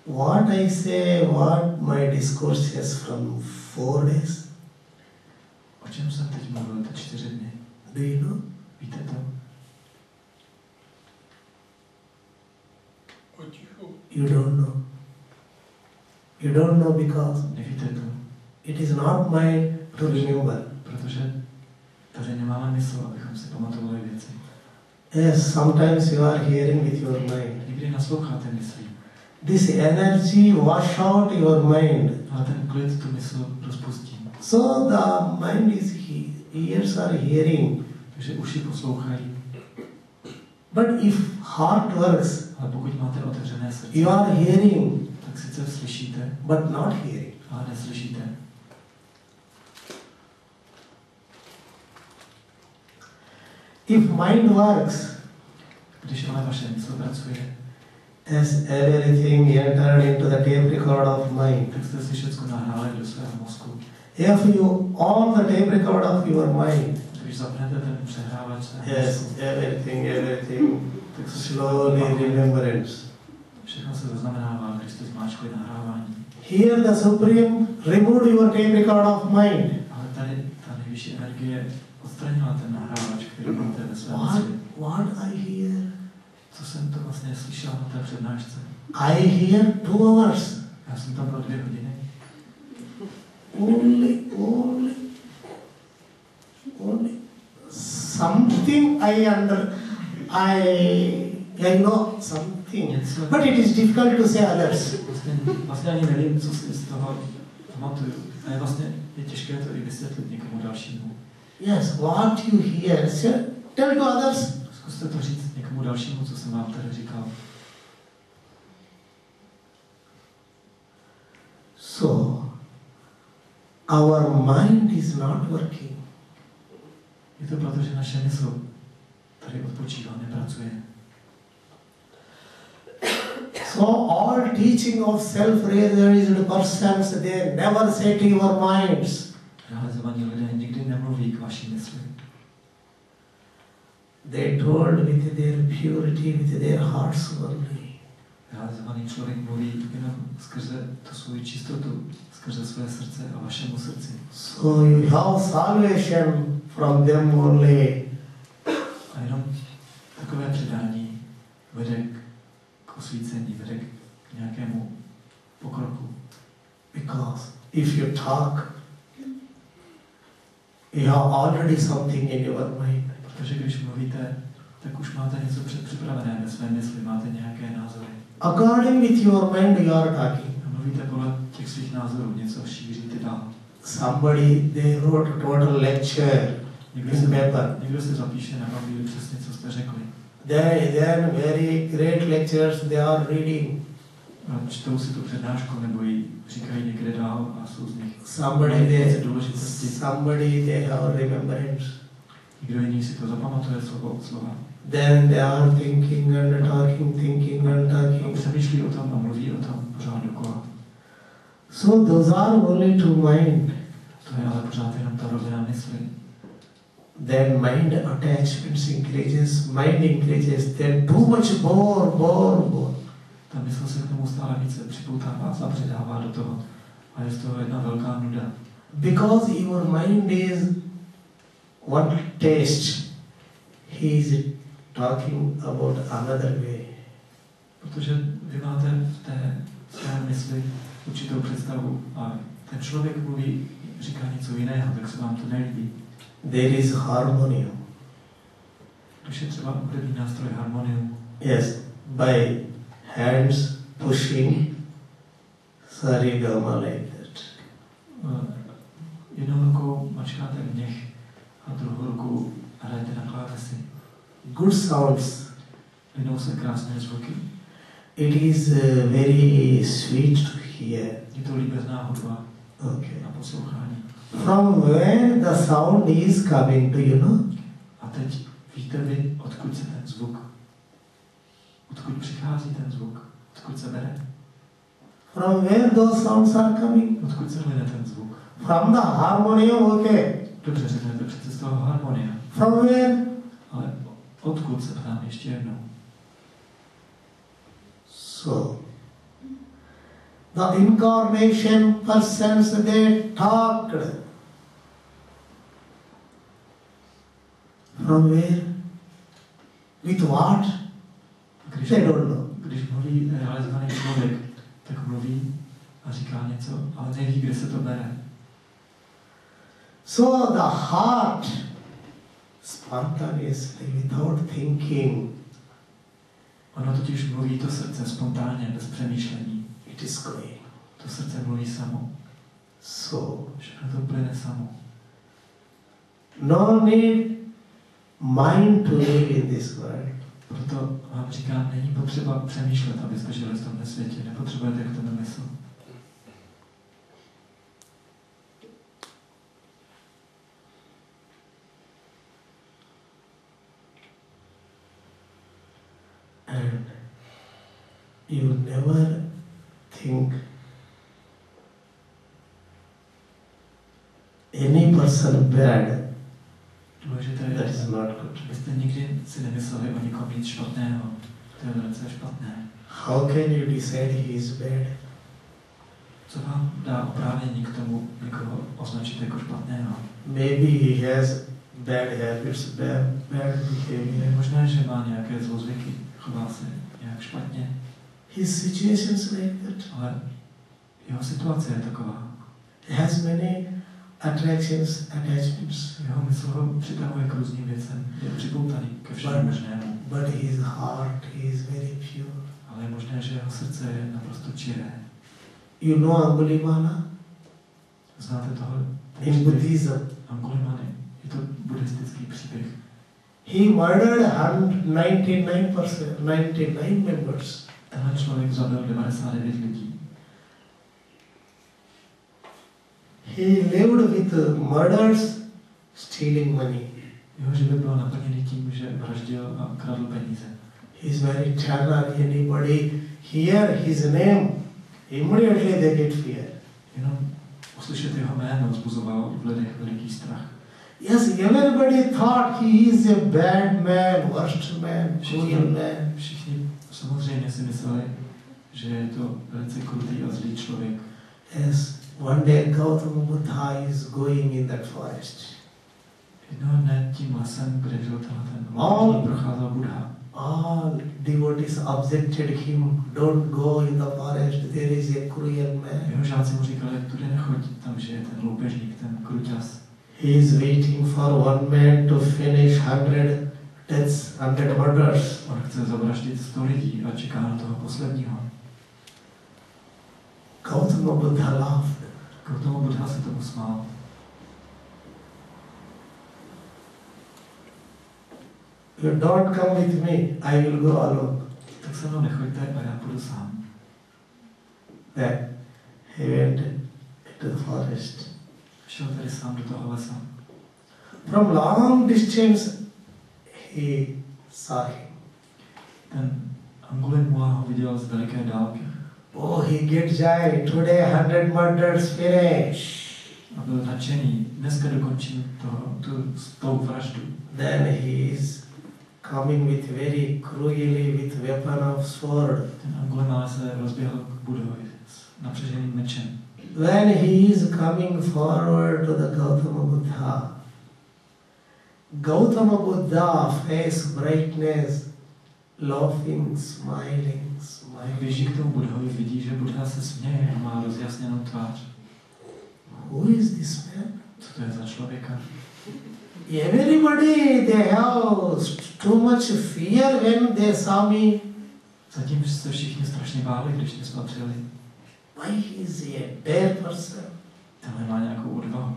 What I say, what my discourses from 4 days, O čem jsem teď mluvil ty 4 dny? do you know? Víte to? You don't know. You don't know because Nevíte to? it is not mine to remember. Protože tady nemáme mysl, abychom si pamatovali věci. Yes, sometimes you are hearing with your mind. Někdy nasloucháte myslí, This energy wash out your mind. ale ten klid tu mysl rozpustí. So the mind is, ears are hearing. Takže uši poslouchají. But if heart works, Ale pokud máte otevřené srdce, you are hearing, tak sice slyšíte, but not hearing. ale neslyšíte. If mind works, Když ale vaše mysl pracuje, as everything entered into the tape record of mind. tak jste si všechno nahráli do svého mozku. If you on the tape record of your mind, Když zapnete ten přehrávač, yes, everything, slowly remembrance. Všechno se zaznamenává, když jste zmáčkli nahrávání. Here the Supreme removed your tape record of mind. Ale tady ta nejvyšší energie odstranila ten nahrávač, který máte ve svém mysli. What I hear? Co jsem to vlastně slyšel na té přednášce? I hear 2 hours. Já jsem tam byl 2 hodiny. Only something I know something, but it is difficult to say others. Vlastně ani nevím, co si z toho pamatuju. A je těžké to i vysvětlit někomu dalšímu. Yes, what you hear, tell to others. Zkuste to říct někomu dalšímu, co jsem vám tady říkal. So, our mind is not working. Je to proto, že naše mysl tady odpočívá, nepracuje. So all teaching of self-realized persons, they never say to your minds. Realizovaní lidé nikdy nemluví k vaší mysli. They told with their purity, with their hearts only. Realizovaný člověk mluví jenom skrze tu svou čistotu, skrze své srdce a vašemu srdci. So you have salvation from them only. A jenom takové předání vede k osvícení, vede k nějakému pokroku. Because if you talk, you have already something in your mind. Protože když mluvíte, tak už máte něco připravené ve své mysli, máte nějaké názory. According with your mind you are talking. A mluvíte podle těch svých názorů, něco šíříte dál. Somebody, they wrote a total lecture in paper. Někdo si zapíše na papír přesně, co jste řekli. Then very great lectures they are reading. A čtou si tu přednášku, nebo ji říkají někde dál a jsou z nich somebody they have remembrance. Někdo jiný si to zapamatuje slova. Then they are thinking and talking. Přemýšlí o tom a mluví o tom pořád dokola. So those are only to mind. To je ale pořád jenom ta rovina mysli. Then mind attachments increases, then too much more. Ta mysl se k tomu stále více připoutává, zabředává do toho. A je z toho jedna velká nuda. Because your mind is one taste, he is talking about another way. Protože vy máte v té své mysli určitou představu a ten člověk mluví, říká něco jiného, tak se vám to nelíbí. There is harmonium. Když je třeba hudební nástroj harmonium. Yes, by hands pushing sarigama like that. Jednou rukou mačkáte měch a druhou rukou hrajete na klávesi. Good sounds. Jednou se krásné zvuky. It is very sweet to hear. Je to líbezná hudba na poslouchání. From where the sound is coming, do you know? A teď víte vy, odkud se ten zvuk, odkud přichází ten zvuk, odkud se bere? From where those sounds are coming? Odkud se hledá ten zvuk? From the harmonium, okay. Dobře, řeknete přece z toho harmonia. From where? Ale odkud se ptám ještě jednou? So, the incarnation persons, they talked. From where? With what? They don't know. Když mluví realizovaný člověk, tak mluví a říká něco, ale neví, kde se to bere. So the heart, spontaneously, without thinking, ono totiž mluví to srdce spontánně, bez přemýšlení. it is going. To srdce mluví samo. So, všechno to plyne samo. No need mind to live in this world. Proto vám říkám, není potřeba přemýšlet, abyste žili v tomto světě. Nepotřebujete k tomu mysl. And you never think any person bad Důležité That je, is not good. abyste nikdy si nemysleli o nikom nic špatného. To je velice špatné. How can you decide he is bad? Co vám dá oprávnění k tomu někoho označit jako špatného? Maybe he has bad habits, bad behavior. Je možné, že má nějaké zlozvyky, chová se nějak špatně. His situation is like that. Ale jeho situace je taková. He has many attractions, attachments. Jeho mysl ho přitahuje k různým věcem. Je připoutaný ke všemu možnému. But his heart is very pure. Ale je možné, že jeho srdce je naprosto čiré. You know Angulimala? Znáte toho? In Buddhism. Angulimala. Je to buddhistický příběh. He murdered 99 members. Tenhle člověk zabil 99 lidí. He lived with murders, stealing money. Jeho život byl naplněný tím, že vraždil a kradl peníze. He is very terror. Anybody hear his name, immediately they get fear. Jenom uslyšet jeho jméno vzbuzovalo v lidech veliký strach. Yes, everybody thought he is a bad man, worst man, cruel man. Všichni samozřejmě si mysleli, že je to velice krutý a zlý člověk. Yes, one day Gautama Buddha is going in that forest. Jednoho dne tím lesem, kde žil ten procházel Buddha. All devotees objected him, don't go in the forest, there is a cruel man. Jeho žáci mu říkali, tudy nechoď, tam žije ten loupežník, ten kruťas. He is waiting for one man to finish 100 deaths, 100 murders. On chce zavraždit 100 lidí a čeká na toho posledního. Gautama Buddha laughed. Gautama Buddha se tomu smál. You don't come with me, I will go alone. Tak se mnou nechoďte a já půjdu sám. Then he went into the forest. Šel tedy sám do toho lesa. From long distance he saw him. Ten Angulimala ho viděl z veliké dálky. Oh, he gets joy. Today 100 murders finish. A byl nadšený. Dneska dokončím tou vraždu. Then he is coming with very cruelly with weapon of sword. Ten Angulimala se rozběhl k Buddhovi s napřeženým mečem. When he is coming forward to the Gautama Buddha, Gautama Buddha face brightness, laughing, smiling. Běží k tomu Buddhovi, vidí, že Buddha se směje a má rozjasněnou tvář. Who is this man? Co to je za člověka? Everybody, they have too much fear when they saw me. Zatím se všichni strašně báli, když mě spatřili. Why is he a dare person? Tenhle má nějakou odvahu.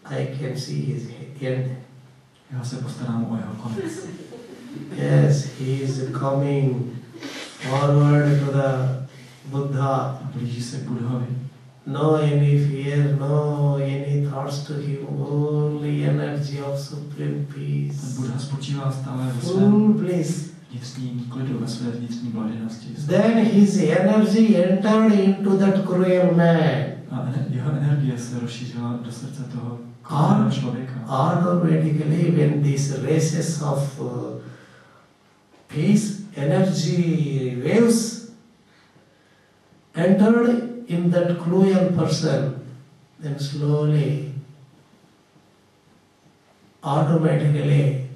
I can see his end. Já se postarám o jeho konec. Yes, he is coming forward to the Buddha. A blíží se k Buddhovi. No any fear, no any thoughts to him, only energy of supreme peace. Ten Buddha spočívá stále ve Full svém bliss. vnitřním klidu, ve své vnitřní blaženosti. Then his energy entered into that cruel man. A jeho energie se rozšířila do srdce toho krutého člověka. Automatically, when these races of peace, energy waves entered in that cruel person, then slowly, automatically,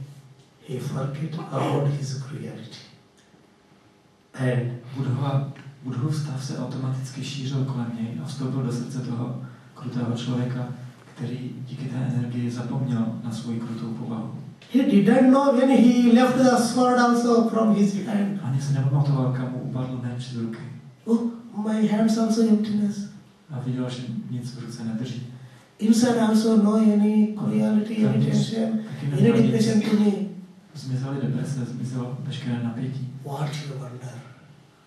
he forget about his cruelty. And Buddhův stav se automaticky šířil kolem něj a vstoupil do srdce toho krutého člověka, který díky té energii zapomněl na svou krutou povahu. he didn't know when he left the sword also from his hand. Ani se nepamatoval, kam mu upadl meč z ruky. Oh, my hands also emptiness. A viděl, že nic v ruce nedrží. Inside also no any cruelty, any tension, any depression to me. Zmizely deprese, zmizelo veškeré napětí. What you wonder?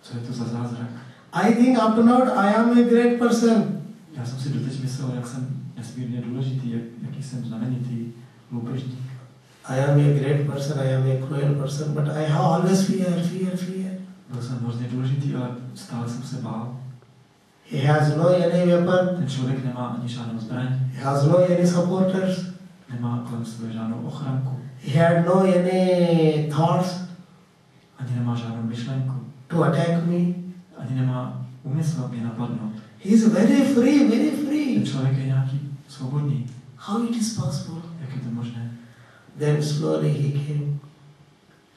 Co je to za zázrak? I think up to now I am a great person. Já jsem si doteď myslel, jak jsem nesmírně důležitý, jaký jsem znamenitý loupežník. I am a great person, I am a cruel person, but I have always fear. Byl jsem hrozně důležitý, ale stále jsem se bál. He has no any weapon, Ten člověk nemá ani žádnou zbraň, he has no any supporters. nemá kolem sebe žádnou ochranku. He had no any thoughts Ani nemá žádnou myšlenku. to attack me. Ani nemá úmysl mě napadnout. He is very free, very free. Ten člověk je nějaký svobodný. How it is possible? Jak je to možné? Then slowly he came.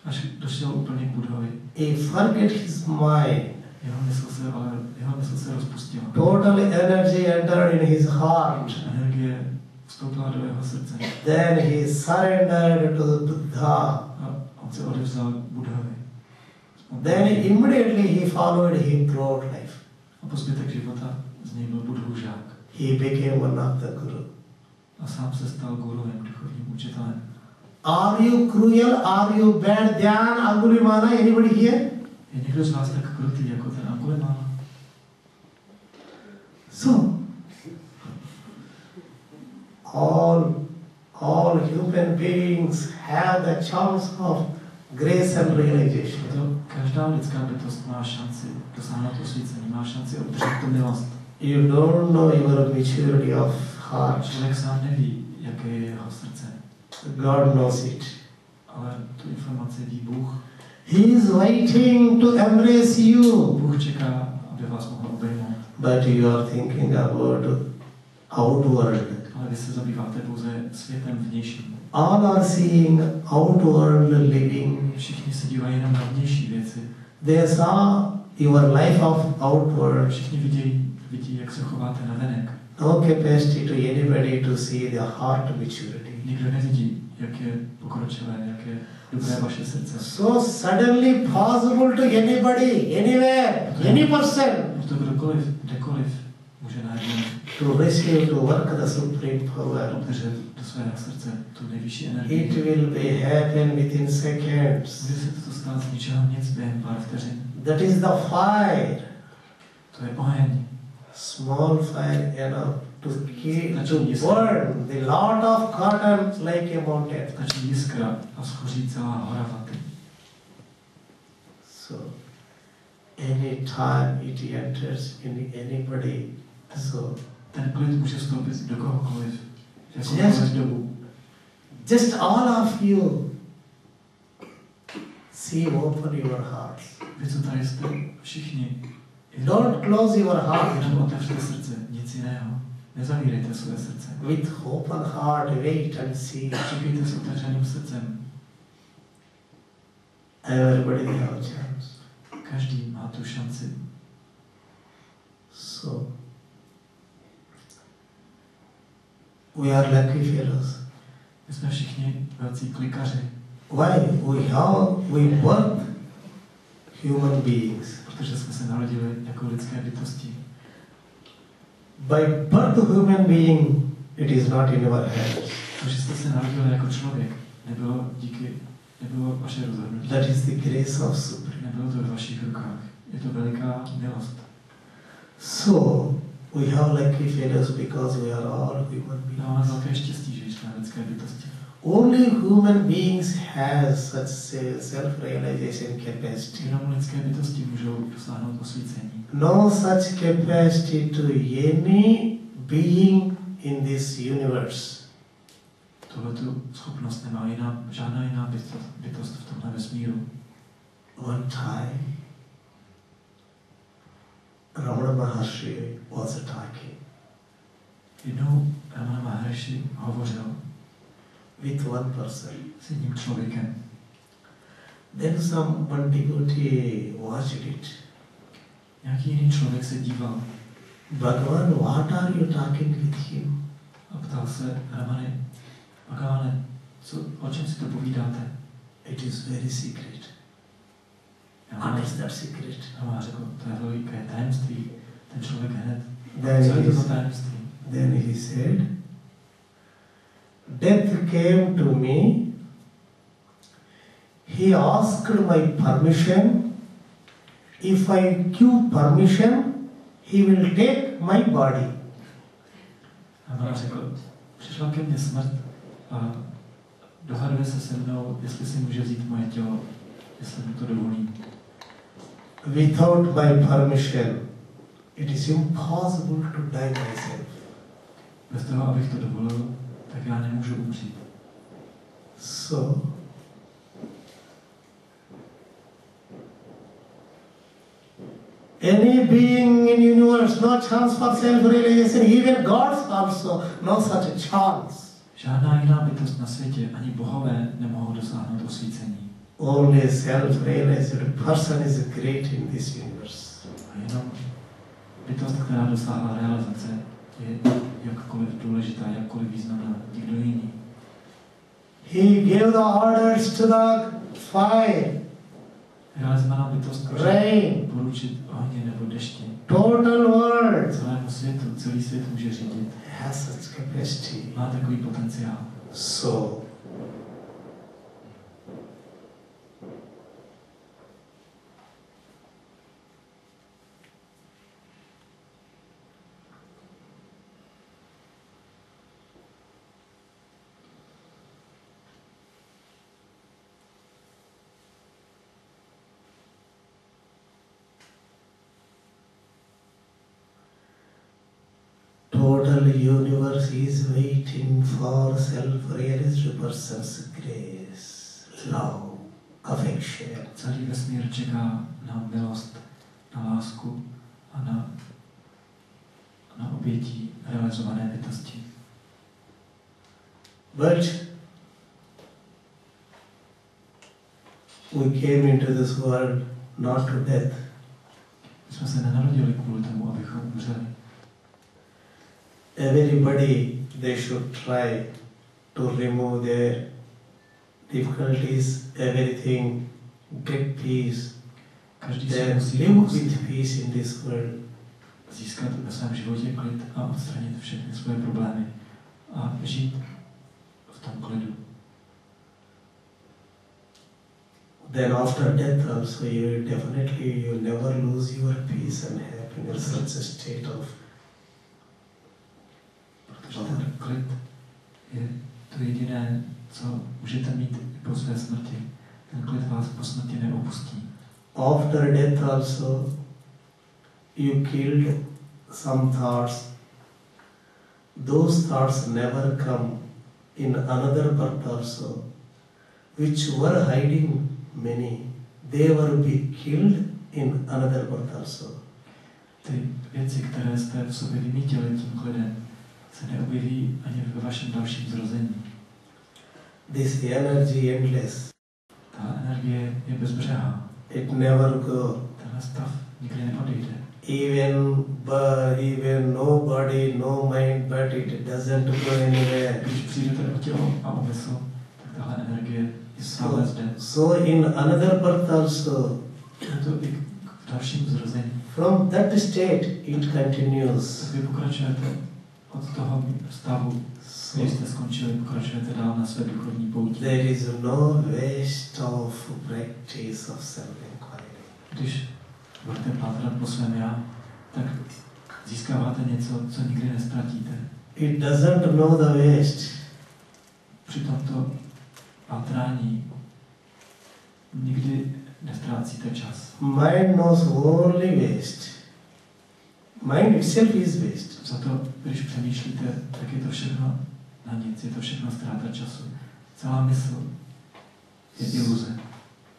Až došel úplně k Budhovi. He forget his mind. Jeho mysl se rozpustila. Totally energy entered in his heart. Energie vstoupila do jeho srdce. Then he surrendered to the Buddha. A on se odevzdal Budhovi. Then immediately he followed him throughout life. A po zbytek života z něj byl Budhův žák. He became one of the guru. A sám se stal guruem, duchovním učitelem. Are you cruel? Are you bad? Dhyan, Angulimala, anybody here? Je někdo z vás tak krutý jako ten Angulimala? So, all human beings have the chance of grace and realization. Každá lidská bytost má šanci dosáhnout osvícení, má šanci obdržet tu milost. You don't know your maturity of heart. Člověk sám neví, jaké je jeho srdce. God knows it. Ale tu informaci ví Bůh. He is waiting to embrace you. Bůh čeká, aby vás mohl obejmout. But you are thinking about outward. Ale vy se zabýváte pouze světem vnějším. All are seeing outward living. Všichni se dívají jenom na vnější věci. They saw your life of outward. Všichni vidí, jak se chováte na venek. No capacity to anybody to see the heart maturity. Nikdo nevidí, jak je pokročilé, jak je dobré vaše srdce. So suddenly possible to anybody, anywhere, any person. To kdekoliv může najednou to receive, to work the supreme power. Obdržet do svého srdce tu nejvyšší energii. It will be happen within seconds. Může se to stát z ničeho nic během pár vteřin. That is the fire. To je oheň. Small fire enough to burn the lot of cotton like a mountain. Stačí jiskra a schoří celá hora vaty. So, any time it enters in anybody, so ten klid může vstoupit do kohokoliv, jakoukoliv dobu. Just all of you see, open your hearts. Vy, co tady jste, všichni. Don't close your heart. Jenom otevřete srdce, nic jiného. Nezavírejte své srdce. With open heart, wait and see. Čekejte s otevřeným srdcem. Everybody have a chance. Každý má tu šanci. So, we are lucky fellows. My jsme všichni velcí klikaři. Why? We birth human beings. Protože jsme se narodili jako lidské bytosti. By birth of human being, it is not in our hands. Protože jste se narodili jako člověk, nebylo vaše rozhodnutí. That is the grace of Supreme. Nebylo to v vašich rukách. Je to veliká milost. So, we have lucky fellows because we are all human beings. Máme velké štěstí, že jsme lidské bytosti. Only human beings have such self-realization capacity. Jenom lidské bytosti můžou dosáhnout osvícení. No such capacity to any being in this universe. Tohletu schopnost nemá žádná jiná bytost v tomhle vesmíru. One time, Ramana Maharshi was talking. Jednou Ramana Maharshi hovořil with one person. S jedním člověkem. Then one devotee watched it. Nějaký jiný člověk se díval. Bhagavan, what are you talking with him? A ptal se Ramany, Bhagavane, o čem si to povídáte? It is very secret. What is that secret? Ramana řekl, to je veliké tajemství. Ten člověk hned. Then co je to tajemství? Then he said, death came to me. He asked my permission. If I give permission, he will take my body. A řekl, přišla ke mně smrt a dohaduje se mnou, jestli si může vzít moje tělo, jestli mi to dovolí. Without my permission, it is impossible to die myself. Bez toho, abych to dovolil, tak já nemůžu umřít. So, any being in universe, no chance for self-realization, even gods also, no such a chance. Žádná jiná bytost na světě, ani bohové nemohou dosáhnout osvícení. Only self-realized person is great in this universe. A jenom bytost, která dosáhla realizace, je jakkoliv důležitá, jakkoliv významná, nikdo jiný. He gave the orders to the fire, Realizovaná bytost rain, poručit ohně nebo dešti. total world. Celému světu, celý svět může řídit. Has such capacity. Má takový potenciál. So, total universe is waiting for self-realized person's grace, love, affection. Celý vesmír čeká na milost, na lásku a na obětí realizované bytosti. But we came into this world not to death. My jsme se nenarodili kvůli tomu, abychom umřeli. Everybody, they should try to remove their difficulties, everything, get peace, Každý si then musí live pomoct with peace in this world. získat ve svém životě klid a odstranit všechny svoje problémy a žít v tom klidu. Then after death also you never lose your peace and happiness, such a state of. Protože ten klid je to jediné, co můžete mít i po své smrti. Ten klid vás po smrti neopustí. After death also, you killed some thoughts. Those thoughts never come in another birth also, which were hiding many. They were be killed in another birth also. Ty věci, které jste v sobě vymítili tím klidem, se neobjeví ani ve vašem dalším zrození. This energy endless. Ta energie je bezbřehá. It never go. Tenhle stav nikdy neodejde. Even no body, no mind, but it doesn't go anywhere. Když přijdete o tělo a o mysl, tak tahle energie je stále zde. So in another birth also, Je to i v dalším zrození. from that state it continues. Tak vy pokračujete od toho stavu, když jste skončili, pokračujete dál na své duchovní pouti. There is no waste of practice of self-inquiry. Když budete pátrat po svém já, tak získáváte něco, co nikdy neztratíte. It doesn't know the waste. Při tomto pátrání nikdy neztrácíte čas. Mind knows only waste. Mind itself is waste. Za to, když přemýšlíte, tak je to všechno na nic, je to všechno ztráta času. Celá mysl je iluze.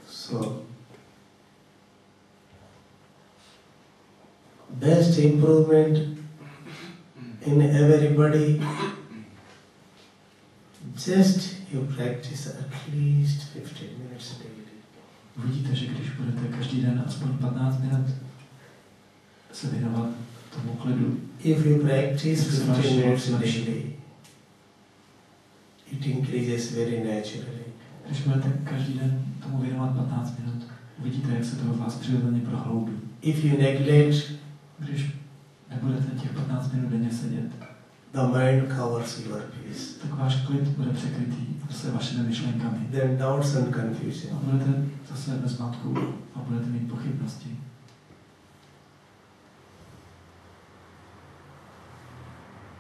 So, best improvement in everybody, just you practice at least 15 minutes daily. Uvidíte, že když budete každý den aspoň 15 minut se věnovat tomu klidu, If you practice 15 minutes daily, it increases very naturally. když budete každý den tomu věnovat 15 minut, uvidíte, jak se to vás přirozeně prohloubí. If you neglect, Když nebudete těch 15 minut denně sedět, the mind covers your peace. tak váš klid bude překrytý zase vašimi myšlenkami. Then doubts and A confusion. budete zase bez zmatku a budete mít pochybnosti.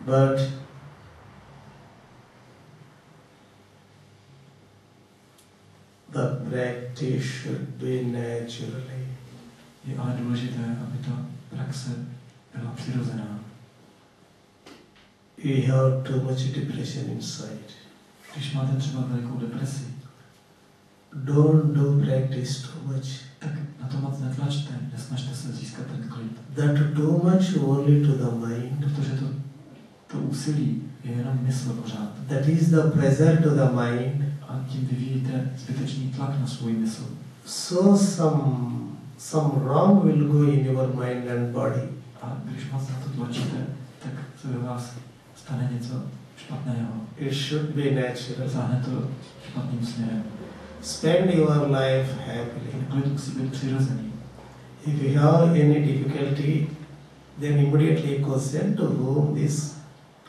But the practice should be naturally. Je ale důležité, aby ta praxe byla přirozená. you have too much depression inside. Když máte třeba velikou depresi, Don't do practice too much. tak na to moc netlačte, nesnažte se získat ten klid. That too much only to the mind. Protože to úsilí je jenom mysl pořád. That is the pressure to the mind. A tím vyvíjíte zbytečný tlak na svůj mysl. So some wrong will go in your mind and body. A když moc na to tlačíte, tak se ve vás stane něco špatného. It should be natural. Záhne to špatným směrem. Spend your life happily. Klid musí být přirozený. If you have any difficulty, then immediately question to whom this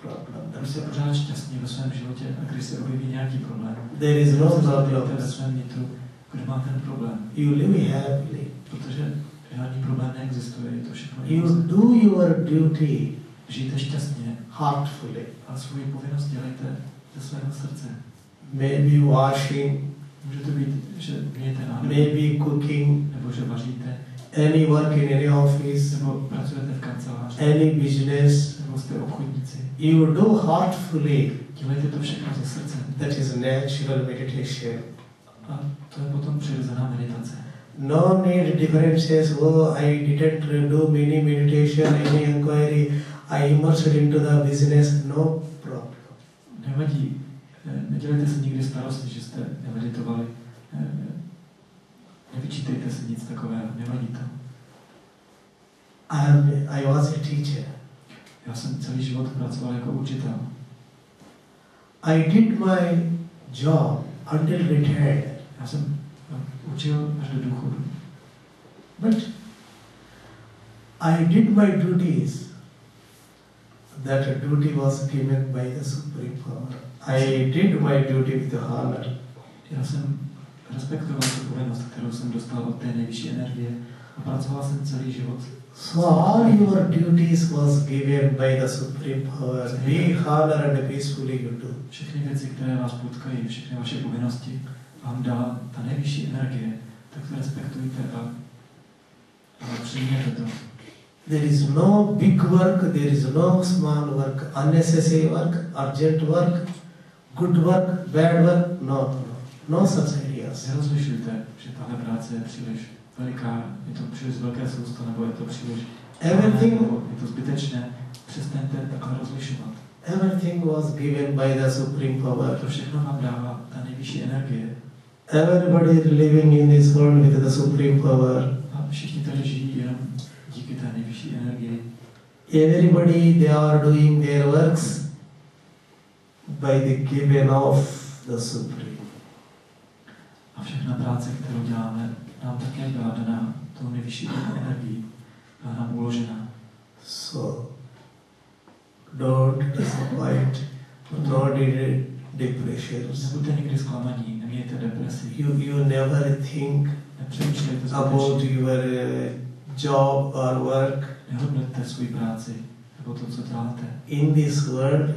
problem. Když jste pořád šťastní ve svém životě a když se objeví nějaký problém, There is no problem ve problem. svém nitru, kdo má ten problém. You live happily. Protože žádný problém neexistuje, je to všechno You iluze. do your duty Žijte šťastně heartfully. a svou povinnost dělejte ze svého srdce. Maybe washing, Může to být, že mějte nádobí, maybe cooking, nebo že vaříte, any work in any office, nebo pracujete v kanceláři, any business. nebo jste obchodníci. You do heartfully. Dělejte to všechno ze srdce. That is natural meditation. A to je potom přirozená meditace. No need differences. Oh, I didn't do many meditation, any inquiry. I immersed into the business. No problem. Nevadí. Nedělejte si nikdy starosti, že jste nemeditovali. Nevyčítejte si nic takového. Nevadí to. I was a teacher. Já jsem celý život pracoval jako učitel. I did my job until retired. Já jsem učil až do důchodu. But I did my duties. That duty was given by the Supreme Power. I did my duty with honor. Já jsem respektoval tu povinnost, kterou jsem dostal od té nejvyšší energie a pracoval jsem celý život. So all your duties was given by the Supreme Power. Be honor and peacefully you do. Všechny věci, které vás potkají, všechny vaše povinnosti vám dala ta nejvyšší energie, tak to respektujte a přijměte to. There is no big work, there is no small work, unnecessary work, urgent work, good work, bad work, no such ideas. Nerozlišujte, že tahle práce je příliš veliká, je to příliš velké sousto, nebo je to příliš Everything, nebo je to zbytečné. Přestaňte takhle rozlišovat. everything was given by the Supreme Power. To všechno vám dává ta nejvyšší energie. Everybody is living in this world with the Supreme Power. A všichni tady žijí jenom díky té nejvyšší energii. Everybody, they are doing their works by the given of the Supreme. A všechna práce, kterou děláme, nám také byla daná tou nejvyšší energií. Byla nám uložena. So, don't disappoint, no depressions. Nebuďte nikdy zklamaní, nemějte depresi. You never think Nepřemýšlejte about zbytečně. your job or work. Nehodnoťte svou práci nebo to, co děláte. In this world,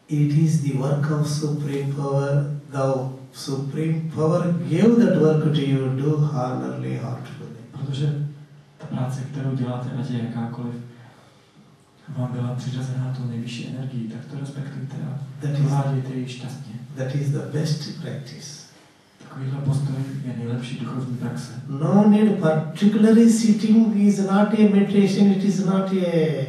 it is the work of Supreme Power. The Supreme Power gave that work to you, do honorably, heartfully. Protože ta práce, kterou děláte, ať je jakákoliv, vám byla přiřazená tou nejvyšší energií, tak to respektujte a provádějte ji šťastně. That is the best practice. Takovýhle postoj je nejlepší duchovní praxe. No need particularly sitting is not a meditation, it is not a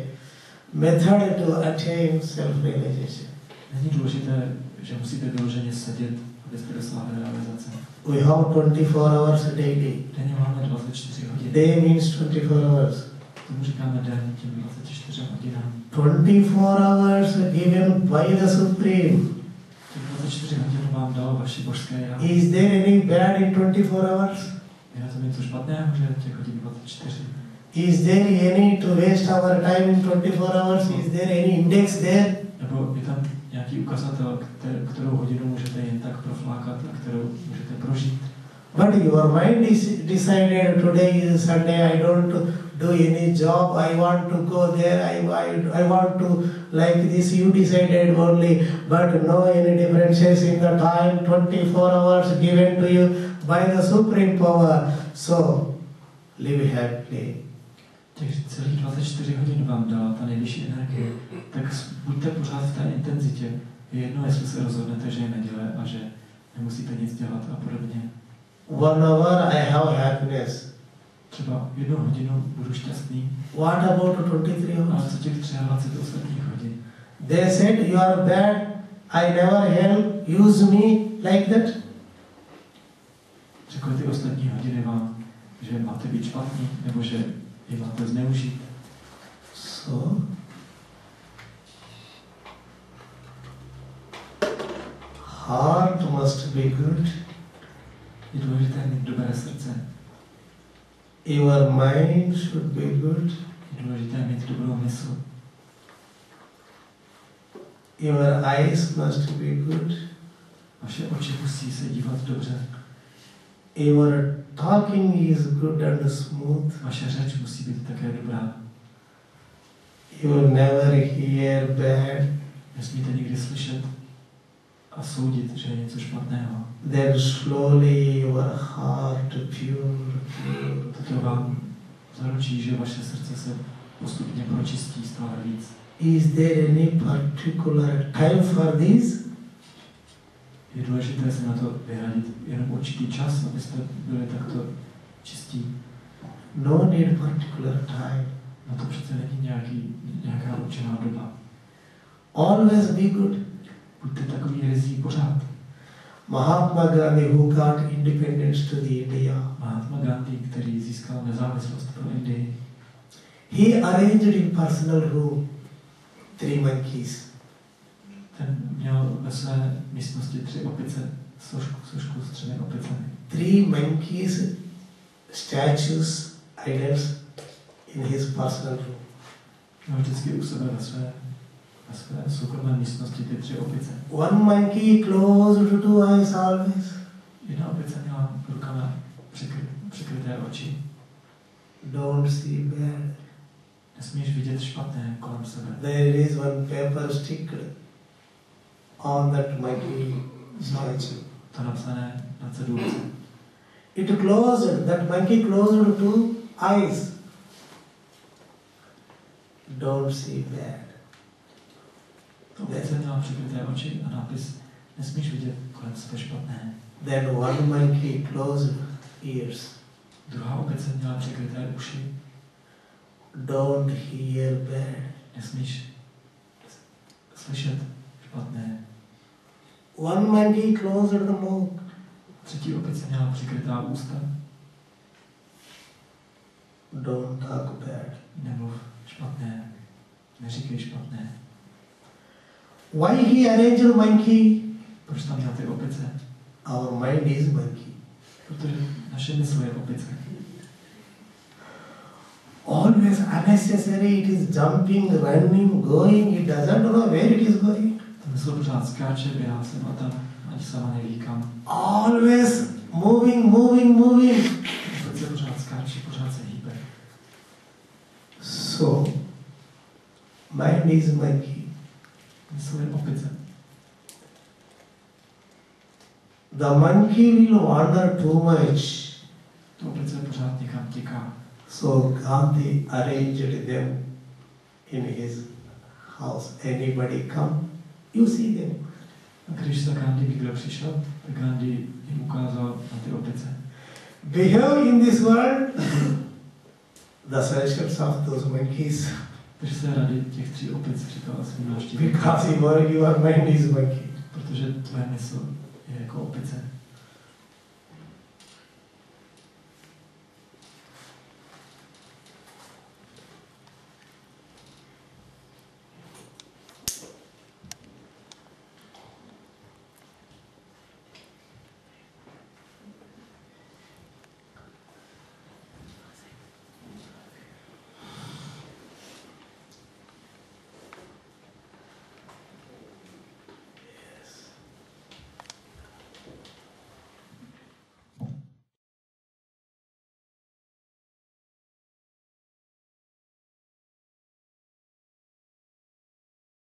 method to attain self-realization. Není důležité, že musíte vyloženě sedět, abyste dosáhli realizace. We have 24 hours daily. Denně máme 24 hodin. Day means 24 hours. Tomu říkáme den těm 24 hodinám. 24 hours given by the Supreme. Těch 24 hodin vám dalo vaše božské já. Is there any bad in 24 hours? Je na tom něco špatného, že těch hodin 24? Is there any to waste our time in 24 hours? Is there any index there? Nebo je tam nějaký ukazatel, kterou hodinu můžete jen tak proflákat a kterou můžete prožít? But your mind is decided today is Sunday, I don't do any job, I want to go there, I want to like this, you decided only, but no any differences in the time, 24 hours given to you by the Supreme Power. So, live happily. těch celých 24 hodin vám dala ta nejvyšší energie, tak buďte pořád v té intenzitě. Je jedno, jestli se rozhodnete, že je neděle a že nemusíte nic dělat a podobně. 1 hour I have happiness. Třeba 1 hodinu budu šťastný. What about 23 Ale hours? co těch 23 ostatních hodin? They said you are bad, I never help, use me like that. Řekli ty ostatní hodiny vám, že máte být špatný, nebo že je máte zneužít. So, heart must be good. Je důležité mít dobré srdce. Your mind should be good. Je důležité mít dobrou mysl. Your eyes must be good. Vaše oči musí se dívat dobře. Your talking is good and smooth. Vaše řeč musí být také dobrá. You will never hear bad. Nesmíte nikdy slyšet a soudit, že je něco špatného. Then slowly your heart pure. Toto vám zaručí, že vaše srdce se postupně pročistí stále víc. Is there any particular time for this? Je důležité si na to vyhradit jenom určitý čas, abyste byli takto čistí. No need particular time. Na to přece není nějaká určená doba. Always be good. Buďte takový ryzí pořád. Mahatma Gandhi, who got independence to the India, Mahatma Gandhi, který získal nezávislost pro Indii, he arranged in personal room 3 monkeys. ten měl ve své místnosti 3 opice, sošku s 3 opicemi. 3 monkeys, statues, idols in his personal room. Měl vždycky u sebe ve své soukromé místnosti ty 3 opice. 1 monkey closed to eyes always. Jedna opice měla rukama přikryté oči. Don't see bad. Nesmíš vidět špatné kolem sebe. There is 1 paper sticker on that monkey statue. To napsané na cedulce. It closed, that monkey closed 2 eyes. Don't see bad. To opice měla přikryté oči a nápis nesmíš vidět kolem sebe špatné. Then 1 monkey closed ears. Druhá opice měla přikryté uši. Don't hear bad. Nesmíš slyšet špatné. 1 monkey closed the mouth. Třetí opice měla přikrytá ústa. Don't talk bad. Nemluv špatné. Neříkej špatné. Why he arranged monkey? Proč tam měl ty opice? Our mind is monkey. Protože naše mysl je opice. Always unnecessary, it is jumping, running, going, it doesn't know where it is going. Ta mysl pořád skáče, běhá sem a tam, ani sama neví kam. Always moving. Opice pořád skáče, pořád se hýbe. So, mind is monkey. Mysl je opice. The monkey will wander too much. Ta opice pořád někam těká. So Gandhi arranged them in his house. Anybody come, you see them. A když za Gandhi někdo přišel, tak Gandhi jim ukázal na ty opice. Behave in this world the suggestions of those monkeys. Drž se rady těch 3 opic, říkala svým návštěvníkům. Because your mind is monkey. Protože tvoje mysl je jako opice.